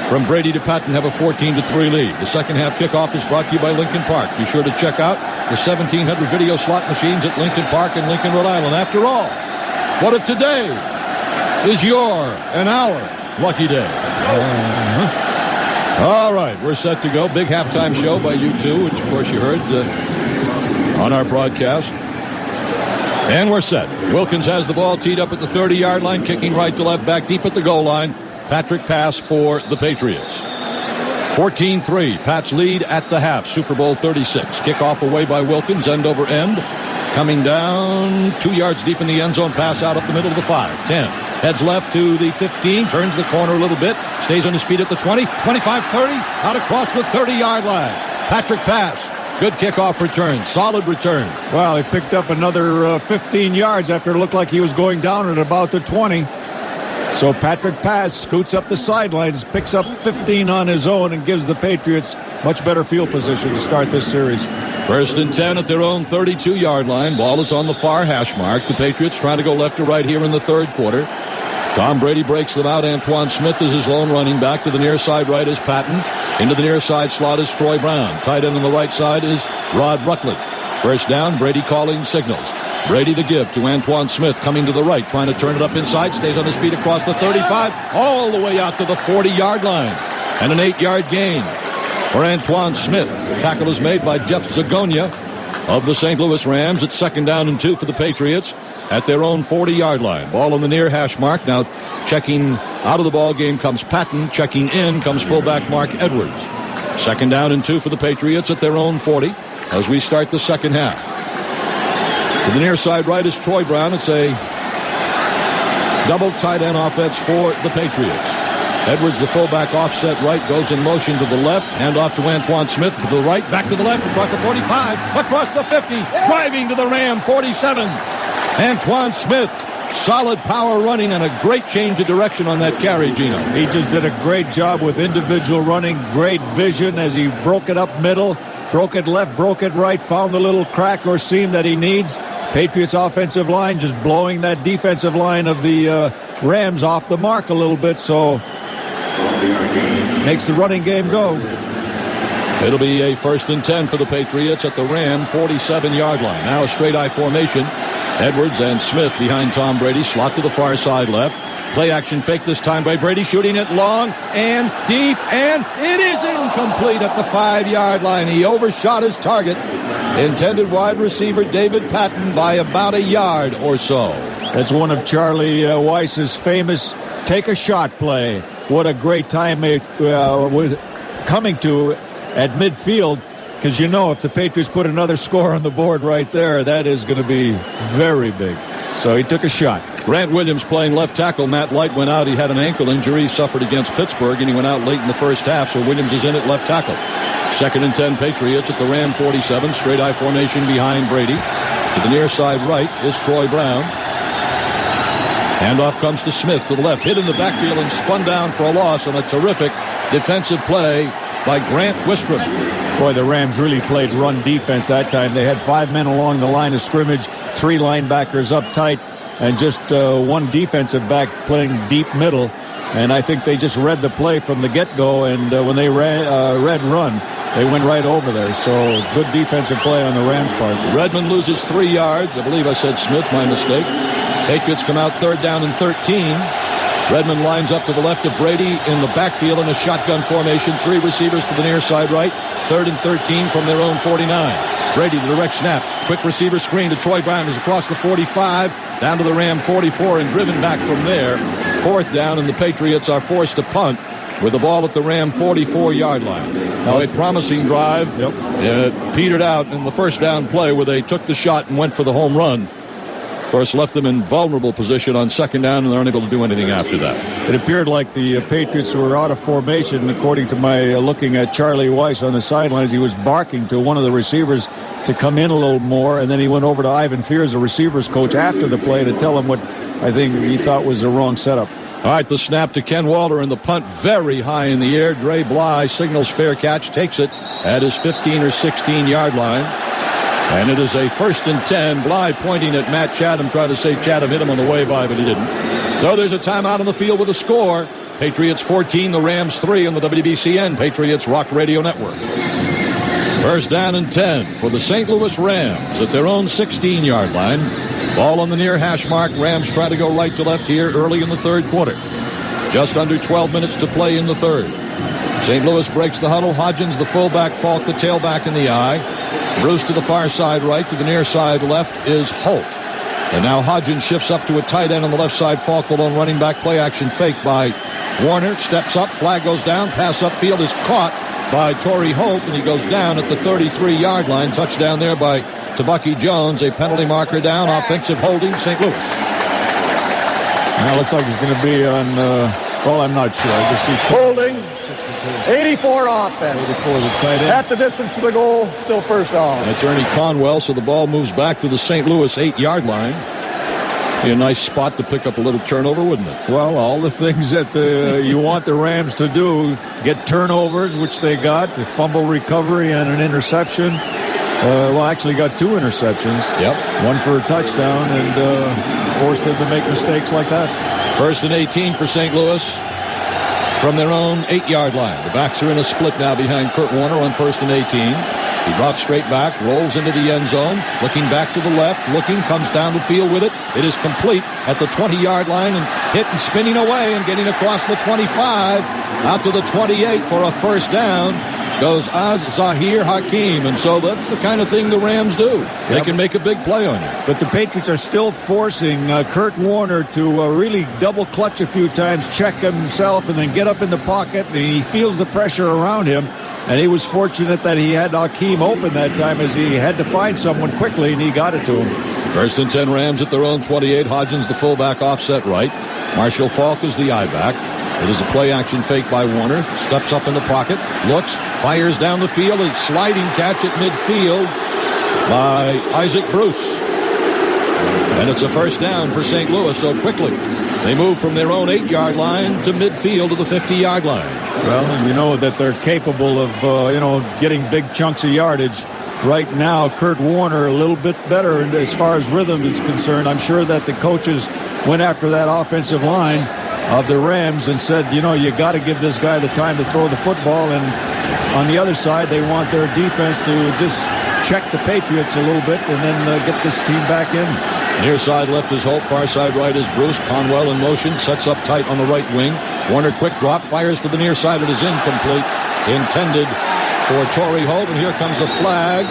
from Brady to Patton have a 14-3 lead. The second half kickoff is brought to you by Lincoln Park. Be sure to check out the 1,700 video slot machines at Lincoln Park in Lincoln, Rhode Island. After all, what if today is your and our lucky day? All right, we're set to go. Big halftime show by U2, which of course you heard on our broadcast. And we're set. Wilkins has the ball teed up at the 30-yard line, kicking right to left, back deep at the goal line. Patrick Pass for the Patriots. 14-3, Pats lead at the half, Super Bowl 36. Kickoff away by Wilkins, end over end. Coming down 2 yards deep in the end zone, pass out up the middle of the 5, 10. Heads left to the 15, turns the corner a little bit, stays on his feet at the 20, 25, 30, out across the 30-yard line. Patrick Pass, good kickoff return, solid return. Well, he picked up another 15 yards after it looked like he was going down at about the 20. So Patrick Pass scoots up the sidelines, picks up 15 on his own, and gives the Patriots much better field position to start this series. First and 10 at their own 32-yard line. Ball is on the far hash mark. The Patriots trying to go left to right here in the third quarter. Tom Brady breaks them out. Antoine Smith is his lone running back. To the near side right is Patton. Into the near side slot is Troy Brown. Tight end on the right side is Rod Rutledge. First down, Brady calling signals. Brady the give to Antoine Smith, coming to the right, trying to turn it up inside, stays on his feet across the 35, all the way out to the 40-yard line. And an 8-yard gain for Antoine Smith. Tackle is made by Jeff Zagonia of the St. Louis Rams. It's second down and 2 for the Patriots at their own 40-yard line. Ball on the near hash mark. Now checking out of the ball game comes Patton. Checking in comes fullback Mark Edwards. Second down and 2 for the Patriots at their own 40 as we start the second half. To the near side right is Troy Brown. It's a double tight end offense for the Patriots. Edwards, the fullback, offset right, goes in motion to the left, hand off to Antoine Smith to the right, back to the left, across the 45, across the 50, driving to the Ram 47. Antoine Smith solid power running and a great change of direction on that carry, Gino. He just did a great job with individual running, great vision as he broke it up middle, broke it left, broke it right, found the little crack or seam that he needs. Patriots offensive line just blowing that defensive line of the Rams off the mark a little bit, so makes the running game go. It'll be a 1st and 10 for the Patriots at the Ram 47-yard line. Now a straight eye formation. Edwards and Smith behind Tom Brady. Slot to the far side left. Play action fake this time by Brady. Shooting it long and deep. And it is incomplete at the 5-yard line. He overshot his target. Intended wide receiver David Patton by about a yard or so. That's one of Charlie Weiss's famous take a shot play. What a great time it was coming to at midfield, because you know if the Patriots put another score on the board right there, that is going to be very big. So he took a shot. Grant Williams playing left tackle. Matt Light went out. He had an ankle injury he suffered against Pittsburgh, and he went out late in the first half, so Williams is in at left tackle. 2nd and 10 Patriots at the Ram 47. Straight eye formation behind Brady. To the near side right is Troy Brown. Handoff comes to Smith to the left. Hit in the backfield and spun down for a loss on a terrific defensive play by Grant Wistrom. Boy, the Rams really played run defense that time. They had 5 men along the line of scrimmage, 3 linebackers up tight, and just 1 defensive back playing deep middle. And I think they just read the play from the get-go, and when they read run, they went right over there. So good defensive play on the Rams' part. Redmond loses 3 yards. I believe I said Smith, my mistake. Patriots come out 3rd down and 13. Redmond lines up to the left of Brady in the backfield in a shotgun formation. 3 receivers to the near side right. 3rd and 13 from their own 49. Brady, the direct snap. Quick receiver screen to Troy Brown. Is across the 45, down to the Ram 44, and driven back from there. 4th down, and the Patriots are forced to punt with the ball at the Ram 44-yard line. Now a promising drive. It petered out in the first down play where they took the shot and went for the home run. Of course, left them in vulnerable position on 2nd down, and they're unable to do anything after that. It appeared like the Patriots were out of formation. According to my looking at Charlie Weiss on the sidelines, he was barking to one of the receivers to come in a little more, and then he went over to Ivan Fears, the receivers coach, after the play to tell him what I think he thought was the wrong setup. All right, the snap to Ken Walter, and the punt very high in the air. Dre Bly signals fair catch, takes it at his 15 or 16-yard line. And it is a 1st and 10. Bly pointing at Matt Chatham, trying to say Chatham hit him on the way by, but he didn't. So there's a timeout on the field with a score. Patriots 14, the Rams 3 on the WBCN Patriots Rock Radio Network. 1st down and 10 for the St. Louis Rams at their own 16-yard line. Ball on the near hash mark. Rams try to go right to left here early in the 3rd quarter. Just under 12 minutes to play in the 3rd. St. Louis breaks the huddle. Hodgins, the fullback, Falk, the tailback in the eye. Bruce to the far side right. To the near side left is Holt. And now Hodgins shifts up to a tight end on the left side. Falk, the lone running back. Play action fake by Warner. Steps up. Flag goes down. Pass upfield is caught by Torrey Holt, and he goes down at the 33-yard line. Touchdown there by Tabucky Jones. A penalty marker down. Offensive holding, St. Louis. Now looks like he's going to be on, well, I'm not sure. I just see holding. 84 offense. 84 the tight end. At the distance to the goal, still 1st down. That's Ernie Conwell, so the ball moves back to the St. Louis 8-yard line. Be a nice spot to pick up a little turnover, wouldn't it? Well, all the things that you want the Rams to do, get turnovers, which they got, the fumble recovery and an interception. Well, actually got 2 interceptions. Yep. 1 for a touchdown, and forced them to make mistakes like that. 1st and 18 for St. Louis from their own 8-yard line. The backs are in a split now behind Kurt Warner on 1st and 18. He drops straight back, rolls into the end zone, looking back to the left, comes down the field with it. It is complete at the 20-yard line and hit and spinning away and getting across the 25 out to the 28 for a 1st down. Goes Zahir Hakim, and so that's the kind of thing the Rams do. They can make a big play on you. But the Patriots are still forcing Kurt Warner to really double clutch a few times, check himself, and then get up in the pocket, and he feels the pressure around him. And he was fortunate that he had Hakim open that time, as he had to find someone quickly, and he got it to him. 1st and 10 Rams at their own 28. Hodgins, the fullback, offset right. Marshall Falk is the I-back. It is a play-action fake by Warner. Steps up in the pocket, looks, fires down the field. A sliding catch at midfield by Isaac Bruce. And it's a first down for St. Louis so quickly. They move from their own 8-yard line to midfield to the 50-yard line. Well, and you know that they're capable of, getting big chunks of yardage. Right now, Kurt Warner a little bit better as far as rhythm is concerned. I'm sure that the coaches went after that offensive line of the Rams and said, you got to give this guy the time to throw the football. And on the other side, they want their defense to just check the Patriots a little bit and then get this team back in. Near side left is Hope, far side right is Bruce. Conwell in motion, sets up tight on the right wing. Warner quick drop, fires to the near side. It is incomplete. Intended for Torrey Hope, and here comes a flag.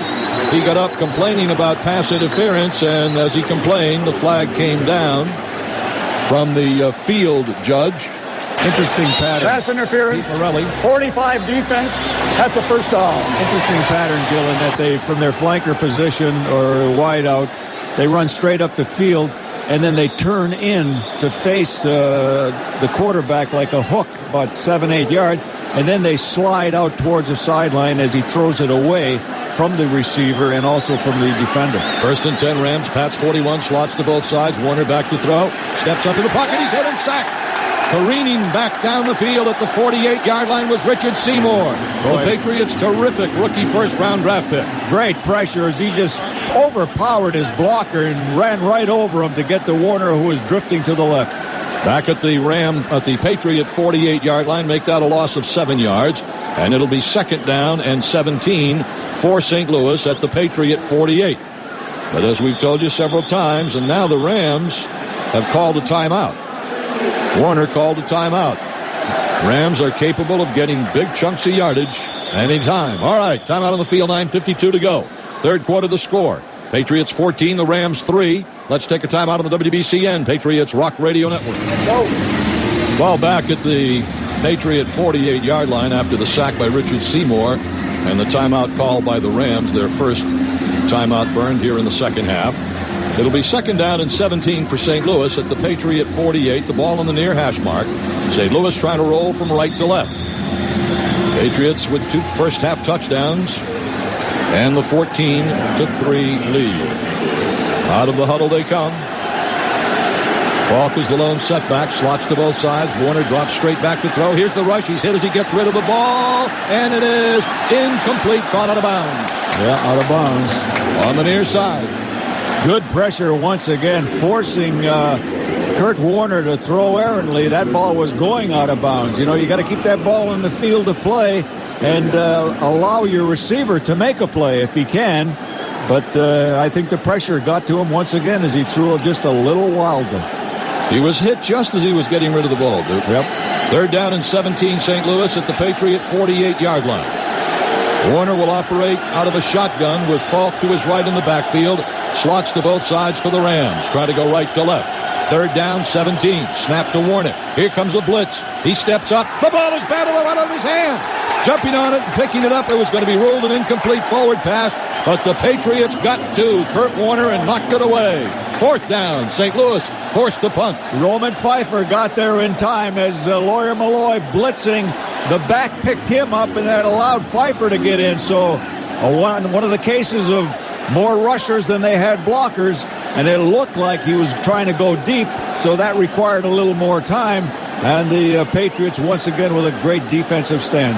He got up complaining about pass interference, and as he complained, the flag came down from the field judge. Interesting pattern. Pass interference. 45 defense. That's a first down. Interesting pattern, Gil, in that they, from their flanker position or wide out, they run straight up the field, and then they turn in to face the quarterback like a hook, about 7-8 yards, and then they slide out towards the sideline as he throws it away from the receiver and also from the defender. 1st and 10 Rams. Pat's 41, slots to both sides. Warner back to throw. Steps up in the pocket. He's hit and sacked. Careening back down the field at the 48-yard line was Richard Seymour. The Patriots' terrific rookie first-round draft pick. Great pressure as he just overpowered his blocker and ran right over him to get to Warner, who was drifting to the left. Back at the Patriot 48-yard line, make that a loss of 7 yards, and it'll be 2nd down and 17 for St. Louis at the Patriot 48. But as we've told you several times, and now the Rams have called a timeout. Warner called a timeout. Rams are capable of getting big chunks of yardage anytime. All right, timeout on the field, 9:52 to go. 3rd quarter, the score. Patriots 14, the Rams 3. Let's take a timeout on the WBCN Patriots Rock Radio Network. Ball back at the Patriot 48-yard line after the sack by Richard Seymour and the timeout called by the Rams, their first timeout burned here in the second half. It'll be 2nd down and 17 for St. Louis at the Patriot 48. The ball on the near hash mark. St. Louis trying to roll from right to left. Patriots with 2 first-half touchdowns and the 14-3 lead. Out of the huddle they come. Falk is the lone setback. Slots to both sides. Warner drops straight back to throw. Here's the rush. He's hit as he gets rid of the ball. And it is incomplete. Caught out of bounds. Yeah, out of bounds. On the near side. Good pressure once again, forcing Kurt Warner to throw errantly. That ball was going out of bounds. You got to keep that ball in the field of play and allow your receiver to make a play if he can. But I think the pressure got to him once again as he threw just a little wildly. He was hit just as he was getting rid of the ball, Duke. Yep. 3rd down and 17 St. Louis at the Patriot 48-yard line. Warner will operate out of a shotgun with Falk to his right in the backfield. Slots to both sides for the Rams. Try to go right to left. 3rd down, 17. Snap to Warner. Here comes a blitz. He steps up. The ball is battled out of his hands. Jumping on it and picking it up. It was going to be ruled an incomplete forward pass, but the Patriots got to Kurt Warner and knocked it away. 4th down. St. Louis forced the punt. Roman Pfeiffer got there in time as Lawyer Malloy blitzing. The back picked him up, and that allowed Pfeiffer to get in. So one of the cases of more rushers than they had blockers, and it looked like he was trying to go deep, so that required a little more time. And the Patriots once again with a great defensive stand.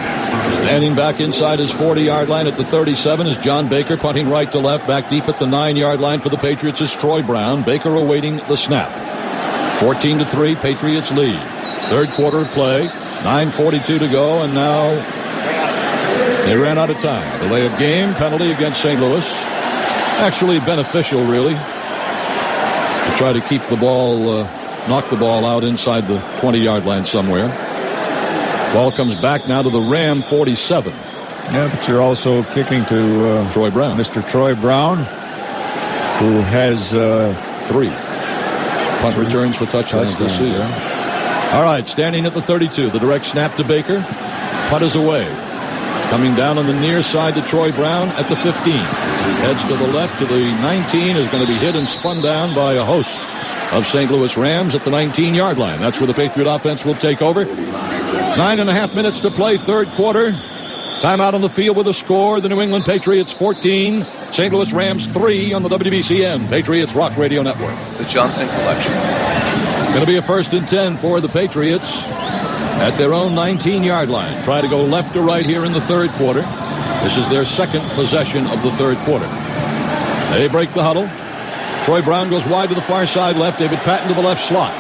Standing back inside his 40-yard line at the 37 is John Baker, punting right to left. Back deep at the 9-yard line for the Patriots is Troy Brown. Baker awaiting the snap. 14-3, Patriots lead. 3rd quarter of play. 9:42 to go, and now they ran out of time. Delay of game, penalty against St. Louis. Actually beneficial, really, to try to keep the ball, knock the ball out inside the 20-yard line somewhere. Ball comes back now to the Ram 47. Yeah, but you're also kicking to Troy Brown. Mr. Troy Brown, who has 3 punt returns for touchdowns this season. All right, standing at the 32. The direct snap to Baker. Punt is away. Coming down on the near side to Troy Brown at the 15. Heads to the left to the 19. Is going to be hit and spun down by a host of St. Louis Rams at the 19-yard line. That's where the Patriot offense will take over. 9.5 minutes to play, 3rd quarter. Timeout on the field with a score. The New England Patriots 14, St. Louis Rams 3 on the WBCN Patriots Rock Radio Network. The Johnson Collection. Going to be a 1st and 10 for the Patriots at their own 19-yard line. Try to go left to right here in the third quarter. This is their second possession of the third quarter. They break the huddle. Troy Brown goes wide to the far side left. David Patton to the left slot.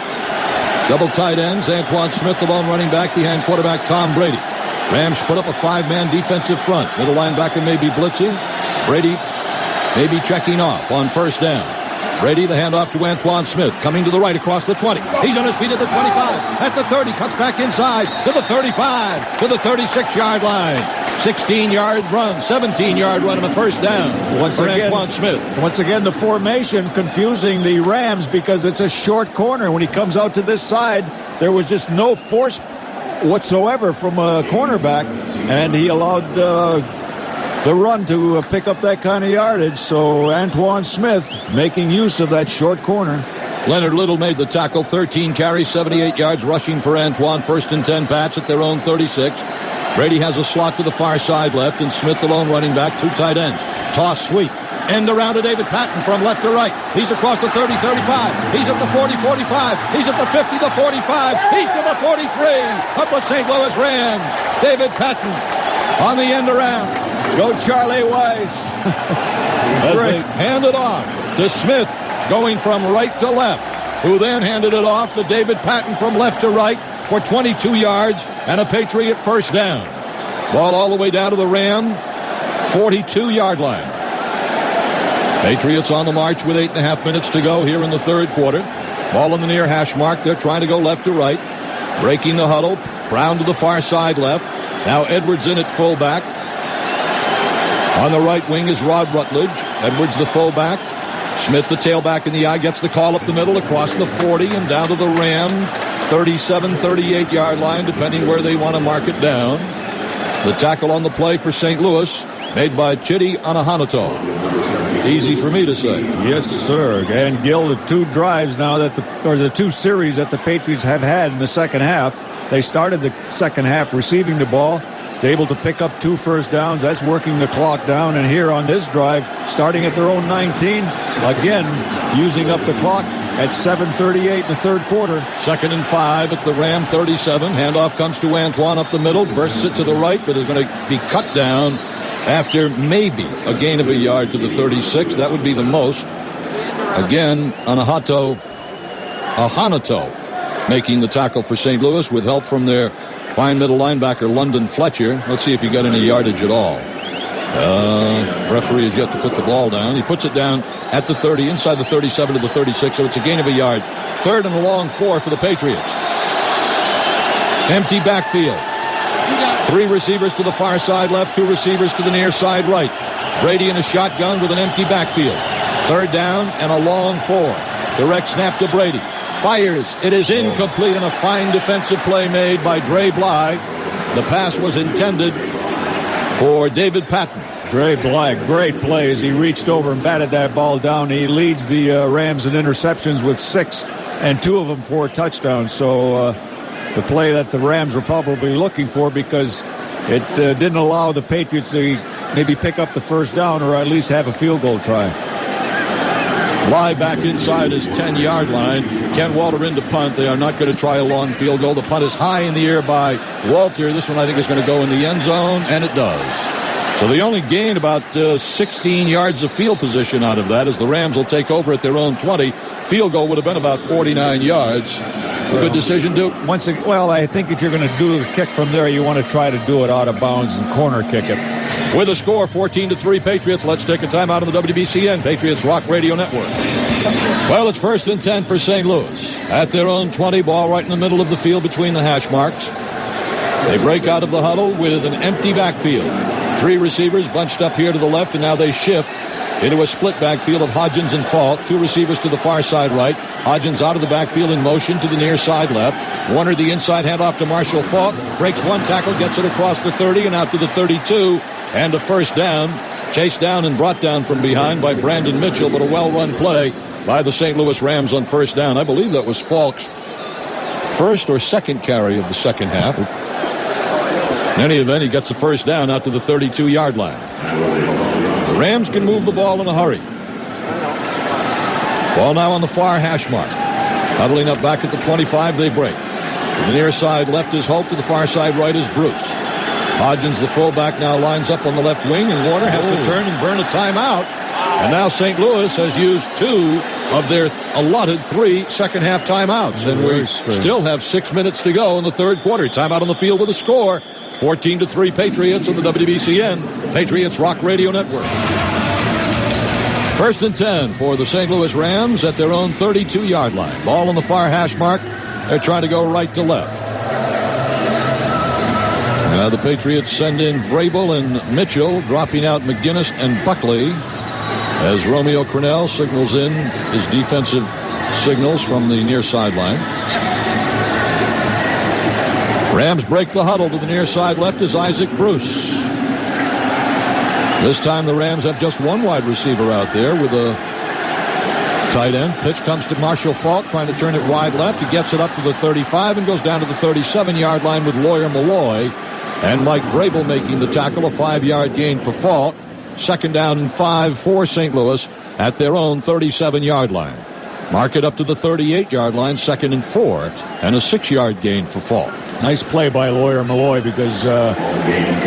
Double tight ends. Antoine Smith, the lone running back, behind quarterback Tom Brady. Rams put up a 5-man defensive front. Middle linebacker may be blitzing. Brady may be checking off on first down. Brady, the handoff to Antoine Smith, coming to the right across the 20. He's on his feet at the 25, at the 30, cuts back inside to the 35, to the 36-yard line. 16-yard run, 17-yard run, and a first down for Antoine Smith. Once again, the formation confusing the Rams because it's a short corner. When he comes out to this side, there was just no force whatsoever from a cornerback, and he allowed the run to pick up that kind of yardage. So Antoine Smith making use of that short corner. Leonard Little made the tackle, 13 carries, 78 yards rushing for Antoine. 1st and 10 Pats at their own 36. Brady has a slot to the far side left, and Smith, the lone running back, 2 tight ends. Toss sweep. End around to David Patton from left to right. He's across the 30, 35. He's at the 40, 45. He's at the 50, the 45. He's to the 43 of the St. Louis Rams. David Patton on the end around. Go Charlie Weiss. As they hand it off to Smith, going from right to left, who then handed it off to David Patton from left to right for 22 yards and a Patriot first down. Ball all the way down to the Ram 42-yard line. Patriots on the march with 8.5 minutes to go here in the third quarter. Ball in the near hash mark. They're trying to go left to right. Breaking the huddle. Brown to the far side left. Now Edwards in at fullback. On the right wing is Rod Rutledge. Edwards the fullback. Smith the tailback in the eye. Gets the call up the middle across the 40 and down to the Ram 37, 38-yard line, depending where they want to mark it down. The tackle on the play for St. Louis made by Chidi Anahanato. Easy for me to say. Yes, sir. And Gil, the 2 drives now the 2 series that the Patriots have had in the second half. They started the second half receiving the ball. They're able to pick up 2 first downs. That's working the clock down. And here on this drive, starting at their own 19, again, using up the clock at 7:38 in the third quarter. 2nd and 5 at the Ram 37. Handoff comes to Antoine up the middle. Bursts it to the right, but is going to be cut down after maybe a gain of a yard to the 36. That would be the most. Again, Anahanato making the tackle for St. Louis with help from their fine middle linebacker, London Fletcher. Let's see if he got any yardage at all. Referee has yet to put the ball down. He puts it down at the 30, inside the 37 to the 36, so it's a gain of a yard. 3rd and a long 4 for the Patriots. Empty backfield. 3 receivers to the far side left, 2 receivers to the near side right. Brady in a shotgun with an empty backfield. 3rd down and a long 4. Direct snap to Brady. Fires. It is incomplete, and a fine defensive play made by Dre Bly. The pass was intended for David Patton. Dre Bly, great play as he reached over and batted that ball down. He leads the Rams in interceptions with 6, and 2 of them for touchdowns. So the play that the Rams were probably looking for, because it didn't allow the Patriots to maybe pick up the first down or at least have a field goal try. Bly back inside his 10-yard line. Ken Walter in to punt. They are not going to try a long field goal. The punt is high in the air by Walter. This one I think is going to go in the end zone, and it does. So they only gain about 16 yards of field position out of that, as the Rams will take over at their own 20. Field goal would have been about 49 yards. A good decision, Duke? Well, I think if you're going to do the kick from there, you want to try to do it out of bounds and corner kick it. With a score 14-3 Patriots, let's take a timeout on the WBCN Patriots Rock Radio Network. Well, it's 1st and 10 for St. Louis. At their own 20, ball right in the middle of the field between the hash marks. They break out of the huddle with an empty backfield. 3 receivers bunched up here to the left, and now they shift into a split backfield of Hodgins and Falk. 2 receivers to the far side right. Hodgins out of the backfield in motion to the near side left. Warner the inside handoff to Marshall Falk. Breaks 1 tackle, gets it across the 30 and out to the 32. And a first down. Chased down and brought down from behind by Brandon Mitchell, but a well-run play by the St. Louis Rams on first down. I believe that was Falk's first or second carry of the second half. In any event, he gets the first down out to the 32-yard line. The Rams can move the ball in a hurry. Ball now on the far hash mark. Huddling up back at the 25, they break. To the near side left is Hope. To the far side right is Bruce. Hodgins, the fullback, now lines up on the left wing, and Warner has to turn and burn a timeout. And now St. Louis has used 2 of their allotted 3 second-half timeouts. And we still have 6 minutes to go in the third quarter. Timeout on the field with a score. 14-3 Patriots on the WBCN Patriots Rock Radio Network. First and 10 for the St. Louis Rams at their own 32-yard line. Ball on the far hash mark. They're trying to go right to left. Now the Patriots send in Vrabel and Mitchell, dropping out McGinnis and Buckley as Romeo Crennel signals in his defensive signals from the near sideline. Rams break the huddle. To the near side left is Isaac Bruce. This time the Rams have just one wide receiver out there with a tight end. Pitch comes to Marshall Faulk, trying to turn it wide left. He gets it up to the 35 and goes down to the 37-yard line with Lawyer Malloy. And Mike Vrabel making the tackle, a 5-yard gain for Faulk. Second down and 5 for St. Louis at their own 37-yard line. Mark it up to the 38-yard line, 2nd and 4, and a 6-yard gain for Faulk. Nice play by Lawyer Malloy because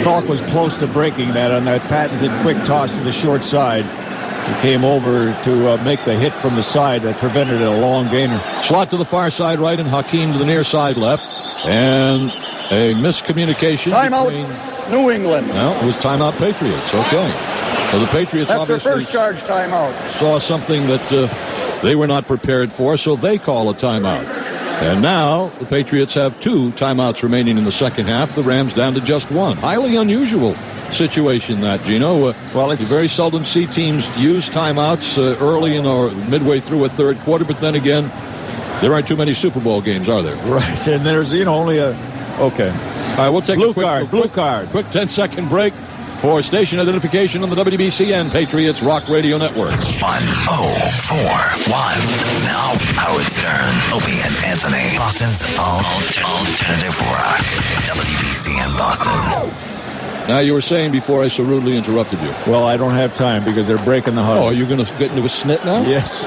Faulk was close to breaking that on that patented quick toss to the short side. He came over to make the hit from the side that prevented a long gainer. Slot to the far side right and Hakeem to the near side left. And a miscommunication. Timeout, New England. No, it was timeout Patriots. Okay. So the Patriots That's their obviously first charge timeout. saw something that they were not prepared for, so they call a timeout. And now the Patriots have 2 timeouts remaining in the second half. The Rams down to just 1. Highly unusual situation that, Gino. Well, you very seldom see teams use timeouts early in or midway through a third quarter, but then again, there aren't too many Super Bowl games, are there? Right, and there's, only a... Okay. All right, we'll take blue a quick card. Quick 10-second break for station identification on the WBCN Patriots Rock Radio Network. 1041. Now Howard Stern, Opie and Anthony, Boston's alternative rock. WBCN Boston. Now, you were saying before I so rudely interrupted you. Well, I don't have time because they're breaking the huddle. Oh, are you going to get into a snit now? Yes.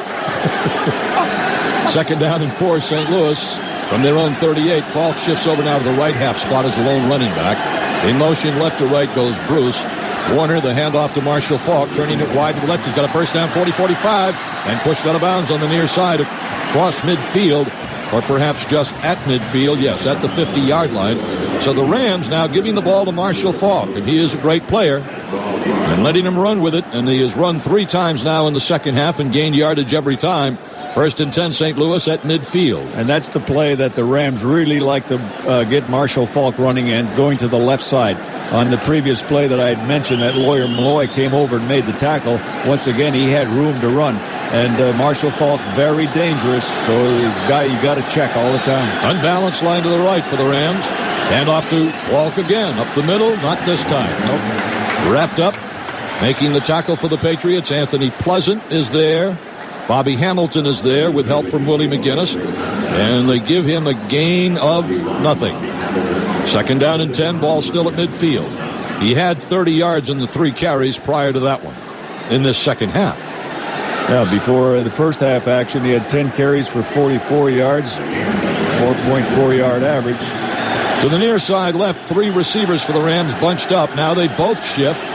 Second down and 4, St. Louis. From their own 38, Falk shifts over now to the right half spot as the lone running back. In motion left to right goes Bruce. Warner, the handoff to Marshall Faulk, turning it wide to the left. He's got a first down, 40-45, and pushed out of bounds on the near side across midfield, or perhaps just at midfield. Yes, at the 50-yard line. So the Rams now giving the ball to Marshall Faulk, and he is a great player, and letting him run with it. And he has run 3 times now in the second half and gained yardage every time. First and 10, St. Louis at midfield. And that's the play that the Rams really like to get Marshall Faulk running and going to the left side. On the previous play that I had mentioned, that Lawyer Malloy came over and made the tackle. Once again, he had room to run. And Marshall Faulk, very dangerous. So you got to check all the time. Unbalanced line to the right for the Rams. Hand off to Faulk again. Up the middle, not this time. Nope. Wrapped up. Making the tackle for the Patriots, Anthony Pleasant is there. Bobby Hamilton is there with help from Willie McGinnis. And they give him a gain of nothing. Second down and 10, ball still at midfield. He had 30 yards in the 3 carries prior to that one in this second half. Yeah, before the first half action, he had 10 carries for 44 yards, 4.4 yard average. To the near side left, 3 receivers for the Rams bunched up. Now they both shift.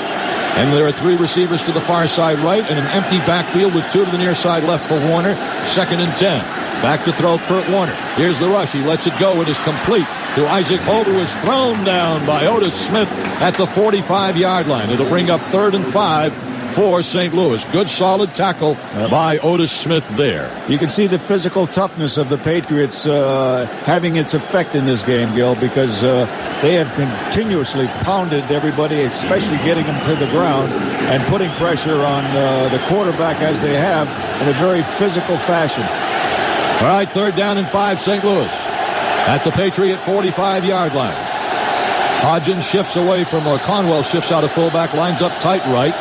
And there are 3 receivers to the far side right and an empty backfield with 2 to the near side left for Warner. Second and 10. Back to throw Kurt Warner. Here's the rush. He lets it go. It is complete to Isaac Hope, who is thrown down by Otis Smith at the 45-yard line. It'll bring up 3rd and 5 for St. Louis. Good solid tackle by Otis Smith there. You can see the physical toughness of the Patriots having its effect in this game, Gil, because they have continuously pounded everybody, especially getting them to the ground and putting pressure on the quarterback as they have in a very physical fashion. All right, 3rd down and 5, St. Louis at the Patriot 45-yard line. Hodgins shifts away from, or Conwell shifts out of fullback, lines up tight right.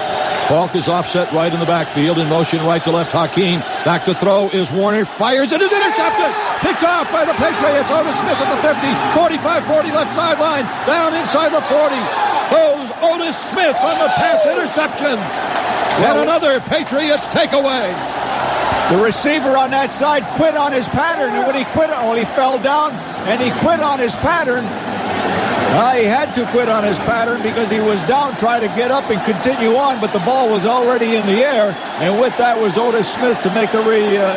Faulk is offset right in the backfield. In motion right to left, Hakeem Back to throw is Warner. Fires. It is intercepted. Picked off by the Patriots. Otis Smith at the 50. 45-40 left sideline. Down inside the 40. Goes Otis Smith on the pass interception. And another Patriots takeaway. The receiver on that side quit on his pattern, and when he quit, he fell down, and he quit on his pattern. He had to quit on his pattern because he was down trying to get up and continue on, but the ball was already in the air, and with that was Otis Smith to make the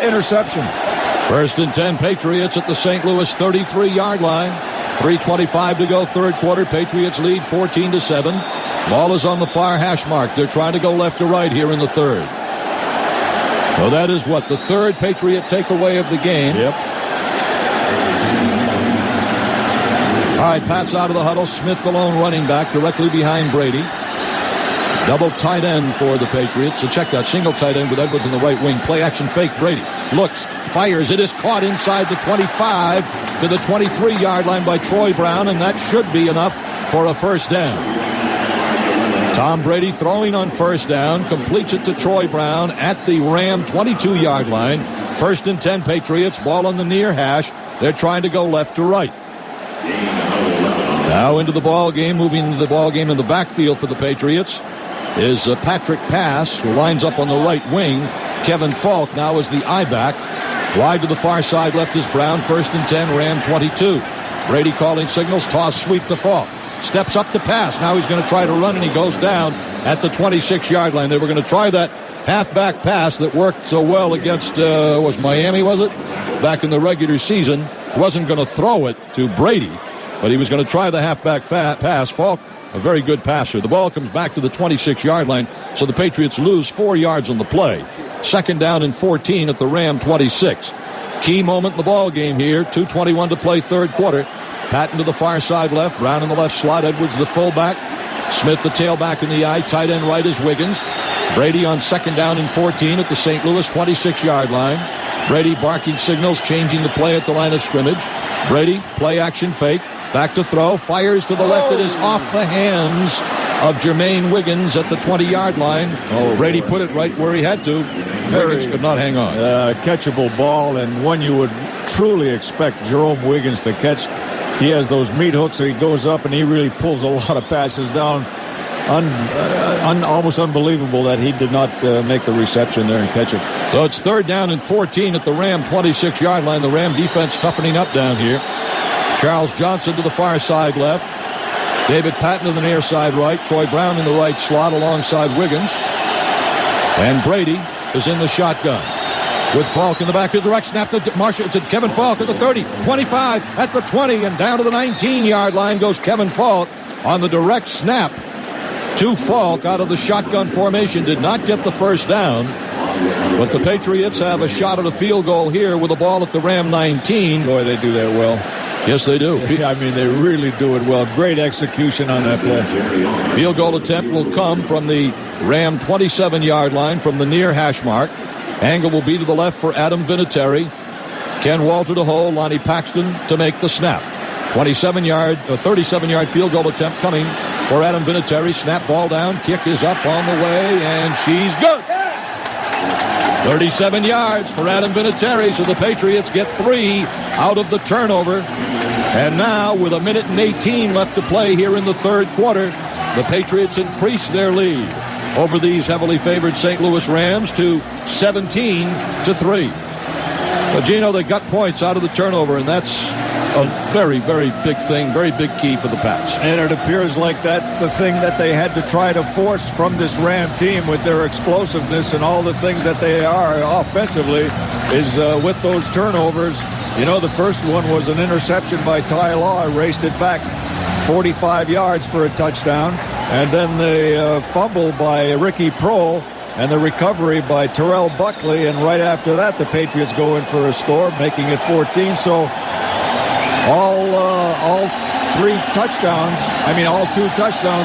interception. 1st and 10, Patriots at the St. Louis 33-yard line. 3:25 to go, third quarter. Patriots lead 14-7. Ball is on the far hash mark. They're trying to go left to right here in the third. So that is what, the third Patriot takeaway of the game. Yep. All right, Pat's out of the huddle. Smith, the lone running back, directly behind Brady. Double tight end for the Patriots. So check that single tight end with Edwards in the right wing. Play action fake. Brady looks, fires. It is caught inside the 25 to the 23-yard line by Troy Brown, and that should be enough for a first down. Tom Brady throwing on first down, completes it to Troy Brown at the Ram 22-yard line. 1st and 10 Patriots, ball on the near hash. They're trying to go left to right. Now into the ball game, moving into the ball game in the backfield for the Patriots is Patrick Pass, who lines up on the right wing. Kevin Falk now is the I-back. Wide to the far side, left is Brown. 1st and 10, Ram 22. Brady calling signals, toss sweep to Falk. Steps up to pass. Now he's going to try to run, and he goes down at the 26-yard line. They were going to try that halfback pass that worked so well against, was Miami, was it? Back in the regular season. He wasn't going to throw it to Brady, but he was going to try the halfback pass. Falk, a very good passer. The ball comes back to the 26-yard line, so the Patriots lose 4 yards on the play. 2nd down and 14 at the Ram 26. Key moment in the ball game here. 2:21 to play, third quarter. Patton to the far side left. Brown in the left slot. Edwards the fullback. Smith the tailback in the eye. Tight end right is Wiggins. Brady on 2nd down and 14 at the St. Louis 26-yard line. Brady barking signals, changing the play at the line of scrimmage. Brady, play action fake. Back to throw. Fires to the left. It is off the hands of Jermaine Wiggins at the 20-yard line. Brady put it right where he had to. Wiggins could not hang on. Catchable ball, and one you would truly expect Jerome Wiggins to catch. He has those meat hooks, so he goes up and he really pulls a lot of passes down. Almost unbelievable that he did not make the reception there and catch it. So it's 3rd down and 14 at the Ram 26-yard line. The Ram defense toughening up down here. Charles Johnson to the far side left. David Patton to the near side right. Troy Brown in the right slot alongside Wiggins. And Brady is in the shotgun. With Falk in the back of the direct snap to Kevin Falk at the 30, 25, at the 20, and down to the 19-yard line goes Kevin Falk on the direct snap to Falk out of the shotgun formation. Did not get the first down, but the Patriots have a shot at a field goal here with the ball at the Ram 19. Boy, they do that well. Yes, they do. I mean, they really do it well. Great execution on that play. Field goal attempt will come from the Ram 27-yard line from the near hash mark. Angle will be to the left for Adam Vinatieri. Ken Walter to hold. Lonnie Paxton to make the snap. 37-yard field goal attempt coming for Adam Vinatieri. Snap, ball down. Kick is up on the way, and she's good. 37 yards for Adam Vinatieri, so the Patriots get 3 out of the turnover. And now, with 1:18 left to play here in the third quarter, the Patriots increase their lead over these heavily favored St. Louis Rams to 17-3. But, Gino, they got points out of the turnover, and that's a very, very big thing, very big key for the Pats. And it appears like that's the thing that they had to try to force from this Ram team with their explosiveness and all the things that they are offensively is with those turnovers. You know, the first one was an interception by Ty Law, raced it back 45 yards for a touchdown. And then the fumble by Ricky Prohl and the recovery by Terrell Buckley. And right after that, the Patriots go in for a score, making it 14. So all 2 touchdowns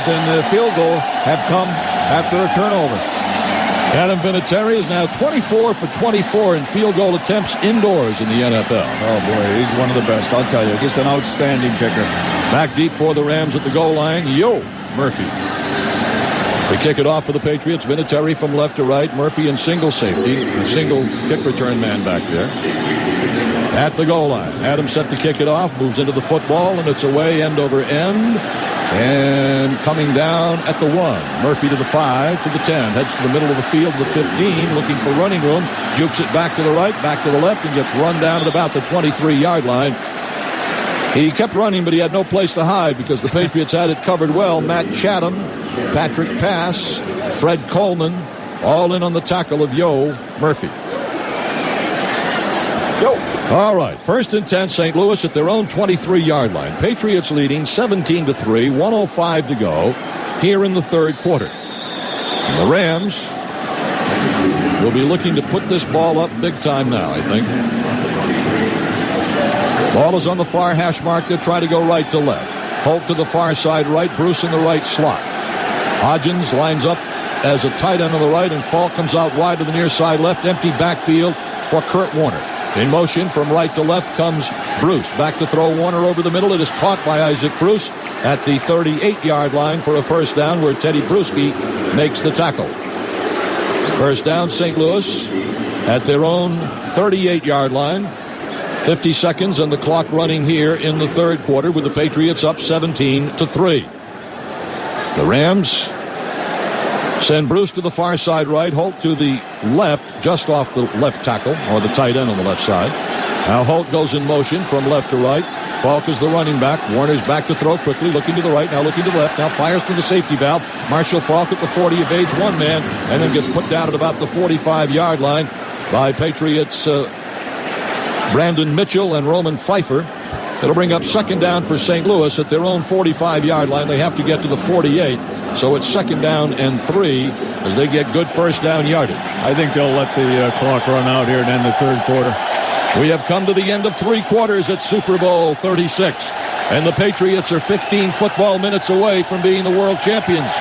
and the field goal have come after a turnover. Adam Vinatieri is now 24 for 24 in field goal attempts indoors in the NFL. Oh, boy, he's one of the best, I'll tell you. Just an outstanding kicker. Back deep for the Rams at the goal line, Murphy. They kick it off for the Patriots. Vinatieri from left to right. Murphy in single safety. A single kick return man back there. At the goal line. Adams set to kick it off. Moves into the football, and it's away end over end. And coming down at the 1. Murphy to the 5, to the 10. Heads to the middle of the field to the 15. Looking for running room. Jukes it back to the right, back to the left, and gets run down at about the 23-yard line. He kept running, but he had no place to hide because the Patriots had it covered well. Matt Chatham, Patrick Pass, Fred Coleman, all in on the tackle of Yo Murphy. Yo. All right, 1st and 10, St. Louis at their own 23-yard line. Patriots leading 17-3, 1:05 to go here in the third quarter. And the Rams will be looking to put this ball up big time now, I think. Ball is on the far hash mark. They'll try to go right to left. Holt to the far side right. Bruce in the right slot. Hodgins lines up as a tight end on the right, and Falk comes out wide to the near side left. Empty backfield for Kurt Warner. In motion from right to left comes Bruce. Back to throw Warner over the middle. It is caught by Isaac Bruce at the 38-yard line for a first down where Teddy Bruschi makes the tackle. First down, St. Louis at their own 38-yard line. 50 seconds and the clock running here in the third quarter with the Patriots up 17-3. The Rams send Bruce to the far side right, Holt to the left, just off the left tackle, or the tight end on the left side. Now Holt goes in motion from left to right. Falk is the running back. Warner's back to throw quickly, looking to the right, now looking to the left, now fires to the safety valve. Marshall Falk at the 40 evades one man, and then gets put down at about the 45-yard line by Patriots Brandon Mitchell and Roman Pfeiffer. It'll bring up second down for St. Louis at their own 45-yard line. They have to get to the 48, so it's second down and 3 as they get good first down yardage. I think they'll let the clock run out here and end the third quarter. We have come to the end of 3 quarters at Super Bowl 36, and the Patriots are 15 football minutes away from being the world champions.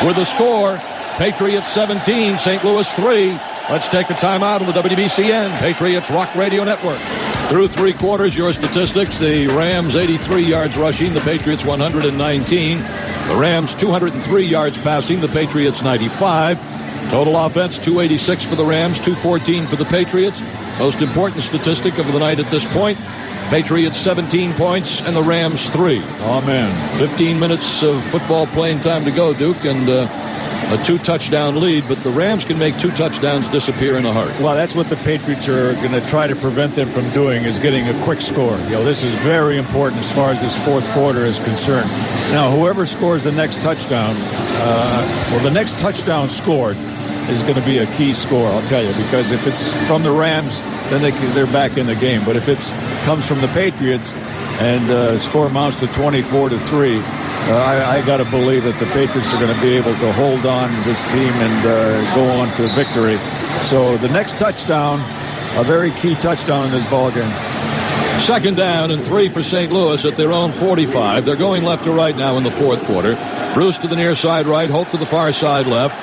With the score, Patriots 17, St. Louis 3. Let's take a timeout on the WBCN Patriots Rock Radio Network. Through 3 quarters, your statistics: the Rams 83 yards rushing, the Patriots 119. The Rams 203 yards passing, the Patriots 95. Total offense 286 for the Rams, 214 for the Patriots. Most important statistic of the night at this point: Patriots 17 points and the Rams 3. Oh, man. 15 minutes of football playing time to go, Duke, and a 2-touchdown lead, but the Rams can make 2 touchdowns disappear in a heartbeat. Well, that's what the Patriots are going to try to prevent them from doing, is getting a quick score. You know, this is very important as far as this fourth quarter is concerned. Now, whoever scores the next touchdown, the next touchdown scored is going to be a key score, I'll tell you, because if it's from the Rams, then they're back in the game. But if it comes from the Patriots and score amounts to 24-3, I got to believe that the Patriots are going to be able to hold on to this team and go on to victory. So the next touchdown, a very key touchdown in this ballgame. Second down and 3 for St. Louis at their own 45. They're going left to right now in the fourth quarter. Bruce to the near side right, Holt to the far side left.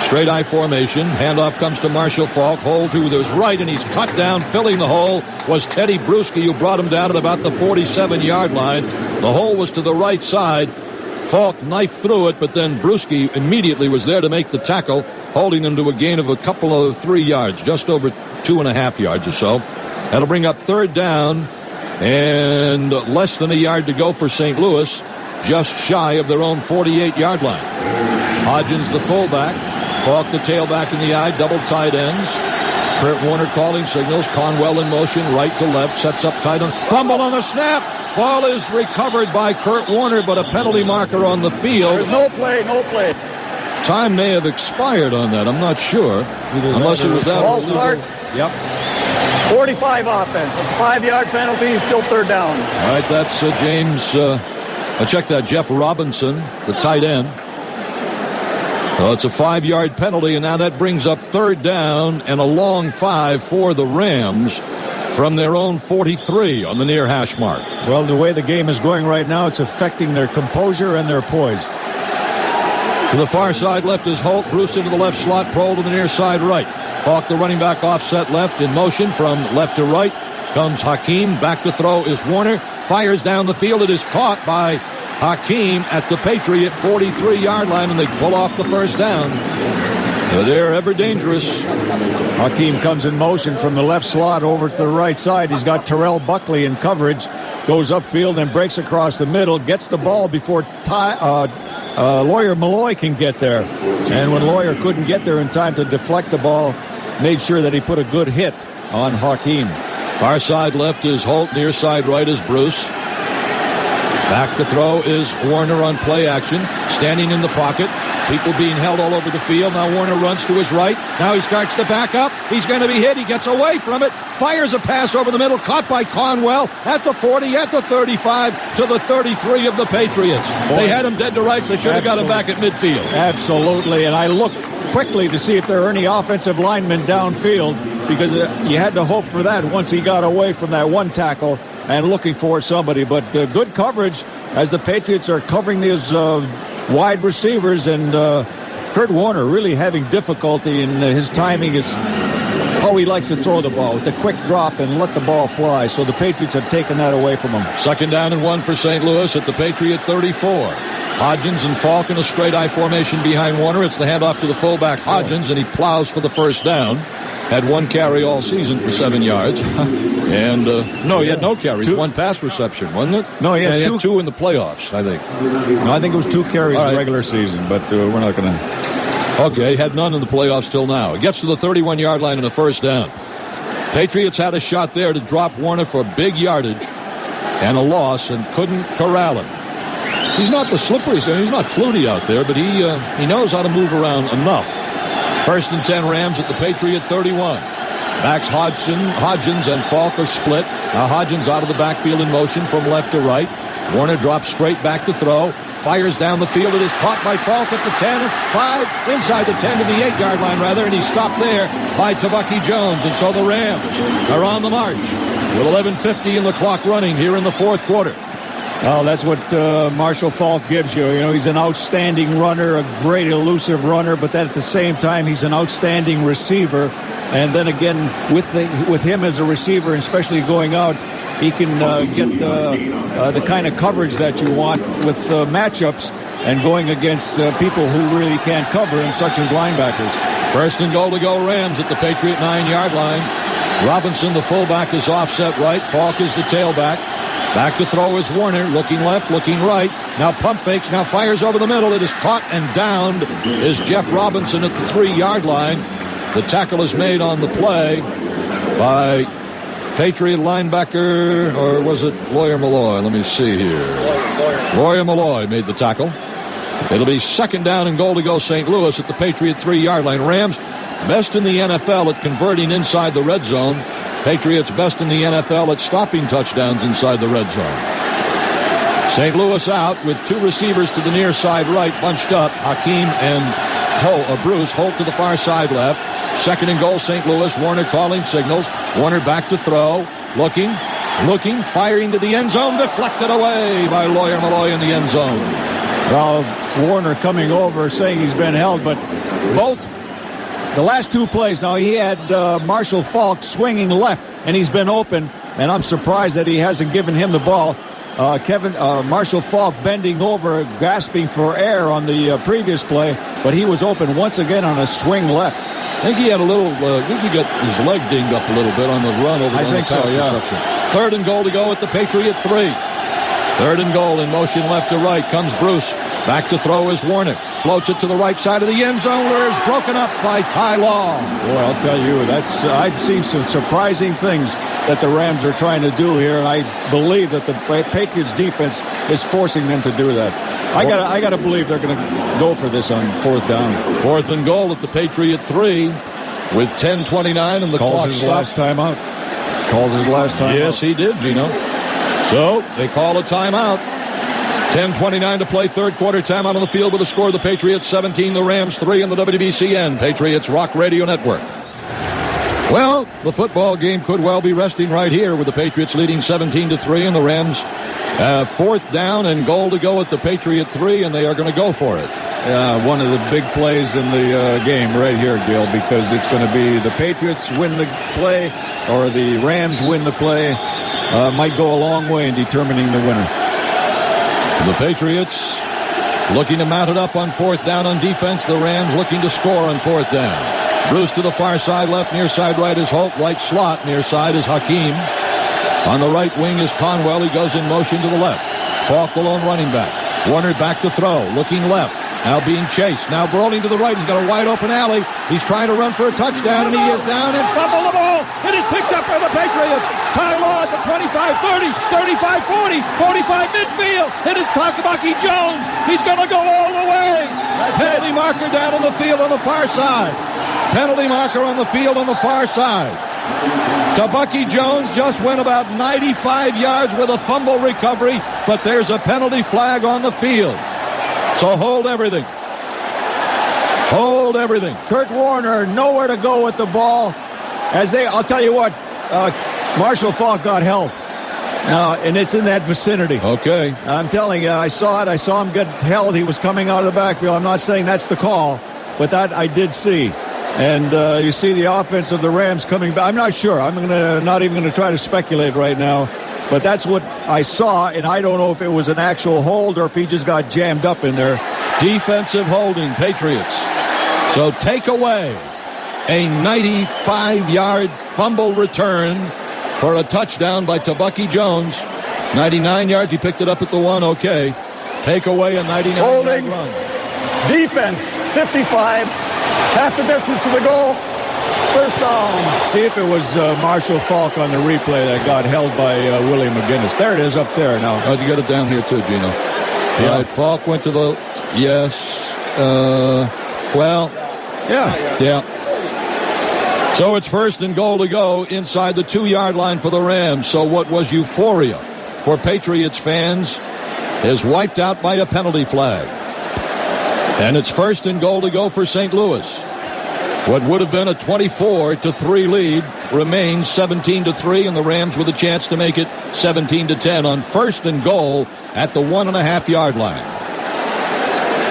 Straight I formation. Handoff comes to Marshall Falk. Hole to his right, and he's cut down. Filling the hole was Teddy Bruschi, who brought him down at about the 47-yard line. The hole was to the right side. Falk knifed through it, but then Bruschi immediately was there to make the tackle, holding them to a gain of a couple of 3 yards, just over 2.5 yards or so. That'll bring up third down and less than a yard to go for St. Louis, just shy of their own 48-yard line. Hodgins, the fullback. Falk, the tailback in the eye, double tight ends. Kurt Warner calling signals. Conwell in motion, right to left, sets up tight end. Fumble on the snap. Ball is recovered by Kurt Warner, but a penalty marker on the field. There's no play. Time may have expired on that. I'm not sure. Unless it was that. Ball start. Yep. 45 offense. It's a 5-yard penalty. Still third down. All right, that's James. Check that. Jeff Robinson, the tight end. Well, it's a 5-yard penalty, and now that brings up third down and a long 5 for the Rams from their own 43 on the near hash mark. Well, the way the game is going right now, it's affecting their composure and their poise. To the far side left is Holt. Bruce into the left slot. Prohl to the near side right. Falk, the running back, offset left. In motion from left to right comes Hakeem. Back to throw is Warner. Fires down the field. It is caught by Hakeem at the Patriot 43-yard line, and they pull off the first down. They're ever dangerous. Hakeem comes in motion from the left slot over to the right side. He's got Terrell Buckley in coverage. Goes upfield and breaks across the middle. Gets the ball before Lawyer Malloy can get there. And when Lawyer couldn't get there in time to deflect the ball, made sure that he put a good hit on Hakeem. Far side left is Holt. Near side right is Bruce. Back to throw is Warner on play action. Standing in the pocket. People being held all over the field. Now Warner runs to his right. Now he starts to back up. He's going to be hit. He gets away from it. Fires a pass over the middle. Caught by Conwell at the 40, at the 35, to the 33 of the Patriots. Boy, they had him dead to rights. They should have got him back at midfield. Absolutely. And I looked quickly to see if there were any offensive linemen downfield, because you had to hope for that once he got away from that one tackle and looking for somebody. But good coverage as the Patriots are covering these wide receivers, and Kurt Warner really having difficulty in his timing. Is how he likes to throw the ball, with the quick drop and let the ball fly. So the Patriots have taken that away from him. 2nd down and 1 for St. Louis at the Patriot 34. Hodgins and Falk in a straight eye formation behind Warner. It's the handoff to the fullback Hodgins, and he plows for the first down. Had 1 carry all season for 7 yards. And, no, he had no carries. 1 pass reception, wasn't it? No, he had 2 in the playoffs, I think. No, I think it was 2 carries in the regular season, but we're not going to... Okay, had none in the playoffs till now. It gets to the 31-yard line and a first down. Patriots had a shot there to drop Warner for big yardage and a loss, and couldn't corral him. He's not the slippery, he's not Flutie out there, but he knows how to move around enough. 1st and 10 Rams at the Patriot 31. Backs Hodgins and Falk are split. Now Hodgins out of the backfield in motion from left to right. Warner drops straight back to throw. Fires down the field. It is caught by Falk at the 10, 5, inside the 10 to the 8-yard line, rather, and he's stopped there by Tabucky Jones. And so the Rams are on the march with 11:50 in the clock running here in the 4th quarter. Well, that's what Marshall Falk gives you. You know, he's an outstanding runner, a great elusive runner, but then at the same time, he's an outstanding receiver. And then again, with him as a receiver, and especially going out, he can get the kind of coverage that you want with matchups and going against people who really can't cover him, such as linebackers. 1st and goal to go Rams at the Patriot 9-yard line. Robinson, the fullback, is offset right. Falk is the tailback. Back to throw is Warner, looking left, looking right. Now pump fakes, now fires over the middle. It is caught and downed is Jeff Robinson at the 3-yard line. The tackle is made on the play by Patriot linebacker, or was it Lawyer Malloy? Let me see here. Lawyer Malloy made the tackle. It'll be 2nd down and goal to go St. Louis at the Patriot 3-yard line. Rams best in the NFL at converting inside the red zone. Patriots best in the NFL at stopping touchdowns inside the red zone. St. Louis out with 2 receivers to the near side right, bunched up. Hakeem and Bruce. Holt to the far side left. 2nd and goal St. Louis. Warner calling signals. Warner back to throw. Looking, firing to the end zone. Deflected away by Lawyer Malloy in the end zone. Well, Warner coming over saying he's been held, but both the last 2 plays, now he had Marshall Falk swinging left, and he's been open, and I'm surprised that he hasn't given him the ball. Marshall Falk bending over, gasping for air on the previous play, but he was open once again on a swing left. I think he had a little, I think he got his leg dinged up a little bit on the run over I think so, yeah. Reception. 3rd and goal to go at the Patriot 3. 3rd and goal in motion left to right comes Bruce. Back to throw is Warner. Floats it to the right side of the end zone, where it's broken up by Ty Law. Boy, I'll tell you, I've seen some surprising things that the Rams are trying to do here, and I believe that the Patriots defense is forcing them to do that. I gotta believe they're going to go for this on 4th down. 4th and goal at the Patriot 3 with 10:29 and the clock his last timeout. Calls his last timeout. Yes, he did, Gino. So they call a timeout. 10:29 to play, 3rd quarter. Timeout on the field with a score of the Patriots 17, the Rams 3 on the WBCN Patriots Rock Radio Network. Well, the football game could well be resting right here with the Patriots leading 17-3 and the Rams 4th down and goal to go at the Patriot 3, and they are going to go for it. One of the big plays in the game right here, Gil, because it's going to be the Patriots win the play or the Rams win the play. Might go a long way in determining the winner. The Patriots looking to mount it up on fourth down on defense. The Rams looking to score on fourth down. Bruce to the far side left, near side right is Holt. Right slot, near side is Hakeem. On the right wing is Conwell. He goes in motion to the left. Falk, the lone running back. Warner back to throw, looking left. Now being chased. Now rolling to the right. He's got a wide open alley. He's trying to run for a touchdown, and he is down and fumble the ball. It is picked up by the Patriots. Time on the 25, 30, 35, 40, 45 midfield. It is Bucky Jones. He's going to go all the way. Penalty marker down on the field on the far side. Penalty marker on the field on the far side. Bucky Jones just went about 95 yards with a fumble recovery, but there's a penalty flag on the field. So hold everything. Hold everything. Kurt Warner nowhere to go with the ball. I'll tell you what, Marshall Falk got help. And it's in that vicinity. Okay. I'm telling you, I saw it. I saw him get held. He was coming out of the backfield. I'm not saying that's the call, but that I did see. And you see the offense of the Rams coming back. I'm not sure. I'm not even going to try to speculate right now. But that's what I saw, and I don't know if it was an actual hold or if he just got jammed up in there. Defensive holding, Patriots. So take away a 95-yard fumble return for a touchdown by Bucky Jones. 99 yards, he picked it up at the 1, okay. Take away a 99-yard run. Defense, 55, half the distance to the goal. First down. See if it was Marshall Falk on the replay that got held by Willie McGinnis. There it is up there now. Oh, you got it down here too, Gino. Yeah. Right, Falk went to the... Yes. Yeah. So it's first and goal to go inside the 2-yard line for the Rams. So what was euphoria for Patriots fans is wiped out by a penalty flag. And it's first and goal to go for St. Louis. What would have been a 24-3 lead remains 17-3, and the Rams with a chance to make it 17-10 on first and goal at the 1.5-yard line.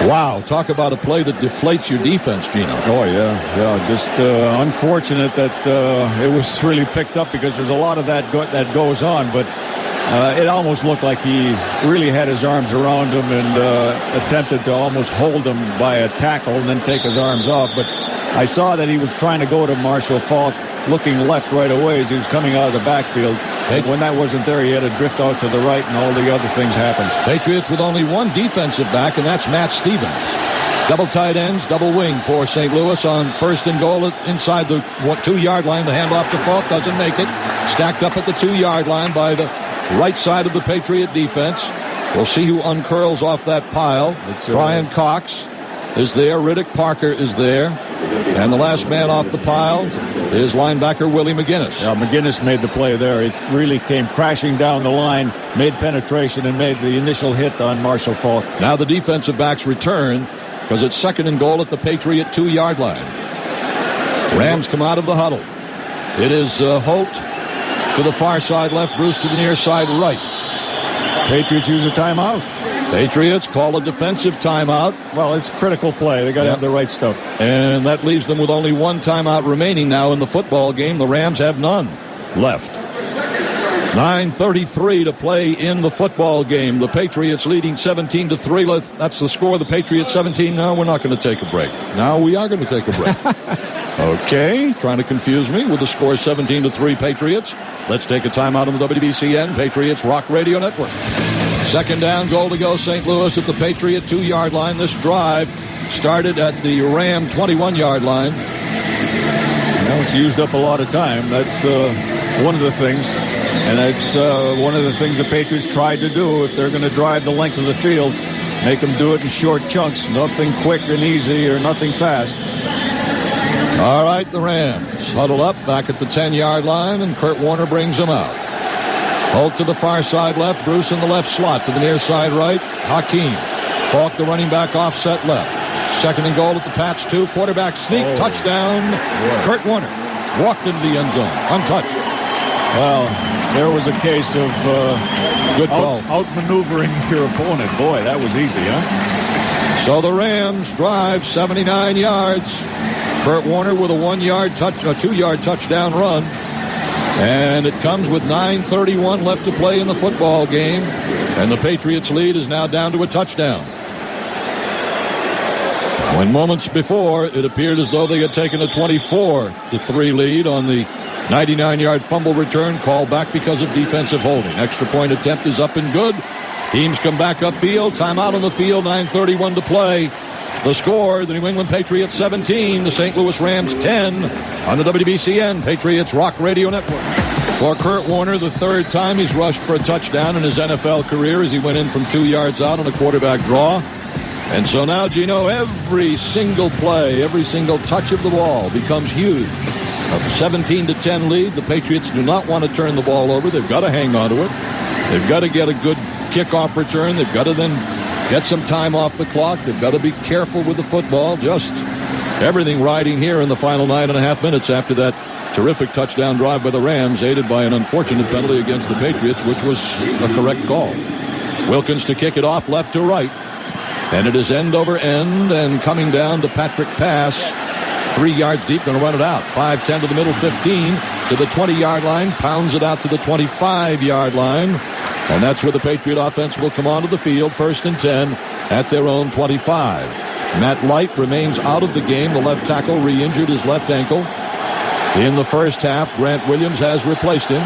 Wow, talk about a play that deflates your defense, Gino. Oh, yeah. Just unfortunate that it was really picked up because there's a lot of that goes on, but it almost looked like he really had his arms around him and attempted to almost hold him by a tackle and then take his arms off, but I saw that he was trying to go to Marshall Falk, looking left right away as he was coming out of the backfield. And when that wasn't there, he had to drift out to the right, and all the other things happened. Patriots with only one defensive back, and that's Matt Stevens. Double tight ends, double wing for St. Louis on first and goal inside the 2-yard line. The handoff to Falk doesn't make it. Stacked up at the 2-yard line by the right side of the Patriot defense. We'll see who uncurls off that pile. Brian Cox is there. Riddick Parker is there. And the last man off the pile is linebacker Willie McGinnis. Yeah, McGinnis made the play there. It really came crashing down the line, made penetration, and made the initial hit on Marshall Falk. Now the defensive backs return because it's second and goal at the Patriot 2-yard line. Rams come out of the huddle. It is Holt to the far side left, Bruce to the near side right. Patriots use a timeout. Patriots call a defensive timeout. Well, it's a critical play. They got to have the right stuff. And that leaves them with only one timeout remaining now in the football game. The Rams have none left. 9:33 to play in the football game. The Patriots leading 17-3. That's the score. The Patriots 17. No, we're not going to take a break. Now we are going to take a break. Okay, trying to confuse me with the score 17-3 Patriots. Let's take a timeout on the WBCN Patriots Rock Radio Network. Second down, goal to go, St. Louis at the Patriot 2-yard line. This drive started at the Ram 21-yard line. Well, it's used up a lot of time. That's one of the things. And that's one of the things the Patriots tried to do if they're going to drive the length of the field. Make them do it in short chunks. Nothing quick and easy or nothing fast. All right, the Rams huddle up back at the 10-yard line, and Kurt Warner brings them out. Holt to the far side left, Bruce in the left slot to the near side right, Hakeem. Falk, the running back, offset left. Second and goal at the Pats 2, quarterback sneak, touchdown. Kurt Warner walked into the end zone, untouched. Well, there was a case of good ball. Outmaneuvering your opponent. Boy, that was easy, huh? So the Rams drive 79 yards. Kurt Warner with a 2-yard touchdown run. And it comes with 9:31 left to play in the football game. And the Patriots' lead is now down to a touchdown. When moments before, it appeared as though they had taken a 24-3 lead on the 99-yard fumble return, called back because of defensive holding. Extra point attempt is up and good. Teams come back upfield. Timeout on the field. 9:31 to play. The score, the New England Patriots 17, the St. Louis Rams 10 on the WBCN Patriots Rock Radio Network. For Kurt Warner, the third time he's rushed for a touchdown in his NFL career as he went in from 2 yards out on a quarterback draw. And so now, Gino, every single play, every single touch of the ball becomes huge. A 17-10 lead. The Patriots do not want to turn the ball over. They've got to hang on to it. They've got to get a good kickoff return. They've got to then get some time off the clock. They've got to be careful with the football. Just everything riding here in the final 9.5 minutes after that terrific touchdown drive by the Rams, aided by an unfortunate penalty against the Patriots, which was a correct call. Wilkins to kick it off left to right. And it is end over end and coming down to Patrick Pass. 3 yards deep, going to run it out. 5-10 to the middle, 15 to the 20-yard line. Pounds it out to the 25-yard line. And that's where the Patriot offense will come onto the field. 1st and 10 at their own 25. Matt Light remains out of the game. The left tackle re-injured his left ankle. In the first half, Grant Williams has replaced him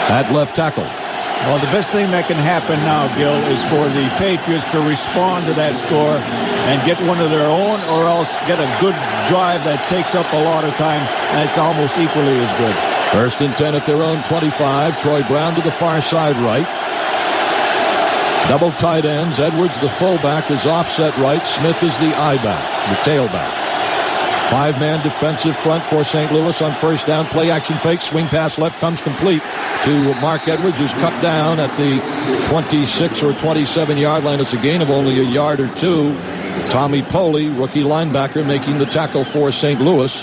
at left tackle. Well, the best thing that can happen now, Gil, is for the Patriots to respond to that score and get one of their own, or else get a good drive that takes up a lot of time, and it's almost equally as good. 1st and 10 at their own 25. Troy Brown to the far side right. Double tight ends. Edwards, the fullback, is offset right. Smith is the I-back, the tailback. 5-man defensive front for St. Louis on 1st down. Play action fake. Swing pass left comes complete to Mark Edwards, who's cut down at the 26 or 27-yard line. It's a gain of only a yard or two. Tommy Poley, rookie linebacker, making the tackle for St. Louis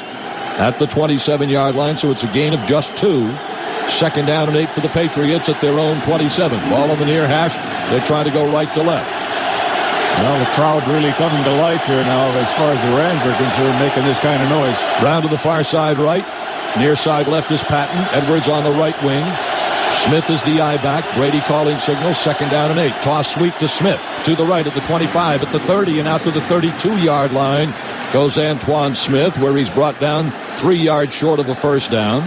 at the 27-yard line, so it's a gain of just 2. 2nd down and 8 for the Patriots at their own 27. Ball on the near hash. They're trying to go right to left. Well, the crowd really coming to life here now as far as the Rams are concerned, making this kind of noise. Round to the far side right. Near side left is Patton. Edwards on the right wing. Smith is the I-back. Brady calling signal. 2nd down and 8. Toss sweep to Smith. To the right at the 25, at the 30, and out to the 32-yard line goes Antoine Smith, where he's brought down 3 yards short of a 1st down.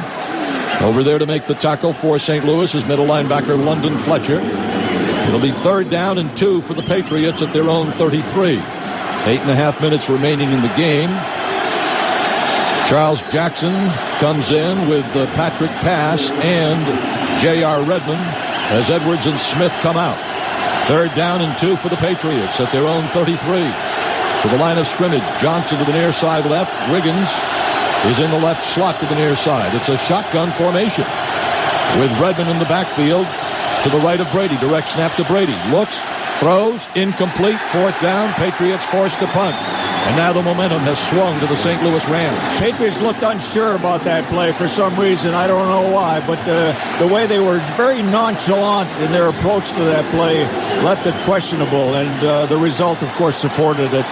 Over there to make the tackle for St. Louis is middle linebacker London Fletcher. It'll be 3rd down and 2 for the Patriots at their own 33. 8.5 minutes remaining in the game. Charles Jackson comes in with Patrick Pass and J.R. Redmond as Edwards and Smith come out. 3rd down and 2 for the Patriots at their own 33. To the line of scrimmage, Johnson to the near side left. Wiggins is in the left slot to the near side. It's a shotgun formation with Redmond in the backfield to the right of Brady. Direct snap to Brady. Looks, throws, incomplete. 4th down. Patriots forced to punt. And now the momentum has swung to the St. Louis Rams. Patriots looked unsure about that play for some reason. I don't know why, but the way they were very nonchalant in their approach to that play left it questionable, and the result, of course, supported it.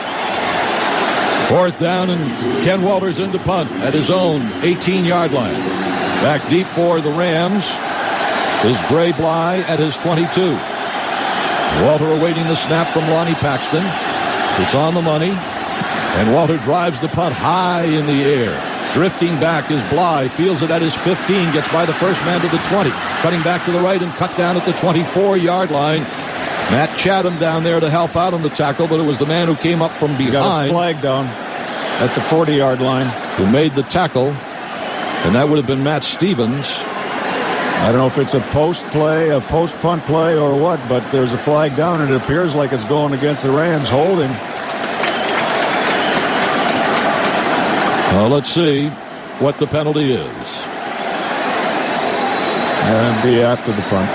4th down, and Ken Walter's in to punt at his own 18-yard line. Back deep for the Rams is Dre Bly at his 22. Walter awaiting the snap from Lonnie Paxton. It's on the money. And Walter drives the punt high in the air. Drifting back is Bly. Feels it at his 15. Gets by the 1st man to the 20. Cutting back to the right and cut down at the 24-yard line. Matt Chatham down there to help out on the tackle, but it was the man who came up from behind. Got a flag down at the 40-yard line. Who made the tackle. And that would have been Matt Stevens. I don't know if it's a post play, a post punt play, or what, but there's a flag down, and it appears like it's going against the Rams holding. Well, let's see what the penalty is. And be after the punt.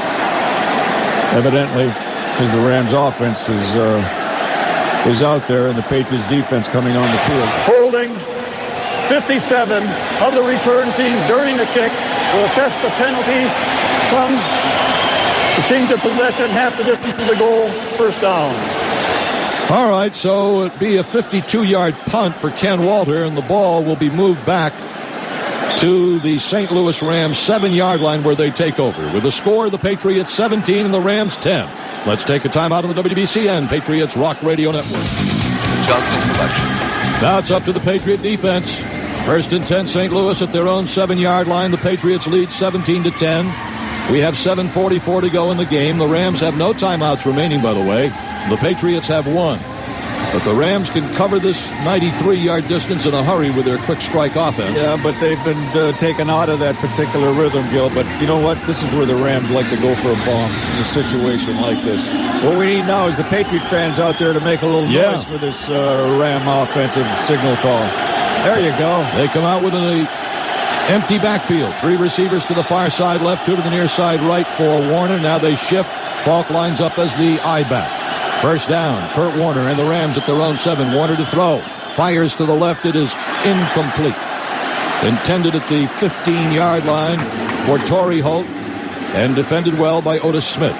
Evidently, because the Rams offense is out there, and the Patriots defense coming on the field. Holding 57 of the return team during the kick will assess the penalty from the change of possession, half the distance to the goal, 1st down. All right, so it'd be a 52-yard punt for Ken Walter, and the ball will be moved back to the St. Louis Rams 7-yard line where they take over. With the score, the Patriots 17 and the Rams 10. Let's take a timeout on the WBCN Patriots Rock Radio Network. The Johnson Collection. Now it's up to the Patriot defense. First and 10, St. Louis at their own 7-yard line. The Patriots lead 17-10. We have 7:44 to go in the game. The Rams have no timeouts remaining, by the way. The Patriots have one. But the Rams can cover this 93-yard distance in a hurry with their quick strike offense. Yeah, but they've been taken out of that particular rhythm, Gil. But you know what? This is where the Rams like to go for a bomb in a situation like this. What we need now is the Patriot fans out there to make a little noise for this Ram offensive signal call. There you go. They come out with an empty backfield. 3 receivers to the far side left, 2 to the near side right for Warner. Now they shift. Falk lines up as the I-back. First down, Kurt Warner and the Rams at their own 7. Warner to throw. Fires to the left. It is incomplete. Intended at the 15-yard line for Torrey Holt and defended well by Otis Smith.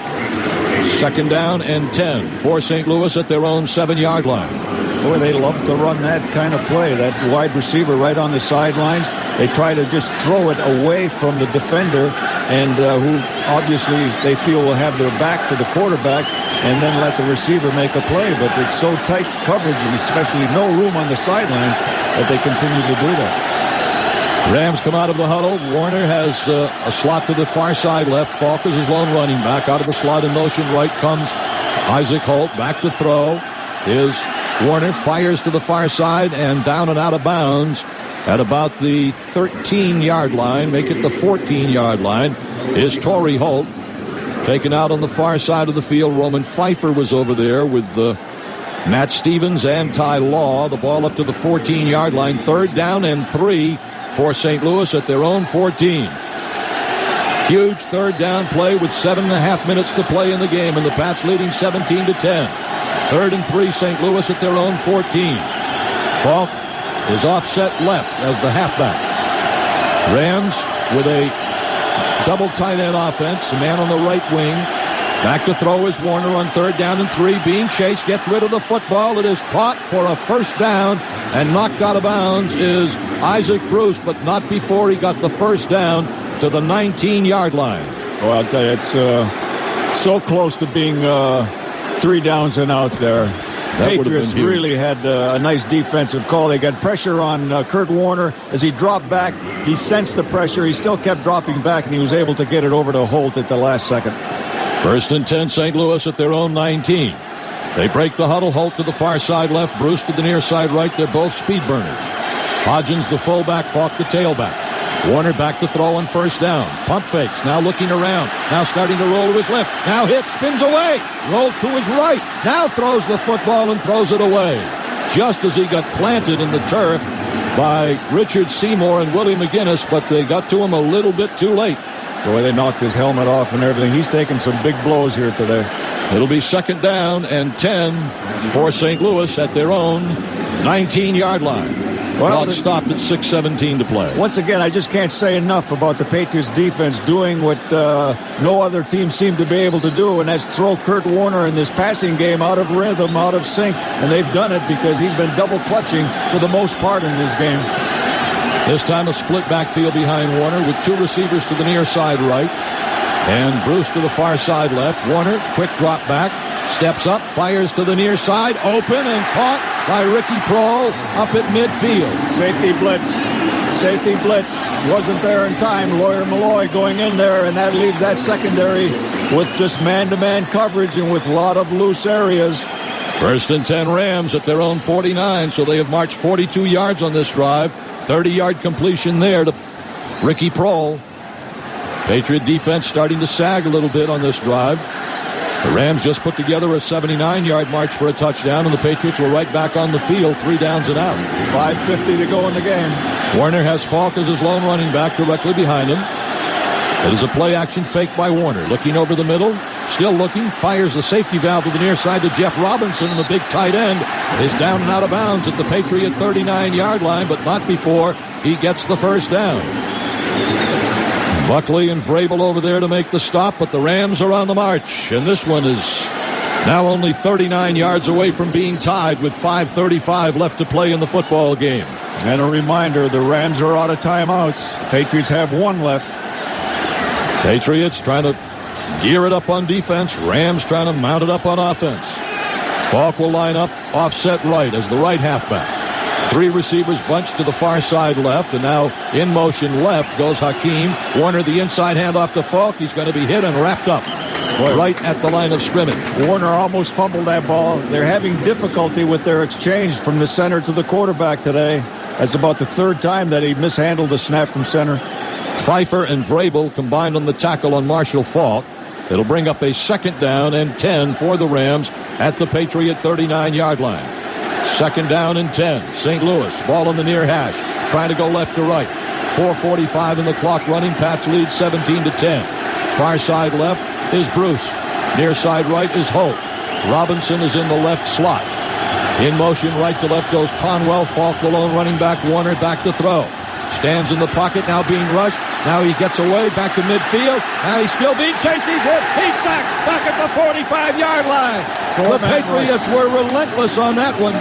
Second down and 10 for St. Louis at their own 7-yard line. Boy, they love to run that kind of play. That wide receiver right on the sidelines. They try to just throw it away from the defender and who obviously they feel will have their back to the quarterback and then let the receiver make a play. But it's so tight coverage and especially no room on the sidelines that they continue to do that. Rams come out of the huddle. Warner has a slot to the far side left. Falk is his lone running back. Out of the slot in motion right comes Isaac Holt. Back to throw is Warner. Fires to the far side and down and out of bounds at about the 13-yard line. Make it the 14-yard line is Torrey Holt. Taken out on the far side of the field. Roman Pfeiffer was over there with Matt Stevens and Ty Law. The ball up to the 14-yard line. 3rd down and 3 for St. Louis at their own 14. Huge 3rd down play with 7.5 minutes to play in the game, and the Pats leading 17-10. 3rd and 3, St. Louis at their own 14. Falk is offset left as the halfback. Rams with a double tight end offense. A man on the right wing. Back to throw is Warner on 3rd down and 3. Being chased, gets rid of the football. It is caught for a first down and knocked out of bounds is Isaac Bruce, but not before he got the first down to the 19-yard line. Well, I'll tell you, it's so close to being 3 downs and out there. Patriots really had a nice defensive call. They got pressure on Kurt Warner. As he dropped back, he sensed the pressure. He still kept dropping back, and he was able to get it over to Holt at the last second. 1st and 10, St. Louis at their own 19. They break the huddle. Holt to the far side left. Bruce to the near side right. They're both speed burners. Hodgins the fullback. Falk the tailback. Warner back to throw on 1st down. Pump fakes. Now looking around. Now starting to roll to his left. Now hits. Spins away. Rolls to his right. Now throws the football and throws it away. Just as he got planted in the turf by Richard Seymour and Willie McGinnis, but they got to him a little bit too late. Boy, they knocked his helmet off and everything. He's taken some big blows here today. It'll be 2nd down and 10 for St. Louis at their own 19-yard line. Well, it stopped at 6:17 to play. Once again, I just can't say enough about the Patriots defense doing what no other team seemed to be able to do, and that's throw Kurt Warner in this passing game out of rhythm, out of sync, and they've done it because he's been double clutching for the most part in this game. This time a split backfield behind Warner with 2 receivers to the near side right and Bruce to the far side left. Warner, quick drop back, steps up, fires to the near side, open and caught by Ricky Prohl up at midfield. Safety blitz. Safety blitz. Wasn't there in time. Lawyer Malloy going in there, and that leaves that secondary with just man-to-man coverage and with a lot of loose areas. 1st and 10 Rams at their own 49, so they have marched 42 yards on this drive. 30-yard completion there to Ricky Prohl. Patriot defense starting to sag a little bit on this drive. The Rams just put together a 79-yard march for a touchdown, and the Patriots were right back on the field, 3 downs and out. 5:50 to go in the game. Warner has Falk as his lone running back directly behind him. It is a play-action fake by Warner. Looking over the middle, still looking, fires the safety valve to the near side to Jeff Robinson, and the big tight end is down and out of bounds at the Patriot 39-yard line, but not before he gets the first down. Buckley and Vrabel over there to make the stop, but the Rams are on the march, and this one is now only 39 yards away from being tied with 5:35 left to play in the football game. And a reminder, the Rams are out of timeouts. Patriots have one left. Patriots trying to gear it up on defense. Rams trying to mount it up on offense. Falk will line up offset right as the right halfback. 3 receivers bunched to the far side left, and now in motion left goes Hakeem. Warner, the inside handoff to Falk. He's going to be hit and wrapped up right at the line of scrimmage. Warner almost fumbled that ball. They're having difficulty with their exchange from the center to the quarterback today. That's about the 3rd time that he mishandled the snap from center. Pfeiffer and Vrabel combined on the tackle on Marshall Falk. It'll bring up a 2nd down and 10 for the Rams at the Patriot 39-yard line. 2nd down and 10. St. Louis, ball on the near hash, trying to go left to right. 4:45 in the clock running. Pats lead 17-10. Far side left is Bruce. Near side right is Hope. Robinson is in the left slot. In motion right to left goes Conwell. Falk, the lone running back. Warner back to throw. Stands in the pocket, now being rushed. Now he gets away, back to midfield. Now he's still being chased. He's hit. He's sacked back at the 45-yard line. The Patriots were relentless on that one.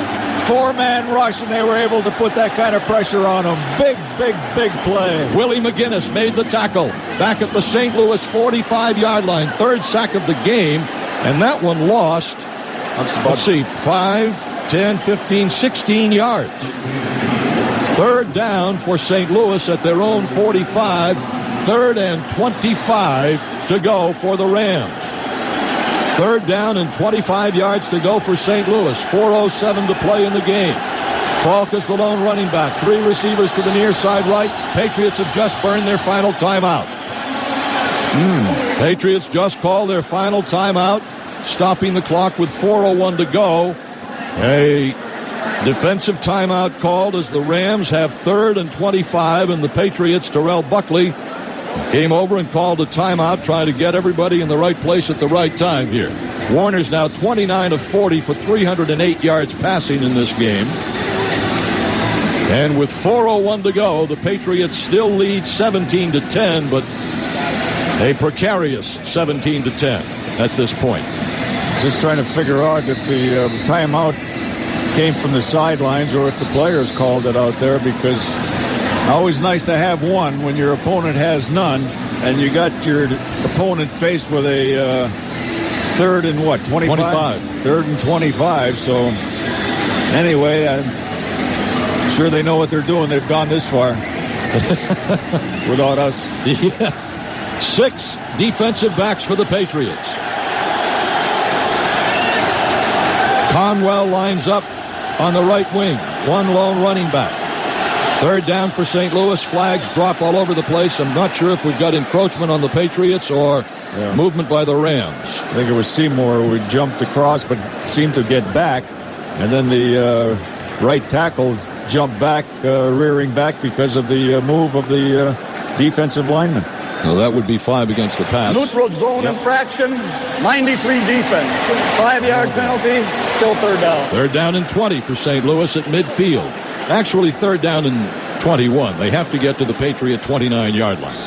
4-man rush, and they were able to put that kind of pressure on him. Big play. Willie McGinnis made the tackle back at the St. Louis 45-yard line. 3rd sack of the game, and that one lost, let's see, 5, 10, 15, 16 yards. 3rd down for St. Louis at their own 45. 3rd and 25 to go for the Rams. 3rd down and 25 yards to go for St. Louis. 4:07 to play in the game. Falk is the lone running back. 3 receivers to the near side right. Patriots have just burned their final timeout. Patriots just called their final timeout, stopping the clock with 4:01 to go. A defensive timeout called as the Rams have 3rd and 25, and the Patriots, Terrell Buckley, came over and called a timeout, trying to get everybody in the right place at the right time here. Warner's now 29 of 40 for 308 yards passing in this game. And with 4:01 to go, the Patriots still lead 17-10, but a precarious 17-10 at this point. Just trying to figure out if the timeout came from the sidelines or if the players called it out there, because always nice to have one when your opponent has none, and you got your opponent faced with a 3rd and what, 25? 3rd and 25. So anyway, I'm sure they know what they're doing. They've gone this far without us. Yeah. 6 defensive backs for the Patriots. Conwell lines up on the right wing. 1 lone running back. 3rd down for St. Louis. Flags drop all over the place. I'm not sure if we've got encroachment on the Patriots or movement by the Rams. I think it was Seymour who jumped across but seemed to get back. And then the right tackle jumped back, rearing back because of the move of the defensive lineman. Well, that would be 5 against the Pats. Neutral zone infraction, 93 defense. 5-yard penalty, still 3rd down. 3rd down and 20 for St. Louis at midfield. Actually, 3rd down and 21. They have to get to the Patriot 29-yard line.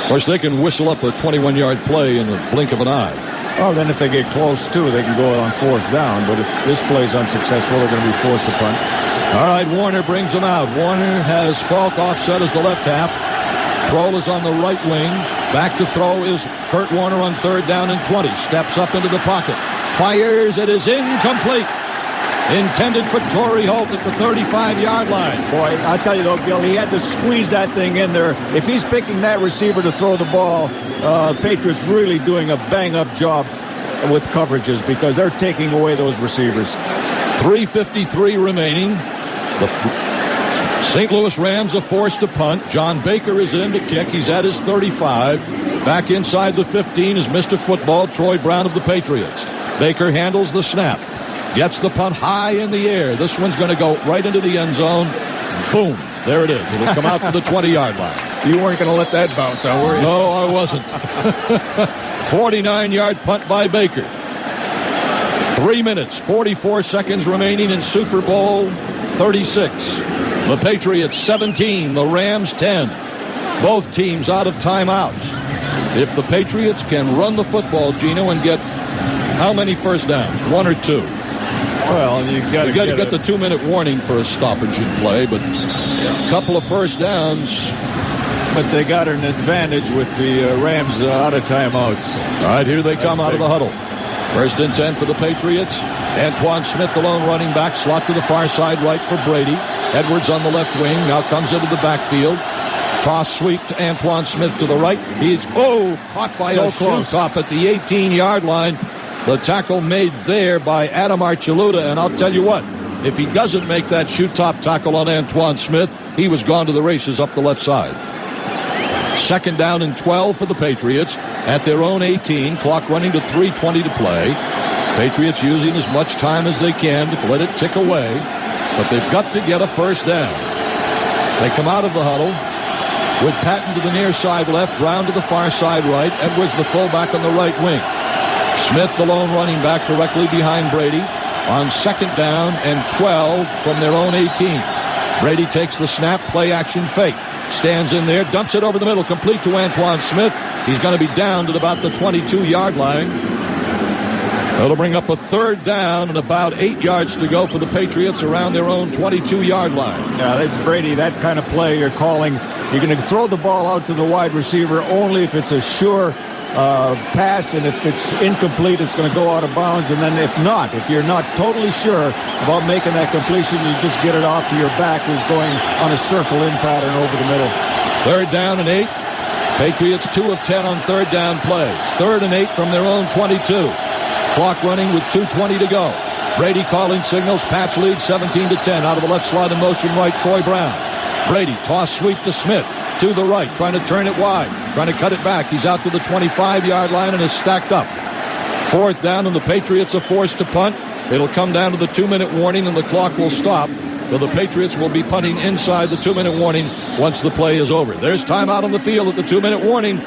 Of course, they can whistle up a 21-yard play in the blink of an eye. Oh, then if they get close, too, they can go on 4th down. But if this play is unsuccessful, they're going to be forced to punt. All right, Warner brings them out. Warner has Falk offset as the left half. Throw is on the right wing. Back to throw is Kurt Warner on 3rd down and 20. Steps up into the pocket. Fires. It is incomplete. Intended for Torrey Holt at the 35-yard line. Boy, I tell you though, Gil, he had to squeeze that thing in there. If he's picking that receiver to throw the ball, Patriots really doing a bang-up job with coverages because they're taking away those receivers. 3:53 remaining. The St. Louis Rams are forced to punt. John Baker is in to kick. He's at his 35. Back inside the 15 is Mr. Football, Troy Brown of the Patriots. Baker handles the snap. Gets the punt high in the air. This one's going to go right into the end zone. Boom. There it is. It'll come out to the 20-yard line. You weren't going to let that bounce out, were you? No, I wasn't. 49-yard punt by Baker. 3 minutes, 44 seconds remaining in Super Bowl 36. The Patriots 17, the Rams 10. Both teams out of timeouts. If the Patriots can run the football, Gino, and get how many first downs? 1 or 2? Well, you got to get the 2-minute warning for a stoppage in play, but a couple of first downs. But they got an advantage with the Rams out of timeouts. All right, here they come out of the huddle. 1st and 10 for the Patriots. Antoine Smith, the lone running back, slot to the far side right for Brady. Edwards on the left wing, now comes into the backfield. Toss sweep to Antoine Smith to the right. He's caught by a shoe top at the 18-yard line. The tackle made there by Adam Archuleta, and I'll tell you what, if he doesn't make that shoot top tackle on Antoine Smith, he was gone to the races up the left side. 2nd down and 12 for the Patriots at their own 18. Clock running to 3:20 to play. Patriots using as much time as they can to let it tick away, but they've got to get a first down. They come out of the huddle with Patton to the near side left, Brown to the far side right, Edwards the fullback on the right wing. Smith, the lone running back, directly behind Brady on 2nd down and 12 from their own 18. Brady takes the snap, play action fake. Stands in there, dumps it over the middle, complete to Antoine Smith. He's going to be downed at about the 22-yard line. That'll bring up a 3rd down and about 8 yards to go for the Patriots around their own 22-yard line. Yeah, that's Brady, that kind of play you're calling. You're going to throw the ball out to the wide receiver only if it's a sure pass, and if it's incomplete, it's going to go out of bounds. And then if not, if you're not totally sure about making that completion, you just get it off to your back who's going on a circle in pattern over the middle. 3rd down and 8. Patriots 2 of 10 on 3rd down plays. 3rd and 8 from their own 22. Clock running with 2:20 to go. Brady calling signals. Pats lead 17-10. Out of the left slot in motion right, Troy Brown. Brady toss sweep to Smith. To the right, trying to turn it wide, trying to cut it back. He's out to the 25-yard line and is stacked up. 4th down, and the Patriots are forced to punt. It'll come down to the 2-minute warning, and the clock will stop. So the Patriots will be punting inside the 2-minute warning once the play is over. There's timeout on the field at the 2-minute warning.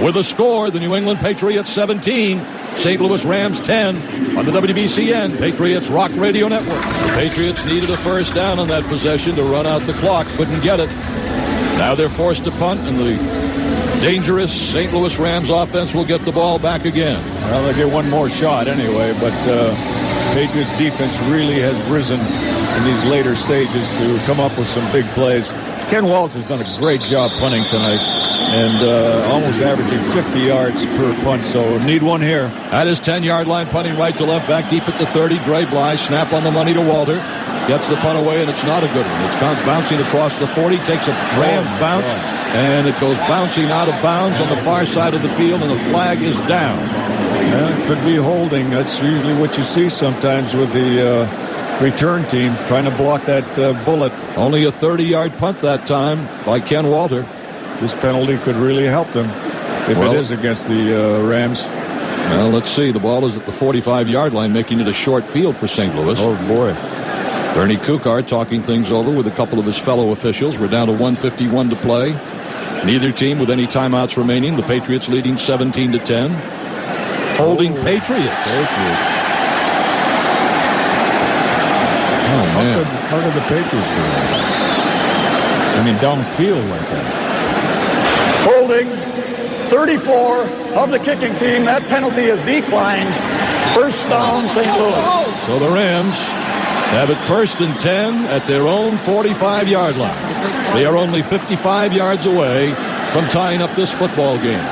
With a score, the New England Patriots 17, St. Louis Rams 10 on the WBCN Patriots Rock Radio Network. The Patriots needed a first down on that possession to run out the clock, couldn't get it. Now they're forced to punt, and the dangerous St. Louis Rams offense will get the ball back again. Well, they'll get one more shot anyway, but Patriots defense really has risen in these later stages to come up with some big plays. Ken Walter's done a great job punting tonight, and almost averaging 50 yards per punt, so need one here. At his 10-yard line, punting right to left, back deep at the 30. Dre Bly, snap on the money to Walter. Gets the punt away, and it's not a good one. It's bouncing across the 40, takes a Rams bounce, and it goes bouncing out of bounds on the far side of the field, and the flag is down. Yeah, it could be holding. That's usually what you see sometimes with the return team trying to block that bullet. Only a 30-yard punt that time by Ken Walter. This penalty could really help them if it is against the Rams. Well, let's see. The ball is at the 45-yard line, making it a short field for St. Louis. Oh, boy. Bernie Kukar talking things over with a couple of his fellow officials. We're down to 1:51 to play. Neither team with any timeouts remaining. The Patriots leading 17-10. Holding Patriots. Oh, man. How did the Patriots do that? I mean, downfield like that. Holding 34 of the kicking team. That penalty is declined. First down, St. Louis. So the Rams have it 1st and 10 at their own 45-yard line. They are only 55 yards away from tying up this football game.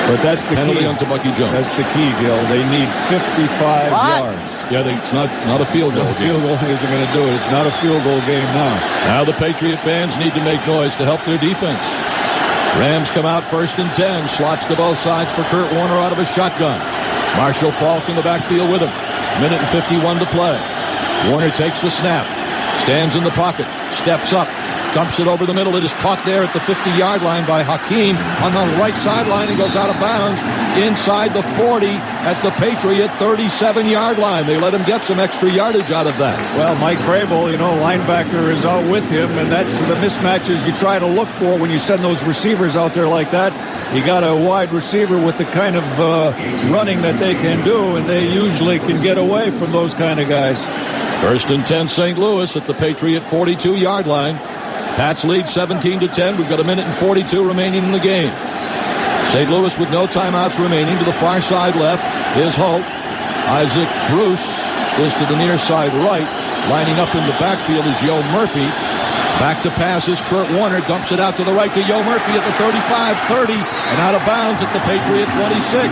But that's the penalty key. onto Bucky Jones. That's the key, Gil. They need 55 yards. Yeah, it's not a field goal. No, field goal isn't going to do it. It's not a field goal game now. Now the Patriot fans need to make noise to help their defense. Rams come out 1st and 10. Slots to both sides for Kurt Warner out of a shotgun. Marshall Faulk in the backfield with him. Minute and 51 to play. Warner takes the snap. Stands in the pocket. Steps up. Dumps it over the middle. It is caught there at the 50-yard line by Hakeem on the right sideline. He goes out of bounds inside the 40 at the Patriot 37-yard line. They let him get some extra yardage out of that. Well, Mike Vrabel, linebacker is out with him, and that's the mismatches you try to look for when you send those receivers out there like that. You got a wide receiver with the kind of running that they can do, and they usually can get away from those kind of guys. 1st and 10 St. Louis at the Patriot 42-yard line. Pats lead 17-10. We've got a minute and 42 remaining in the game. St. Louis with no timeouts remaining. To the far side left is Holt. Isaac Bruce is to the near side right. Lining up in the backfield is Yo Murphy. Back to pass is Kurt Warner. Dumps it out to the right to Yo Murphy at the 35, 30, and out of bounds at the Patriot 26.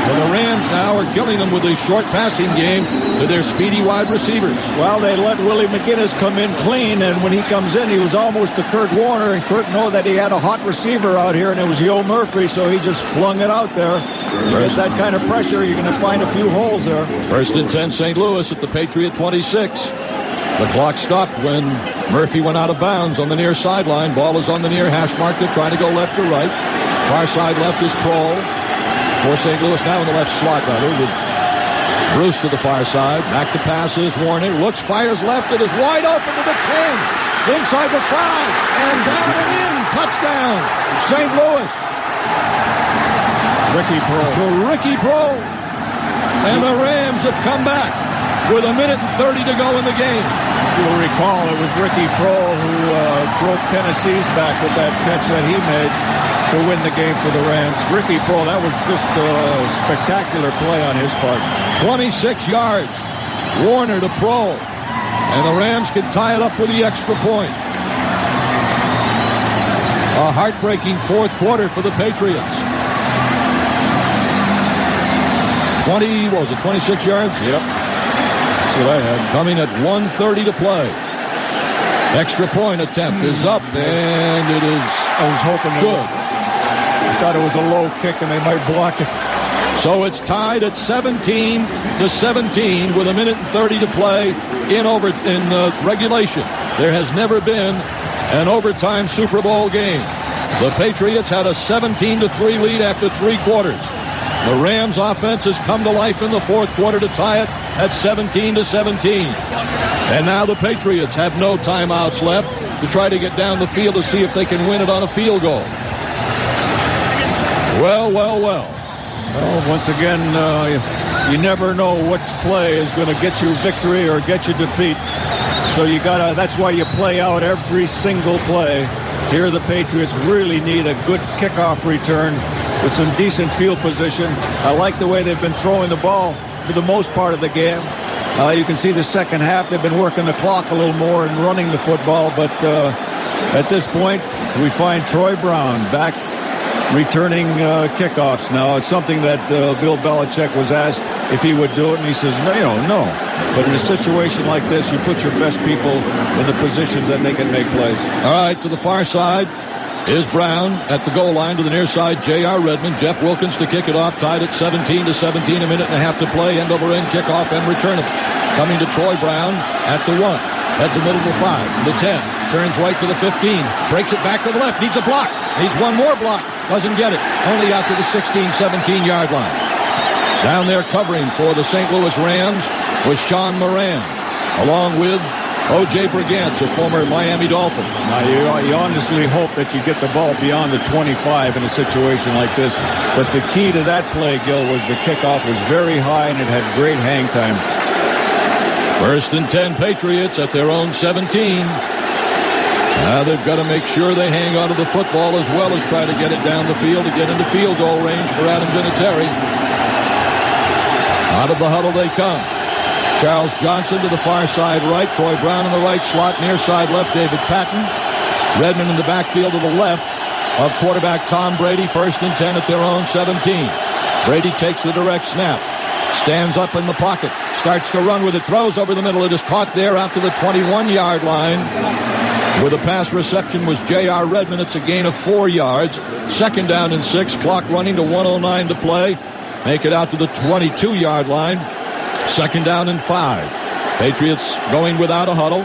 So the Rams now are killing them with a short passing game to their speedy wide receivers. Well, they let Willie McGinnis come in clean, and when he comes in, he was almost to Kurt Warner, and Kurt knew that he had a hot receiver out here, and it was Yo Murphy, so he just flung it out there. With that kind of pressure, you're going to find a few holes there. First and 10, St. Louis at the Patriot 26. The clock stopped when Murphy went out of bounds on the near sideline. Ball is on the near hash mark. They're trying to go left or right. Far side left is Prohl. For St. Louis now in the left slot, rather, with Bruce to the far side. Back to pass is Warner. Looks, fires left. It is wide open to the 10. Inside the 5. And down and in. Touchdown. St. Louis. Ricky Prohl. And the Rams have come back with 1:30 to go in the game. You'll recall it was Ricky Prohl who broke Tennessee's back with that catch that he made to win the game for the Rams. Ricky Prohl, that was just a spectacular play on his part. 26 yards. Warner to Prohl. And the Rams can tie it up with the extra point. A heartbreaking fourth quarter for the Patriots. 26 yards? Yep. That's what I had. Coming at 1:30 to play. Extra point attempt is up, and it is I was hoping good. I thought it was a low kick, and they might block it. So it's tied at 17-17 with 1:30 to play in regulation. There has never been an overtime Super Bowl game. The Patriots had a 17-3 lead after 3 quarters. The Rams offense has come to life in the fourth quarter to tie it at 17-17. And now the Patriots have no timeouts left to try to get down the field to see if they can win it on a field goal. Well. Well, once again, you never know which play is going to get you victory or get you defeat. So that's why you play out every single play. Here the Patriots really need a good kickoff return with some decent field position. I like the way they've been throwing the ball for the most part of the game. You can see the second half, they've been working the clock a little more and running the football. But at this point, we find Troy Brown back returning kickoffs. Now, it's something that Bill Belichick was asked if he would do it, and he says, no. But in a situation like this, you put your best people in the positions that they can make plays. All right, to the far side is Brown at the goal line to the near side. J.R. Redmond, Jeff Wilkins to kick it off, tied at 17-17, a minute and a half to play, end-over-end kickoff and return it. Coming to Troy Brown at the 1. Heads the middle to the 5, the 10, turns right to the 15, breaks it back to the left, needs a block, needs one more block, doesn't get it, only out to the 16-17 yard line. Down there covering for the St. Louis Rams was Sean Moran, along with O.J. Brigance, a former Miami Dolphin. Now, you honestly hope that you get the ball beyond the 25 in a situation like this, but the key to that play, Gil, was the kickoff was very high and it had great hang time. First and 10 Patriots at their own 17. Now they've got to make sure they hang on to the football as well as try to get it down the field to get into field goal range for Adam Vinatieri. Out of the huddle they come. Charles Johnson to the far side right. Troy Brown in the right slot. Near side left, David Patton. Redmond in the backfield to the left of quarterback Tom Brady. First and 10 at their own 17. Brady takes the direct snap. Stands up in the pocket. Starts to run with it. Throws over the middle. It is caught there out to the 21-yard line. With a pass reception was J.R. Redmond. It's a gain of 4 yards. Second down and 6. Clock running to 1:09 to play. Make it out to the 22-yard line. Second down and 5. Patriots going without a huddle.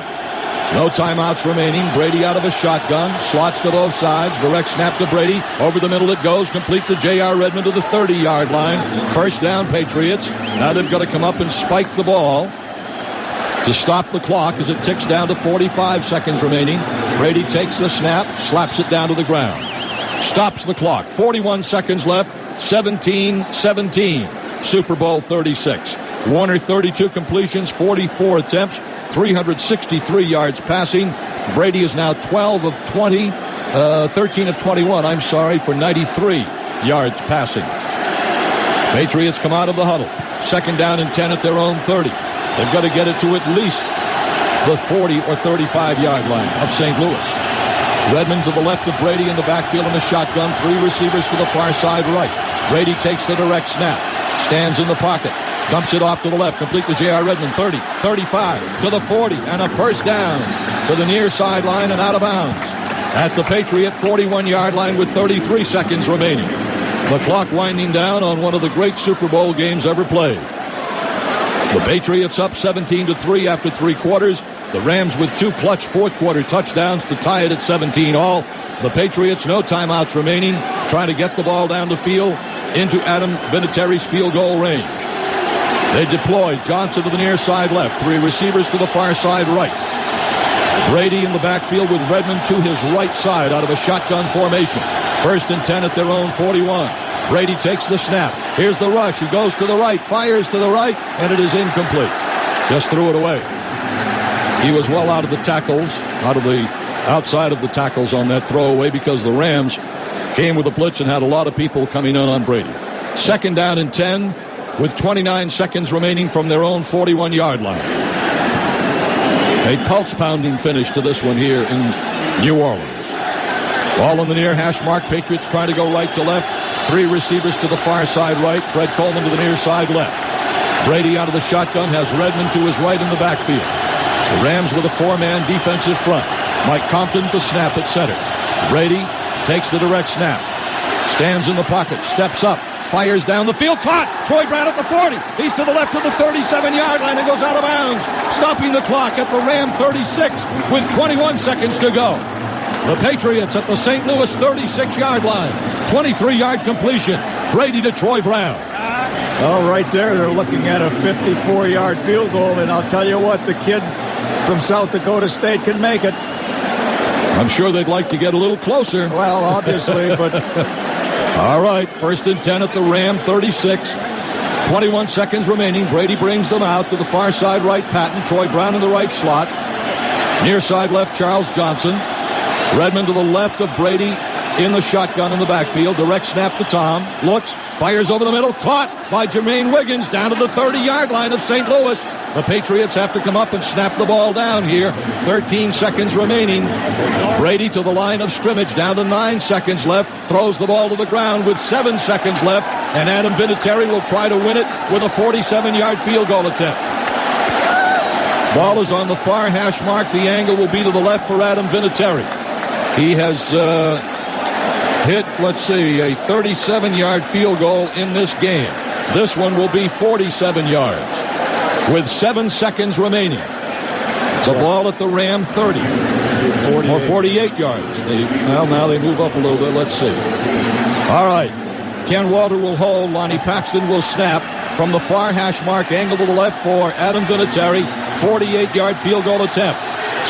No timeouts remaining. Brady out of a shotgun. Slots to both sides. Direct snap to Brady. Over the middle it goes. Complete to J.R. Redmond to the 30-yard line. First down, Patriots. Now they've got to come up and spike the ball to stop the clock as it ticks down to 45 seconds remaining. Brady takes the snap. Slaps it down to the ground. Stops the clock. 41 seconds left. 17-17. Super Bowl 36. Warner 32 completions, 44 attempts, 363 yards passing. Brady is now 13 of 21, for 93 yards passing. Patriots come out of the huddle. Second down and 10 at their own 30. They've got to get it to at least the 40 or 35-yard line of St. Louis. Redmond to the left of Brady in the backfield in the shotgun. 3 receivers to the far side right. Brady takes the direct snap. Stands in the pocket. Dumps it off to the left. Complete to J.R. Redmond. 30, 35, to the 40. And a first down to the near sideline and out of bounds at the Patriot 41-yard line with 33 seconds remaining. The clock winding down on one of the great Super Bowl games ever played. The Patriots up 17-3 after 3 quarters. The Rams with 2 clutch fourth-quarter touchdowns to tie it at 17 all. The Patriots, no timeouts remaining, trying to get the ball down the field into Adam Vinatieri's field goal range. They deploy Johnson to the near side left. 3 receivers to the far side right. Brady in the backfield with Redmond to his right side out of a shotgun formation. 1st and 10 at their own 41. Brady takes the snap. Here's the rush. He goes to the right, fires to the right, and it is incomplete. Just threw it away. He was well out of the tackles, outside of the tackles on that throwaway because the Rams came with a blitz and had a lot of people coming in on Brady. 2nd down and 10 with 29 seconds remaining from their own 41-yard line. A pulse-pounding finish to this one here in New Orleans. Ball on the near hash mark. Patriots trying to go right to left. 3 receivers to the far side right. Fred Coleman to the near side left. Brady out of the shotgun has Redmond to his right in the backfield. The Rams with a 4-man defensive front. Mike Compton to snap at center. Brady takes the direct snap. Stands in the pocket. Steps up. Fires down the field. Caught. Troy Brown at the 40. He's to the left of the 37-yard line and goes out of bounds. Stopping the clock at the Ram 36 with 21 seconds to go. The Patriots at the St. Louis 36-yard line. 23-yard completion. Brady to Troy Brown. Well, right there, they're looking at a 54-yard field goal, and I'll tell you what, the kid from South Dakota State can make it. I'm sure they'd like to get a little closer. Well, obviously, but... All right, 1st and 10 at the Ram 36. 21 seconds remaining. Brady brings them out to the far side right. Patton. Troy Brown in the right slot. Near side left, Charles Johnson. Redmond to the left of Brady in the shotgun in the backfield. Direct snap to Tom. Looks. Fires over the middle. Caught by Jermaine Wiggins down to the 30-yard line of St. Louis. The Patriots have to come up and snap the ball down here. 13 seconds remaining. Brady to the line of scrimmage. Down to 9 seconds left. Throws the ball to the ground with 7 seconds left. And Adam Vinatieri will try to win it with a 47-yard field goal attempt. Ball is on the far hash mark. The angle will be to the left for Adam Vinatieri. He has hit, a 37-yard field goal in this game. This one will be 47 yards with 7 seconds remaining. The ball at the Ram 30 or 48 yards. Now they move up a little bit. Let's see. All right. Ken Walter will hold. Lonnie Paxton will snap from the far hash mark. Angle to the left for Adam Vinatieri. 48-yard field goal attempt.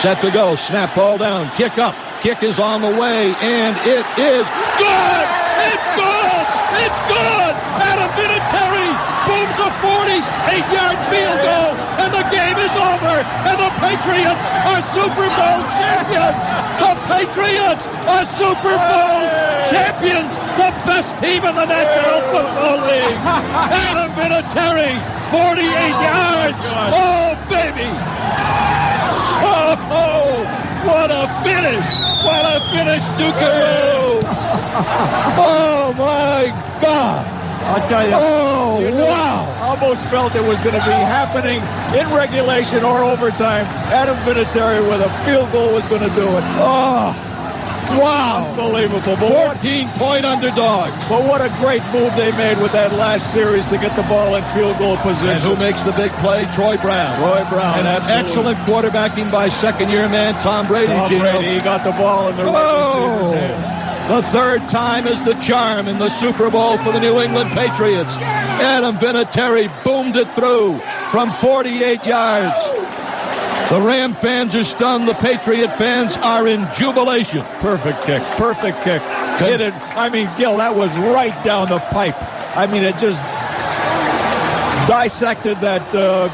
Set to go. Snap ball down. Kick up. Kick is on the way, and it is good! It's good! It's good! Adam Vinatieri booms a 48-yard field goal, and the game is over, and the Patriots are Super Bowl champions! The Patriots are Super Bowl champions! The best team in the National Football League! Adam Vinatieri, 48 yards! Oh, baby! Oh! What a finish! What a finish, Ducaroo! Oh, my God! I'll tell you. Oh, wow! Almost felt it was going to be happening in regulation or overtime. Adam Vinatieri with a field goal was going to do it. Oh, wow! Unbelievable. 14-point underdog. But what a great move they made with that last series to get the ball in field goal position. And who makes the big play? Troy Brown. Troy Brown, and excellent quarterbacking by second-year man Tom Brady. He got the ball in the right receiver's hand. The 3rd time is the charm in the Super Bowl for the New England Patriots. Adam Vinatieri boomed it through from 48 yards. The Ram fans are stunned. The Patriot fans are in jubilation. Perfect kick. Perfect kick. Hit it. I mean, Gil, that was right down the pipe. I mean, it just dissected that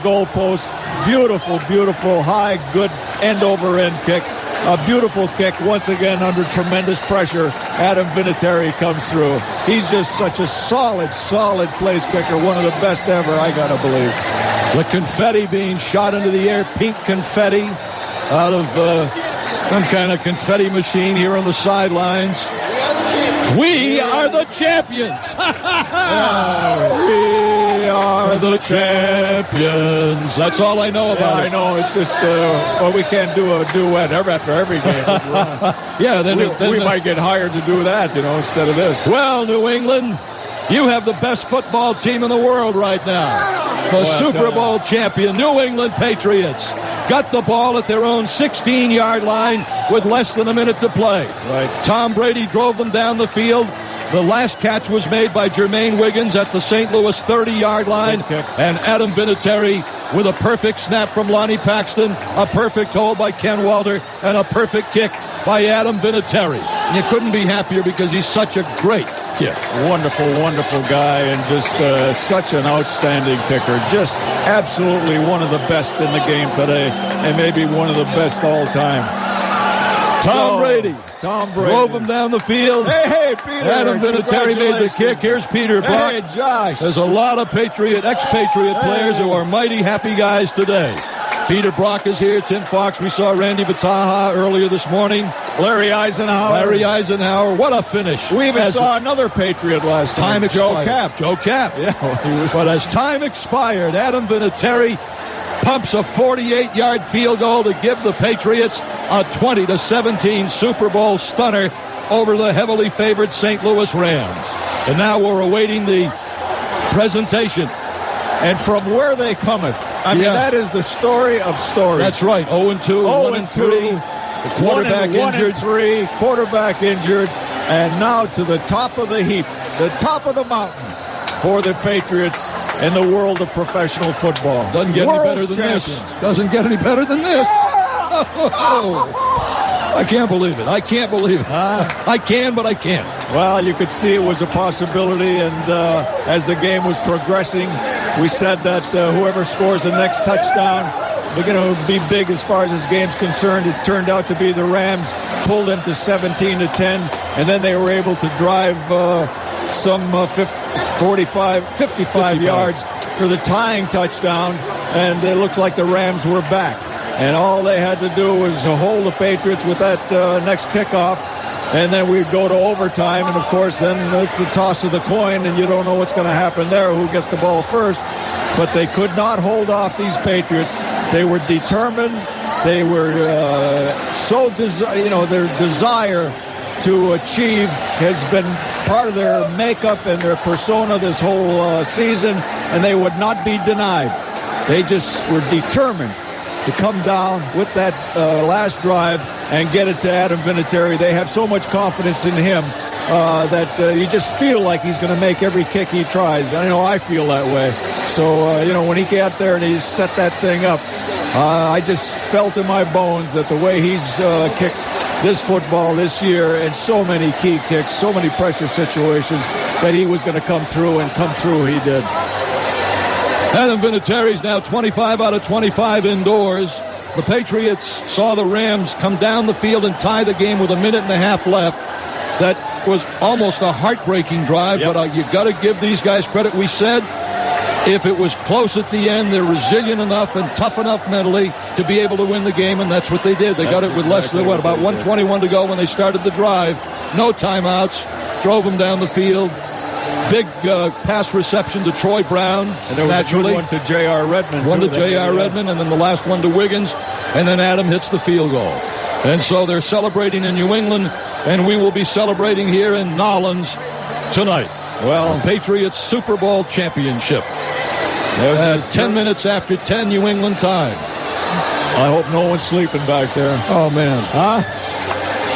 goalpost. Beautiful, beautiful, high, good end-over-end kick. A beautiful kick, once again, under tremendous pressure. Adam Vinatieri comes through. He's just such a solid place kicker. One of the best ever, I got to believe. The confetti being shot into the air, pink confetti out of some kind of confetti machine here on the sidelines. We are the champions. We are the champions. That's all I know about it. I know. It's just, well, we can't do a duet after every game. Yeah, then we might get hired to do that, instead of this. Well, New England, you have the best football team in the world right now. The Super Bowl champion, New England Patriots, got the ball at their own 16-yard line with less than a minute to play. Right. Tom Brady drove them down the field. The last catch was made by Jermaine Wiggins at the St. Louis 30-yard line. And Adam Vinatieri with a perfect snap from Lonnie Paxton, a perfect hold by Ken Walter, and a perfect kick by Adam Vinatieri. And you couldn't be happier because he's such a great kick. Wonderful, wonderful guy, and just such an outstanding kicker. Just absolutely one of the best in the game today, and maybe one of the best all time. Tom Brady drove him down the field. Hey, Peter. Adam Vinatieri made the kick. Here's Peter Brock. Hey, Josh. There's a lot of ex-Patriot players who are mighty happy guys today. Peter Brock is here. Tim Fox. We saw Randy Vataha earlier this morning. Larry Eisenhower. What a finish. We even saw another Patriot last time. Joe Kapp. Yeah. But as time expired, Adam Vinatieri pumps a 48-yard field goal to give the Patriots a 20-17 Super Bowl stunner over the heavily favored St. Louis Rams. And now we're awaiting the presentation. And from where they cometh. I mean, that is the story of stories. That's right. 0-2, 1-3. The quarterback injured. 1-3, quarterback injured. And now to the top of the heap, the top of the mountain for the Patriots in the world of professional football. Doesn't get any better than this. Doesn't get any better than this. I can't believe it. I can't believe it. I can, but I can't. Well, you could see it was a possibility, and as the game was progressing, we said that whoever scores the next touchdown, they're going to be big as far as this game's concerned. It turned out to be the Rams, pulled them to 17-10, and then they were able to drive some 55 yards for the tying touchdown, and it looked like the Rams were back. And all they had to do was hold the Patriots with that next kickoff, and then we'd go to overtime, and of course then it's the toss of the coin, and you don't know what's going to happen there, who gets the ball first. But they could not hold off these Patriots. They were determined. They were their desire to achieve has been part of their makeup and their persona this whole season, and they would not be denied. They just were determined to come down with that last drive and get it to Adam Vinatieri. They have so much confidence in him that you just feel like he's going to make every kick he tries. I know I feel that way. So, when he got there and he set that thing up, I just felt in my bones that the way he's kicked this football this year and so many key kicks, so many pressure situations, that he was going to come through, and come through he did. Adam Vinatieri's now 25 out of 25 indoors. The Patriots saw the Rams come down the field and tie the game with a minute and a half left. That was almost a heartbreaking drive, but you got to give these guys credit. We said if it was close at the end, they're resilient enough and tough enough mentally to be able to win the game, and that's what they did. They got it with less than, about 1:21 to go when they started the drive. No timeouts, drove them down the field. Big pass reception to Troy Brown. And there was a good one to J.R. Redmond. One to J.R. Redmond, and then the last one to Wiggins. And then Adam hits the field goal. And so they're celebrating in New England, and we will be celebrating here in Nolens tonight. Well, Patriots Super Bowl championship. 10 minutes after 10 New England time. I hope no one's sleeping back there. Oh, man. Huh?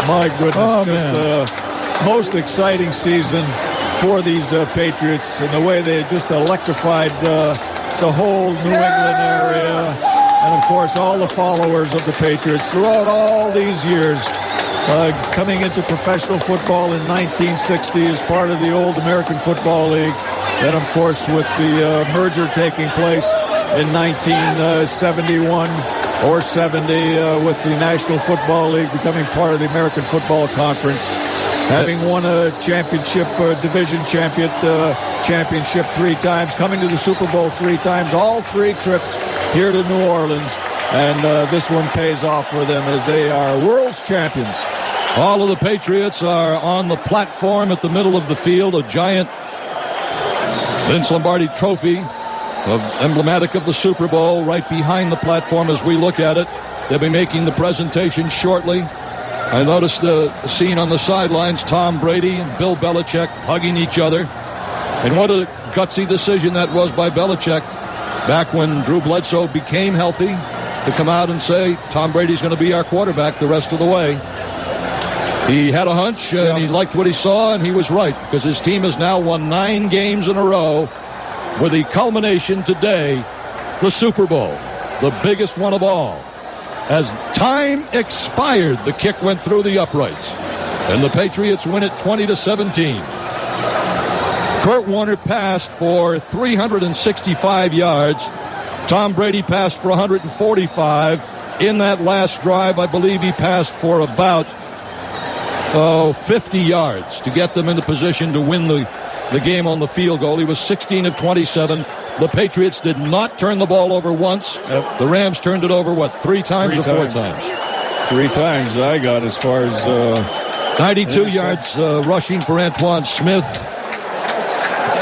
My goodness. Just the most exciting season for these Patriots, and the way they just electrified the whole New England area, and of course all the followers of the Patriots throughout all these years, coming into professional football in 1960 as part of the old American Football League, then of course with the merger taking place in 1971 or 70 with the National Football League becoming part of the American Football Conference. Having won a championship, division championship 3 times, coming to the Super Bowl 3 times, all 3 trips here to New Orleans. And this one pays off for them as they are world's champions. All of the Patriots are on the platform at the middle of the field, a giant Vince Lombardi trophy emblematic of the Super Bowl right behind the platform as we look at it. They'll be making the presentation shortly. I noticed the scene on the sidelines, Tom Brady and Bill Belichick hugging each other. And what a gutsy decision that was by Belichick back when Drew Bledsoe became healthy to come out and say, Tom Brady's going to be our quarterback the rest of the way. He had a hunch, and he liked what he saw, and he was right, because his team has now won 9 games in a row, with the culmination today, the Super Bowl, the biggest one of all. As time expired, the kick went through the uprights, and the Patriots win it 20-17. Kurt Warner passed for 365 yards. Tom Brady passed for 145. In that last drive, I believe he passed for about 50 yards to get them into position to win the game on the field goal. He was 16 of 27. The Patriots did not turn the ball over once. The Rams turned it over, 3 times or 4 times? 3 times I got as far as 92 yards rushing for Antoine Smith.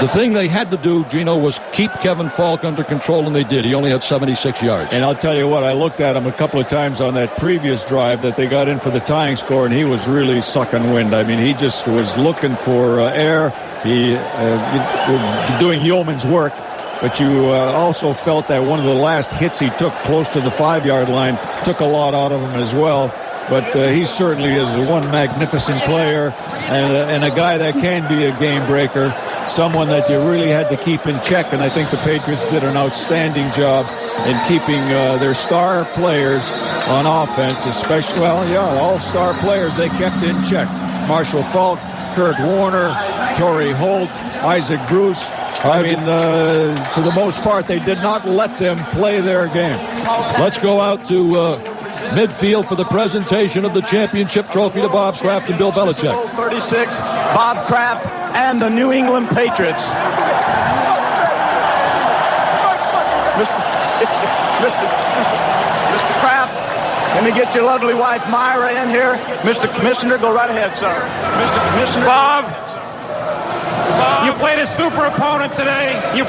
The thing they had to do, Gino, was keep Kevin Falk under control, and they did. He only had 76 yards. And I'll tell you what, I looked at him a couple of times on that previous drive that they got in for the tying score, and he was really sucking wind. I mean, he just was looking for air. He was doing yeoman's work. But you also felt that one of the last hits he took close to the 5-yard line took a lot out of him as well. But he certainly is one magnificent player and a guy that can be a game breaker, someone that you really had to keep in check. And I think the Patriots did an outstanding job in keeping their star players on offense, especially, all-star players they kept in check. Marshall Faulk, Kurt Warner, Torrey Holt, Isaac Bruce. I mean, for the most part, they did not let them play their game. Let's go out to midfield for the presentation of the championship trophy to Bob Kraft and Bill Belichick. 36, Bob Kraft and the New England Patriots. Mr. Kraft, let me get your lovely wife Myra in here. Mr. Commissioner, go right ahead, sir. Mr. Commissioner. Bob, you played a super opponent today. You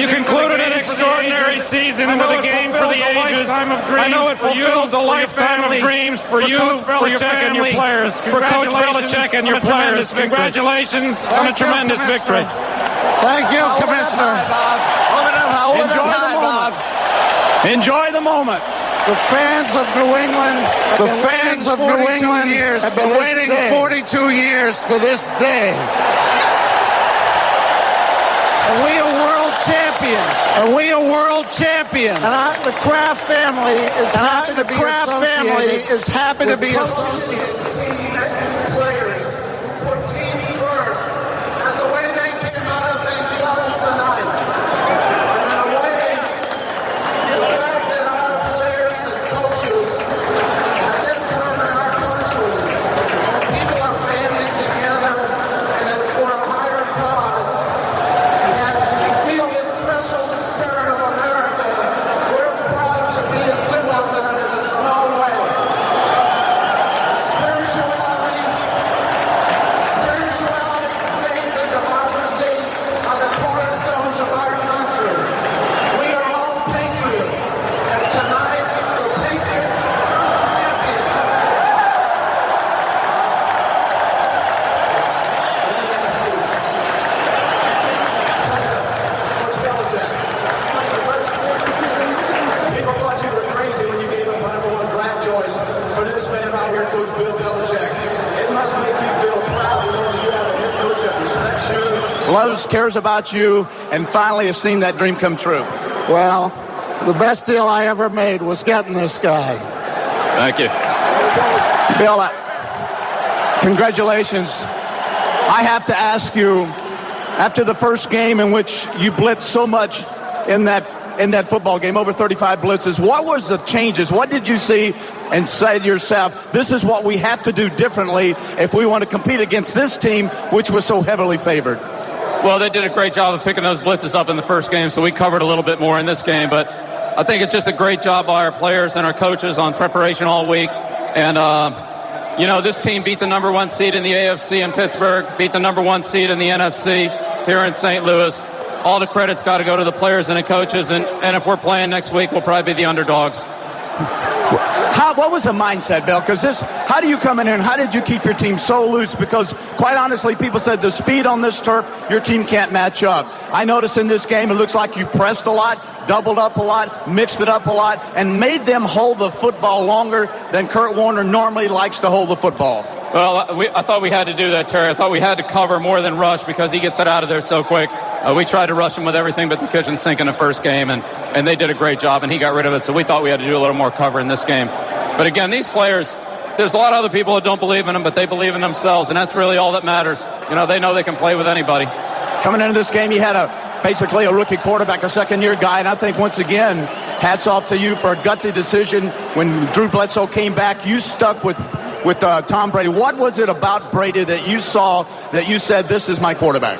concluded an extraordinary season with a game for the ages. I know it fulfills a lifetime of dreams for you, for your family, for Coach Belichick and your players. Congratulations on a tremendous victory. Thank you, Commissioner. Enjoy the moment. The fans of New England have been waiting 42 years for this day. And we are world champions. And the Kraft family is happy to be associated. Players put team first as the way they came out of that tunnel tonight. And in a way, the fact that our players and coaches at this time in our country, people are banding together and for a higher cause. And we feel this special spirit of America. We're proud to be a symbol of that in a small way. Spirituality, faith, and democracy are the cornerstones of our country. We are all patriots, and tonight the Patriots are champions. Coach Belichick, people thought you were crazy when you gave up number 1 draft choice for this man out here, Coach Bill Belichick. It must make you feel proud to know that you have a head coach that respects you, Loves, cares about you, and finally has seen that dream come true. Well, the best deal I ever made was getting this guy. Thank you. Bill, congratulations. I have to ask you, after the first game in which you blitzed so much in that football game, over 35 blitzes. What was the changes? What did you see and say to yourself, this is what we have to do differently if we want to compete against this team, which was so heavily favored? Well, they did a great job of picking those blitzes up in the first game, so we covered a little bit more in this game. But I think it's just a great job by our players and our coaches on preparation all week. And, this team beat the number 1 seed in the AFC in Pittsburgh, beat the number 1 seed in the NFC here in St. Louis. All the credit's got to go to the players and the coaches. And if we're playing next week, we'll probably be the underdogs. What was the mindset, Bill? Because how do you come in here and how did you keep your team so loose? Because quite honestly, people said the speed on this turf, your team can't match up. I noticed in this game, it looks like you pressed a lot, doubled up a lot, mixed it up a lot, and made them hold the football longer than Kurt Warner normally likes to hold the football. Well, I thought we had to do that, Terry. I thought we had to cover more than rush because he gets it out of there so quick. We tried to rush him with everything but the kitchen sink in the first game, and they did a great job, and he got rid of it. So we thought we had to do a little more cover in this game. But again, these players, there's a lot of other people that don't believe in them, but they believe in themselves, and that's really all that matters. They know they can play with anybody. Coming into this game, you had basically a rookie quarterback, a second-year guy, and I think once again, hats off to you for a gutsy decision. When Drew Bledsoe came back, you stuck with Tom Brady. What was it about Brady that you saw that you said, this is my quarterback?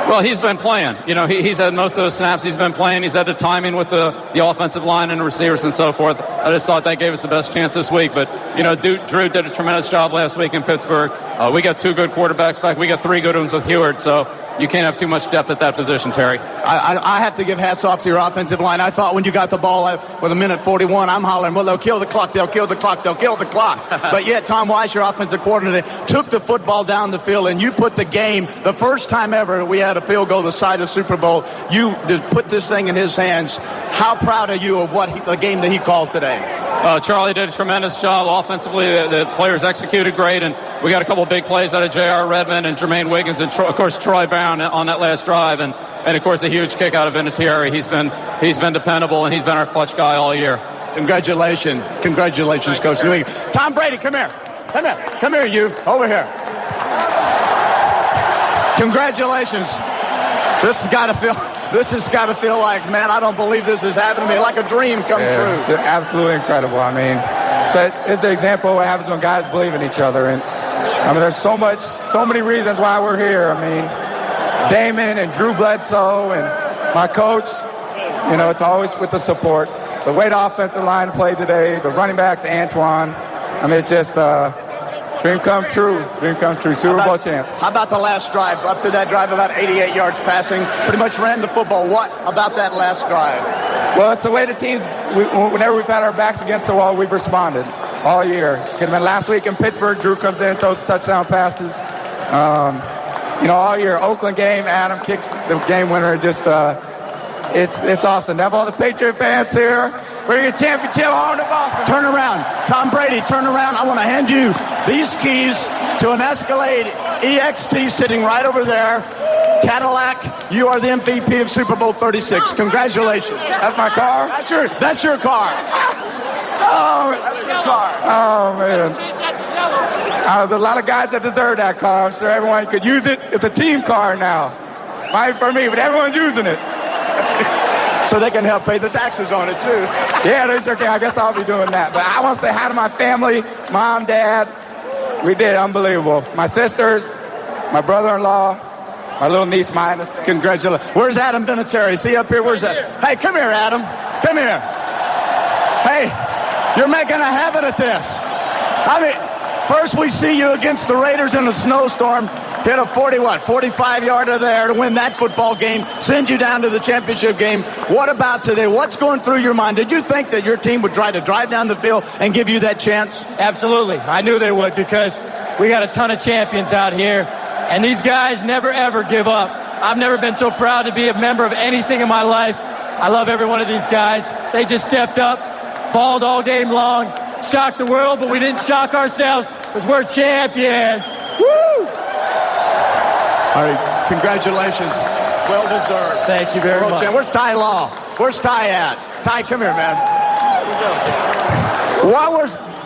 Well, he's been playing. He's had most of those snaps. He's been playing. He's had the timing with the offensive line and the receivers and so forth. I just thought that gave us the best chance this week. But, Drew did a tremendous job last week in Pittsburgh. We got 2 good quarterbacks back. We got 3 good ones with Heward. So you can't have too much depth at that position, Terry. I have to give hats off to your offensive line. I thought when you got the ball with a minute 41, I'm hollering, well, they'll kill the clock, they'll kill the clock, they'll kill the clock. But yet Tom Weiss, your offensive coordinator, took the football down the field, and you put the game, the first time ever we had a field goal the side of Super Bowl, you just put this thing in his hands. How proud are you of the game that he called today? Charlie did a tremendous job offensively. The players executed great, and we got a couple big plays out of J.R. Redmond and Jermaine Wiggins and, of course, Troy Brown on that last drive, and of course, a huge kick out of Vinatieri. He's been dependable, and he's been our clutch guy all year. Congratulations, Coach Newey. Tom Brady, come here, you, over here. Congratulations. This has got to feel like, man, I don't believe this is happening to me, like a dream come true. It's absolutely incredible. So it's the example of what happens when guys believe in each other. And there's so many reasons why we're here. Damon and Drew Bledsoe and my coach, it's always with the support. The way the offensive line played today, the running backs, Antoine. It's just dream come true, Super Bowl champs. How about the last drive? Up to that drive, about 88 yards passing. Pretty much ran the football. What about that last drive? Well, it's the way the teams, whenever we've had our backs against the wall, we've responded all year. Could have been last week in Pittsburgh. Drew comes in and throws touchdown passes. All year. Oakland game, Adam kicks the game winner. Just, it's awesome. To have all the Patriot fans here. Bring your championship home to Boston. Turn around. Tom Brady, turn around. I want to hand you these keys to an Escalade EXT sitting right over there. Cadillac, you are the MVP of Super Bowl 36. Congratulations. That's my car? That's your car. Oh, that's your car. Oh, man. There's a lot of guys that deserve that car. I'm sure everyone could use it. It's a team car now. Not for me, but everyone's using it. So they can help pay the taxes on it, too. Yeah, that's okay. I guess I'll be doing that. But I want to say hi to my family, mom, dad. We did unbelievable. My sisters, my brother-in-law, my little niece, Maya. Congratulations. Where's Adam Vinatieri? See up here? Where's that? Hey, come here, Adam. Come here. Hey, you're making a habit of this. First we see you against the Raiders in a snowstorm. Hit a 45-yarder there to win that football game, send you down to the championship game. What about today? What's going through your mind? Did you think that your team would try to drive down the field and give you that chance? Absolutely. I knew they would because we got a ton of champions out here, and these guys never, ever give up. I've never been so proud to be a member of anything in my life. I love every one of these guys. They just stepped up, balled all game long, shocked the world, but we didn't shock ourselves because we're champions. Woo! All right, congratulations. Well deserved. Thank you very much. Where's Ty Law? Where's Ty at? Ty, come here, man.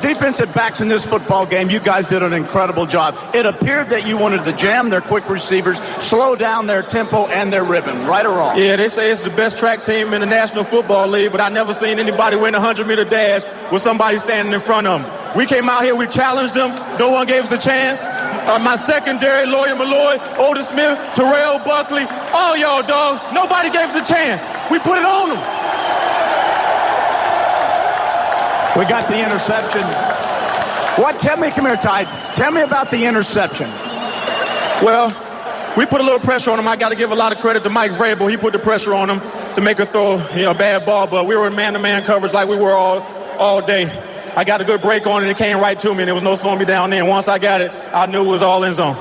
defensive backs in this football game, you guys did an incredible job. It appeared that you wanted to jam their quick receivers, slow down their tempo and their rhythm, right or wrong? Yeah, they say it's the best track team in the National Football League, but I never seen anybody win a 100-meter dash with somebody standing in front of them. We came out here, we challenged them. No one gave us a chance. My secondary, Lawyer Malloy, Otis Smith, Terrell Buckley, all y'all, dog. Nobody gave us a chance. We put it on them. We got the interception. Tell me, come here, Ty. Tell me about the interception. Well, we put a little pressure on him. I got to give a lot of credit to Mike Vrabel. He put the pressure on him to make a throw, a bad ball, but we were in man-to-man coverage like we were all day. I got a good break on it. It came right to me, and there was no slowing me down there. And once I got it, I knew it was all in zone.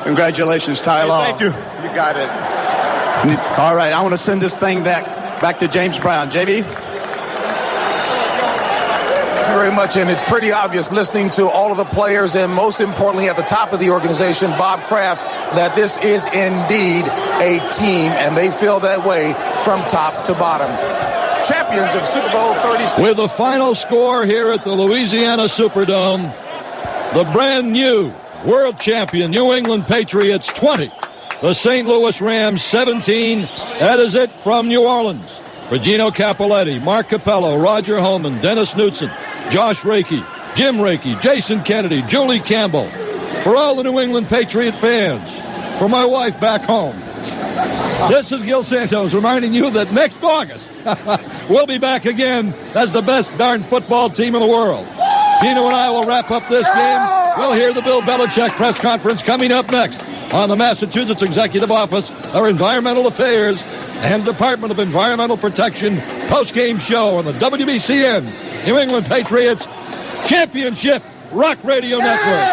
Congratulations, Ty Law. Thank you. You got it. All right, I want to send this thing back to James Brown. JB? Thank you very much, and it's pretty obvious listening to all of the players and most importantly at the top of the organization, Bob Kraft, that this is indeed a team, and they feel that way from top to bottom. Champions of Super Bowl 36. With the final score here at the Louisiana Superdome, the brand new world champion New England Patriots 20, the St. Louis Rams 17. That is it from New Orleans. For Gino Cappelletti, Mark Capello, Roger Holman, Dennis Knutson, Josh Rakey, Jim Rakey, Jason Kennedy, Julie Campbell. For all the New England Patriot fans, for my wife back home, this is Gil Santos reminding you that next August we'll be back again as the best darn football team in the world. Gino and I will wrap up this game. We'll hear the Bill Belichick press conference coming up next on the Massachusetts Executive Office of Environmental Affairs and Department of Environmental Protection post-game show on the WBCN New England Patriots Championship Rock Radio Network.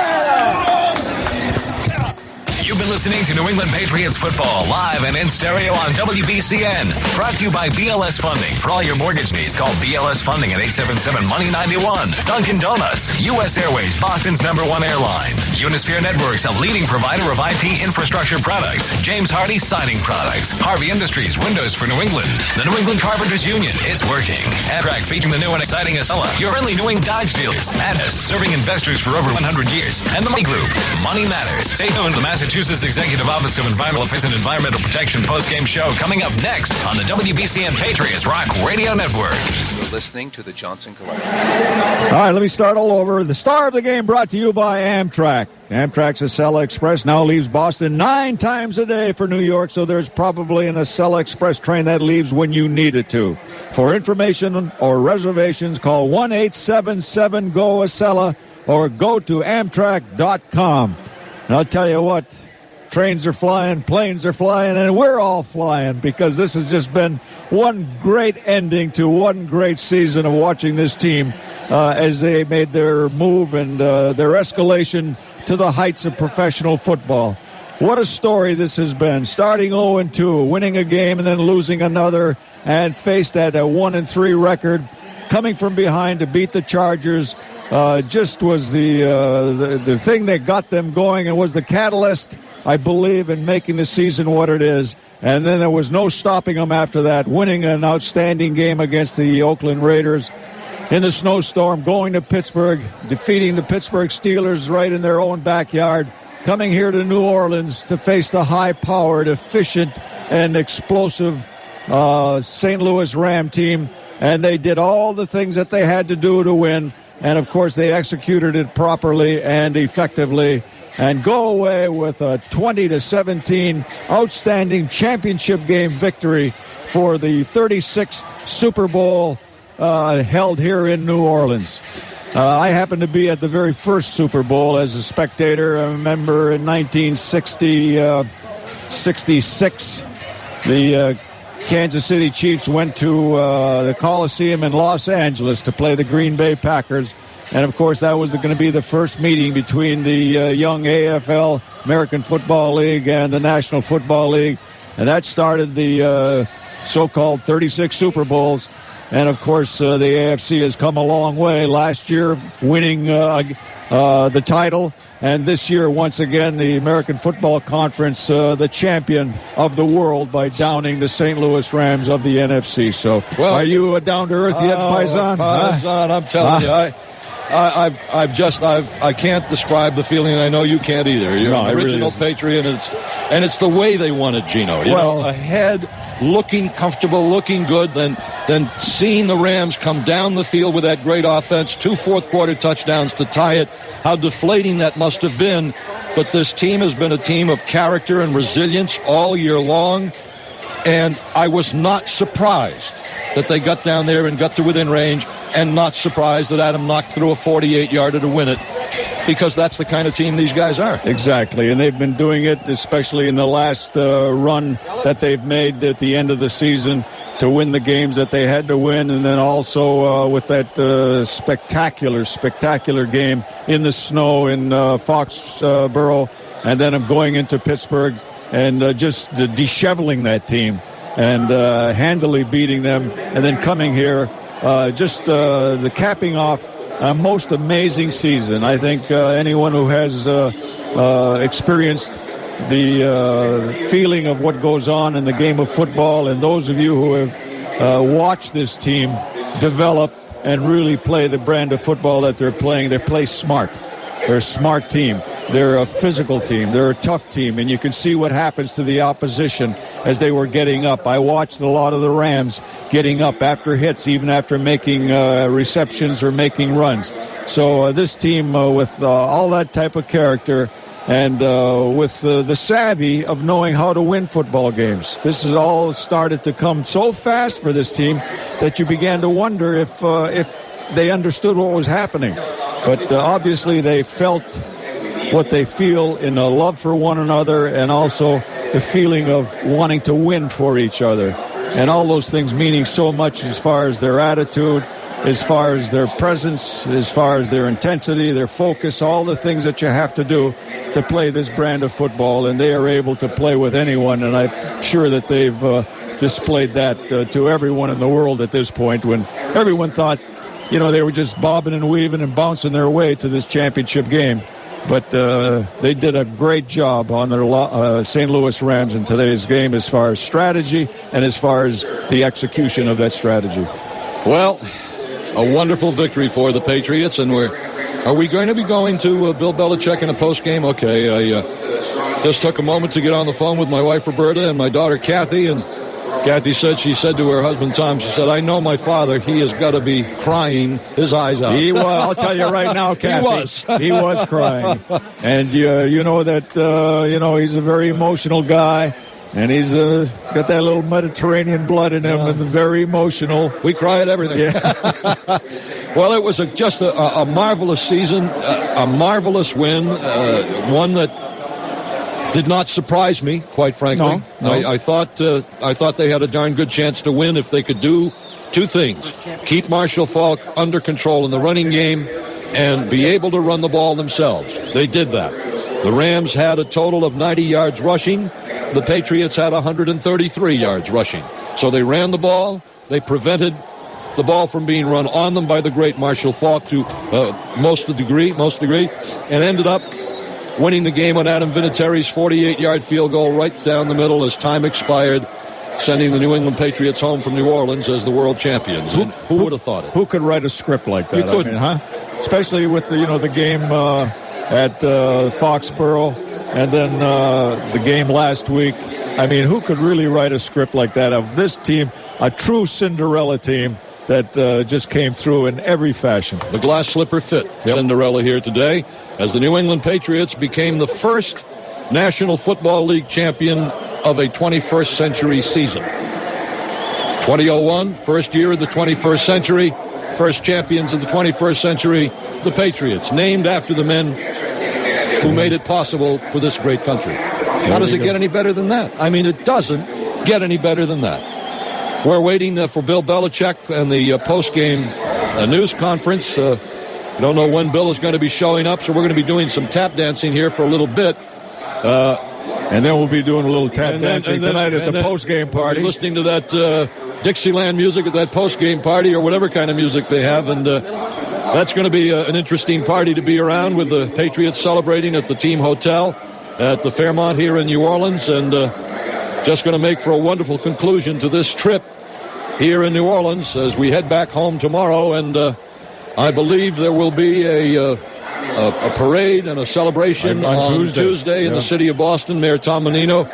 You've been listening to New England Patriots football live and in stereo on WBCN. Brought to you by BLS Funding. For all your mortgage needs, call BLS Funding at 877-MONEY-91. Dunkin' Donuts, U.S. Airways, Boston's #1 airline. Unisphere Networks, a leading provider of IP infrastructure products. James Hardy Siding Products. Harvey Industries, windows for New England. The New England Carpenters Union, it's working. Amtrak, featuring the new and exciting Acela. Your friendly New England Dodge dealers. Atlas, serving investors for over 100 years. And the Money Group. Money matters. Stay tuned to the Massachusetts Executive Office of Environmental Affairs and Environmental Protection post-game show coming up next on the WBCN Patriots Rock Radio Network. You're listening to the Johnson Collection. All right, let me start all over. The star of the game brought to you by Amtrak. Amtrak's Acela Express now leaves Boston 9 times a day for New York, so there's probably an Acela Express train that leaves when you need it to. For information or reservations, call 1-877-GO-ACELA or go to Amtrak.com. And I'll tell you what, trains are flying, planes are flying, and we're all flying because this has just been one great ending to one great season of watching this team as they made their move and their escalation to the heights of professional football. What a story this has been. Starting 0-2, winning a game and then losing another, and faced at a 1-3 record, coming from behind to beat the Chargers. Just was the thing that got them going and was the catalyst, I believe, in making the season what it is. And then there was no stopping them after that, winning an outstanding game against the Oakland Raiders in the snowstorm, going to Pittsburgh, defeating the Pittsburgh Steelers right in their own backyard, coming here to New Orleans to face the high-powered, efficient, and explosive St. Louis Ram team. And they did all the things that they had to do to win. And, of course, they executed it properly and effectively and go away with a 20-17 outstanding championship game victory for the 36th Super Bowl held here in New Orleans. I happened to be at the very first Super Bowl as a spectator. I remember in 1966, the Kansas City Chiefs went to the Coliseum in Los Angeles to play the Green Bay Packers. And, of course, that was going to be the first meeting between the young AFL, American Football League, and the National Football League. And that started the so-called 36 Super Bowls. And, of course, the AFC has come a long way. Last year, winning the title. And this year, once again, the American Football Conference, the champion of the world by downing the St. Louis Rams of the NFC. So, are you down to earth yet, Paisan? Paisan, I'm telling you, I can't describe the feeling. I know you can't either. You're an original Patriot, and it's the way they won it, Gino. You know, ahead, looking comfortable, looking good, then seeing the Rams come down the field with that great offense, 2 fourth-quarter touchdowns to tie it. How deflating that must have been. But this team has been a team of character and resilience all year long, and I was not surprised that they got down there and got to within range, and not surprised that Adam knocked through a 48-yarder to win it, because that's the kind of team these guys are. Exactly, and they've been doing it, especially in the last run that they've made at the end of the season to win the games that they had to win, and then also with that spectacular game in the snow in Foxborough, and then I'm going into Pittsburgh and just disheveling that team and handily beating them, and then coming here, the capping off a most amazing season. I think anyone who has experienced the feeling of what goes on in the game of football, and those of you who have watched this team develop and really play the brand of football that they're playing, they play smart. They're a smart team. They're a physical team. They're a tough team, and you can see what happens to the opposition as they were getting up. I watched a lot of the Rams getting up after hits, even after making receptions or making runs. So this team with all that type of character and with the savvy of knowing how to win football games. This has all started to come so fast for this team that you began to wonder if they understood what was happening. But obviously they felt what they feel in a love for one another, and also the feeling of wanting to win for each other. And all those things meaning so much as far as their attitude, as far as their presence, as far as their intensity, their focus, all the things that you have to do to play this brand of football. And they are able to play with anyone, and I'm sure that they've displayed that to everyone in the world at this point, when everyone thought, they were just bobbing and weaving and bouncing their way to this championship game. But they did a great job on their St. Louis Rams in today's game as far as strategy and as far as the execution of that strategy. Well, a wonderful victory for the Patriots, and are we going to be going to Bill Belichick in a post-game? Okay, I just took a moment to get on the phone with my wife Roberta and my daughter Kathy, and Kathy she said to her husband Tom, she said, I know my father, he has got to be crying his eyes out. He was, I'll tell you right now, Kathy. He was crying. And you know that, he's a very emotional guy. And he's got that little Mediterranean blood in him, and very emotional. We cry at everything. Yeah. Well, it was just a marvelous season, a marvelous win, one that did not surprise me, quite frankly. No. I thought they had a darn good chance to win if they could do two things: keep Marshall Faulk under control in the running game and be able to run the ball themselves. They did that. The Rams had a total of 90 yards rushing. The Patriots had 133 yards rushing. So they ran the ball. They prevented the ball from being run on them by the great Marshall Faulk to most degree, and ended up winning the game on Adam Vinatieri's 48-yard field goal right down the middle as time expired, sending the New England Patriots home from New Orleans as the world champions. Who would have thought it? Who could write a script like that? You couldn't. Especially with the game at Foxborough, and then the game last week. I mean, who could really write a script like that of this team, a true Cinderella team that just came through in every fashion? The glass slipper fit. Yep. Cinderella here today, as the New England Patriots became the first National Football League champion of a 21st century season. 2001, first year of the 21st century, first champions of the 21st century, the Patriots, named after the men who made it possible for this great country. How does it get any better than that? I mean, it doesn't get any better than that. We're waiting for Bill Belichick and the post-game news conference. Don't know when Bill is going to be showing up, so we're going to be doing some tap dancing here for a little bit. And then we'll be doing a little tap dancing tonight at the post-game party. We'll be listening to that Dixieland music at that post-game party, or whatever kind of music they have. And that's going to be an interesting party to be around, with the Patriots celebrating at the team hotel at the Fairmont here in New Orleans. And just going to make for a wonderful conclusion to this trip here in New Orleans as we head back home tomorrow and I believe there will be a parade and a celebration on Tuesday in the city of Boston. Mayor Tom Menino,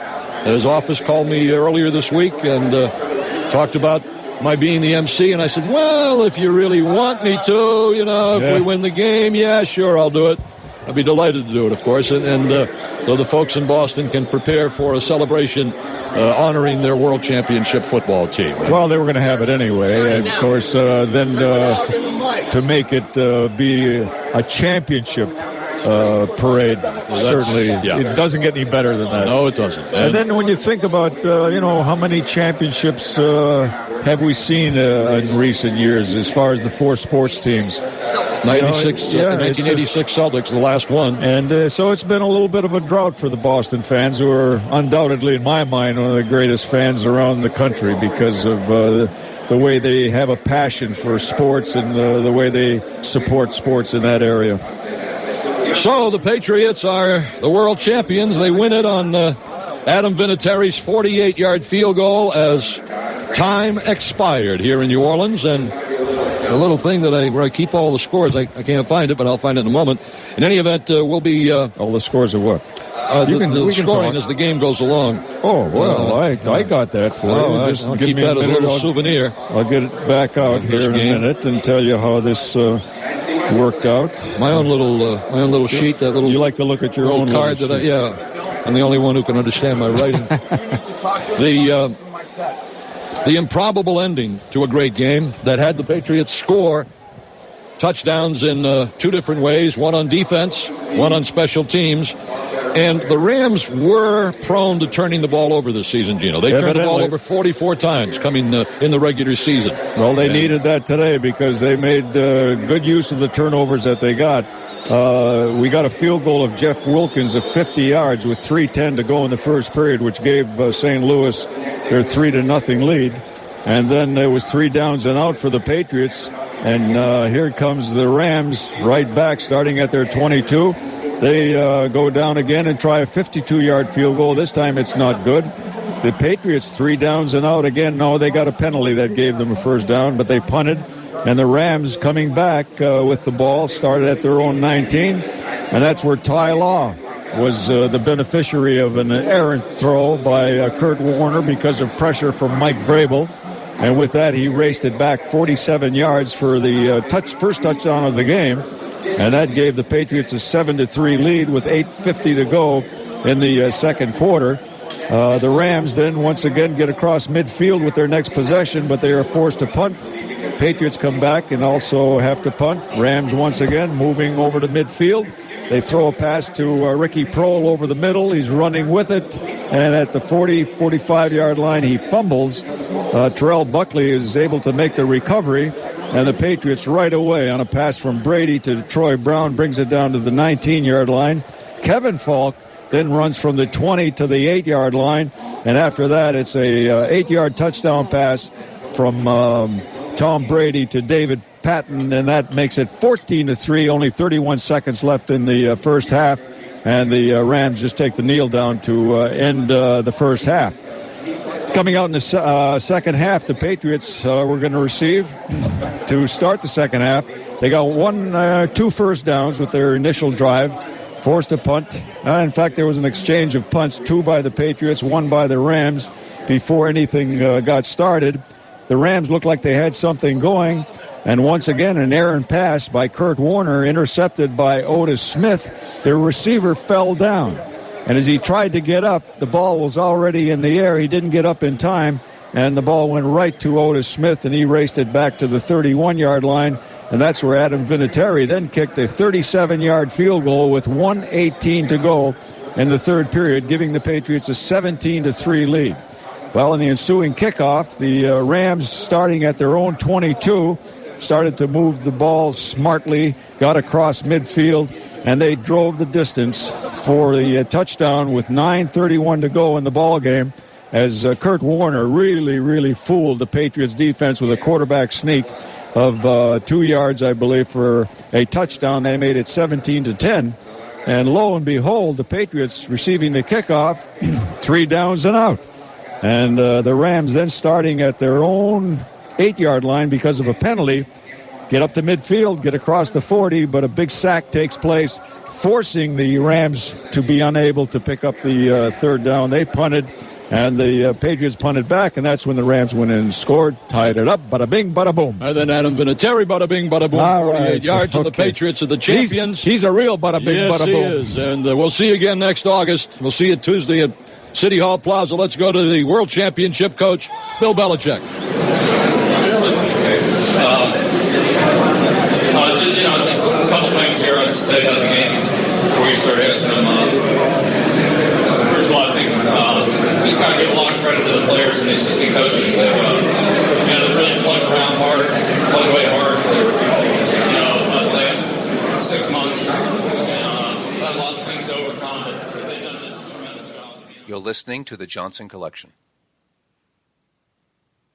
his office called me earlier this week and talked about my being the MC, and I said, well, if you really want me to, if we win the game, yeah, sure, I'll do it. I'd be delighted to do it, of course, and so the folks in Boston can prepare for a celebration honoring their World Championship football team. Well, they were going to have it anyway, and of course, then to make it be a championship parade, certainly, it doesn't get any better than that. No, it doesn't. And then when you think about, how many championships have we seen in recent years as far as the four sports teams? 1986 Celtics, the last one. And so it's been a little bit of a drought for the Boston fans, who are undoubtedly, in my mind, one of the greatest fans around the country because of the way they have a passion for sports and the way they support sports in that area. So the Patriots are the world champions. They win it on Adam Vinatieri's 48-yard field goal as time expired here in New Orleans. And a little thing where I keep all the scores, I can't find it, but I'll find it in a moment. In any event, we'll be... all the scores of what? The scoring as the game goes along. Oh, well, I got that for you. Just I'll keep that as a little souvenir. I'll get it back out here in a minute and tell you how this worked out. My own little sheet. That little. You like to look at your own card that I'm the only one who can understand my writing. The improbable ending to a great game that had the Patriots score touchdowns in two different ways, one on defense, one on special teams. And the Rams were prone to turning the ball over this season, Gino. They turned the ball over 44 times coming in the regular season. Well, they needed that today because they made good use of the turnovers that they got. We got a field goal of Jeff Wilkins of 50 yards with 3:10 to go in the first period, which gave St. Louis their 3-0 lead. And then there was 3 downs and out for the Patriots. And here comes the Rams right back, starting at their 22. They go down again and try a 52-yard field goal. This time it's not good. The Patriots 3 downs and out again. No, they got a penalty that gave them a first down, but they punted. And the Rams coming back with the ball started at their own 19. And that's where Ty Law was the beneficiary of an errant throw by Kurt Warner because of pressure from Mike Vrabel. And with that, he raced it back 47 yards for the first touchdown of the game. And that gave the Patriots a 7-3 lead with 8:50 to go in the second quarter. The Rams then once again get across midfield with their next possession, but they are forced to punt. Patriots come back and also have to punt. Rams once again moving over to midfield. They throw a pass to Ricky Prohl over the middle. He's running with it. And at the 45-yard line, he fumbles. Terrell Buckley is able to make the recovery. And the Patriots right away on a pass from Brady to Troy Brown brings it down to the 19-yard line. Kevin Falk then runs from the 20 to the 8-yard line. And after that, it's a 8-yard touchdown pass from Tom Brady to David Patton, and that makes it 14-3. Only 31 seconds left in the first half, and the Rams just take the kneel down to end the first half. Coming out in the second half, the Patriots were going to receive to start the second half. They got 2 first downs with their initial drive, forced a punt. In fact, there was an exchange of punts, 2 by the Patriots, 1 by the Rams, before anything got started. The Rams looked like they had something going, and once again an errant pass by Kurt Warner intercepted by Otis Smith. Their receiver fell down, and as he tried to get up, the ball was already in the air. He didn't get up in time, and the ball went right to Otis Smith, and he raced it back to the 31-yard line, and that's where Adam Vinatieri then kicked a 37-yard field goal with 1:18 to go in the third period, giving the Patriots a 17-3 lead. Well, in the ensuing kickoff, the Rams, starting at their own 22, started to move the ball smartly, got across midfield, and they drove the distance for the touchdown with 9:31 to go in the ball game, as Kurt Warner really fooled the Patriots defense with a quarterback sneak of 2 yards, I believe, for a touchdown. They made it 17-10. And lo and behold, the Patriots receiving the kickoff, 3 downs and out. And the Rams then starting at their own 8-yard line because of a penalty, get up to midfield, get across the 40, but a big sack takes place, forcing the Rams to be unable to pick up the third down. They punted, and the Patriots punted back, and that's when the Rams went in and scored, tied it up, bada bing, bada boom. And then Adam Vinatieri, bada bing, bada boom, All 48 right. yards, and the Patriots are the champions. He's a real bada bing, yes, bada boom. Yes, he is. And we'll see you again next August. We'll see you Tuesday at City Hall Plaza. Let's go to the World Championship coach, Bill Belichick. Just a couple things here on the state of the game before you start asking them. First of all, I think just got to give a lot of credit to the players and the assistant coaches. They really plugged around hard, plugged away hard for the last 6 months. And a lot of things to overcome, but they've done this tremendous job. You're listening to the Johnson Collection.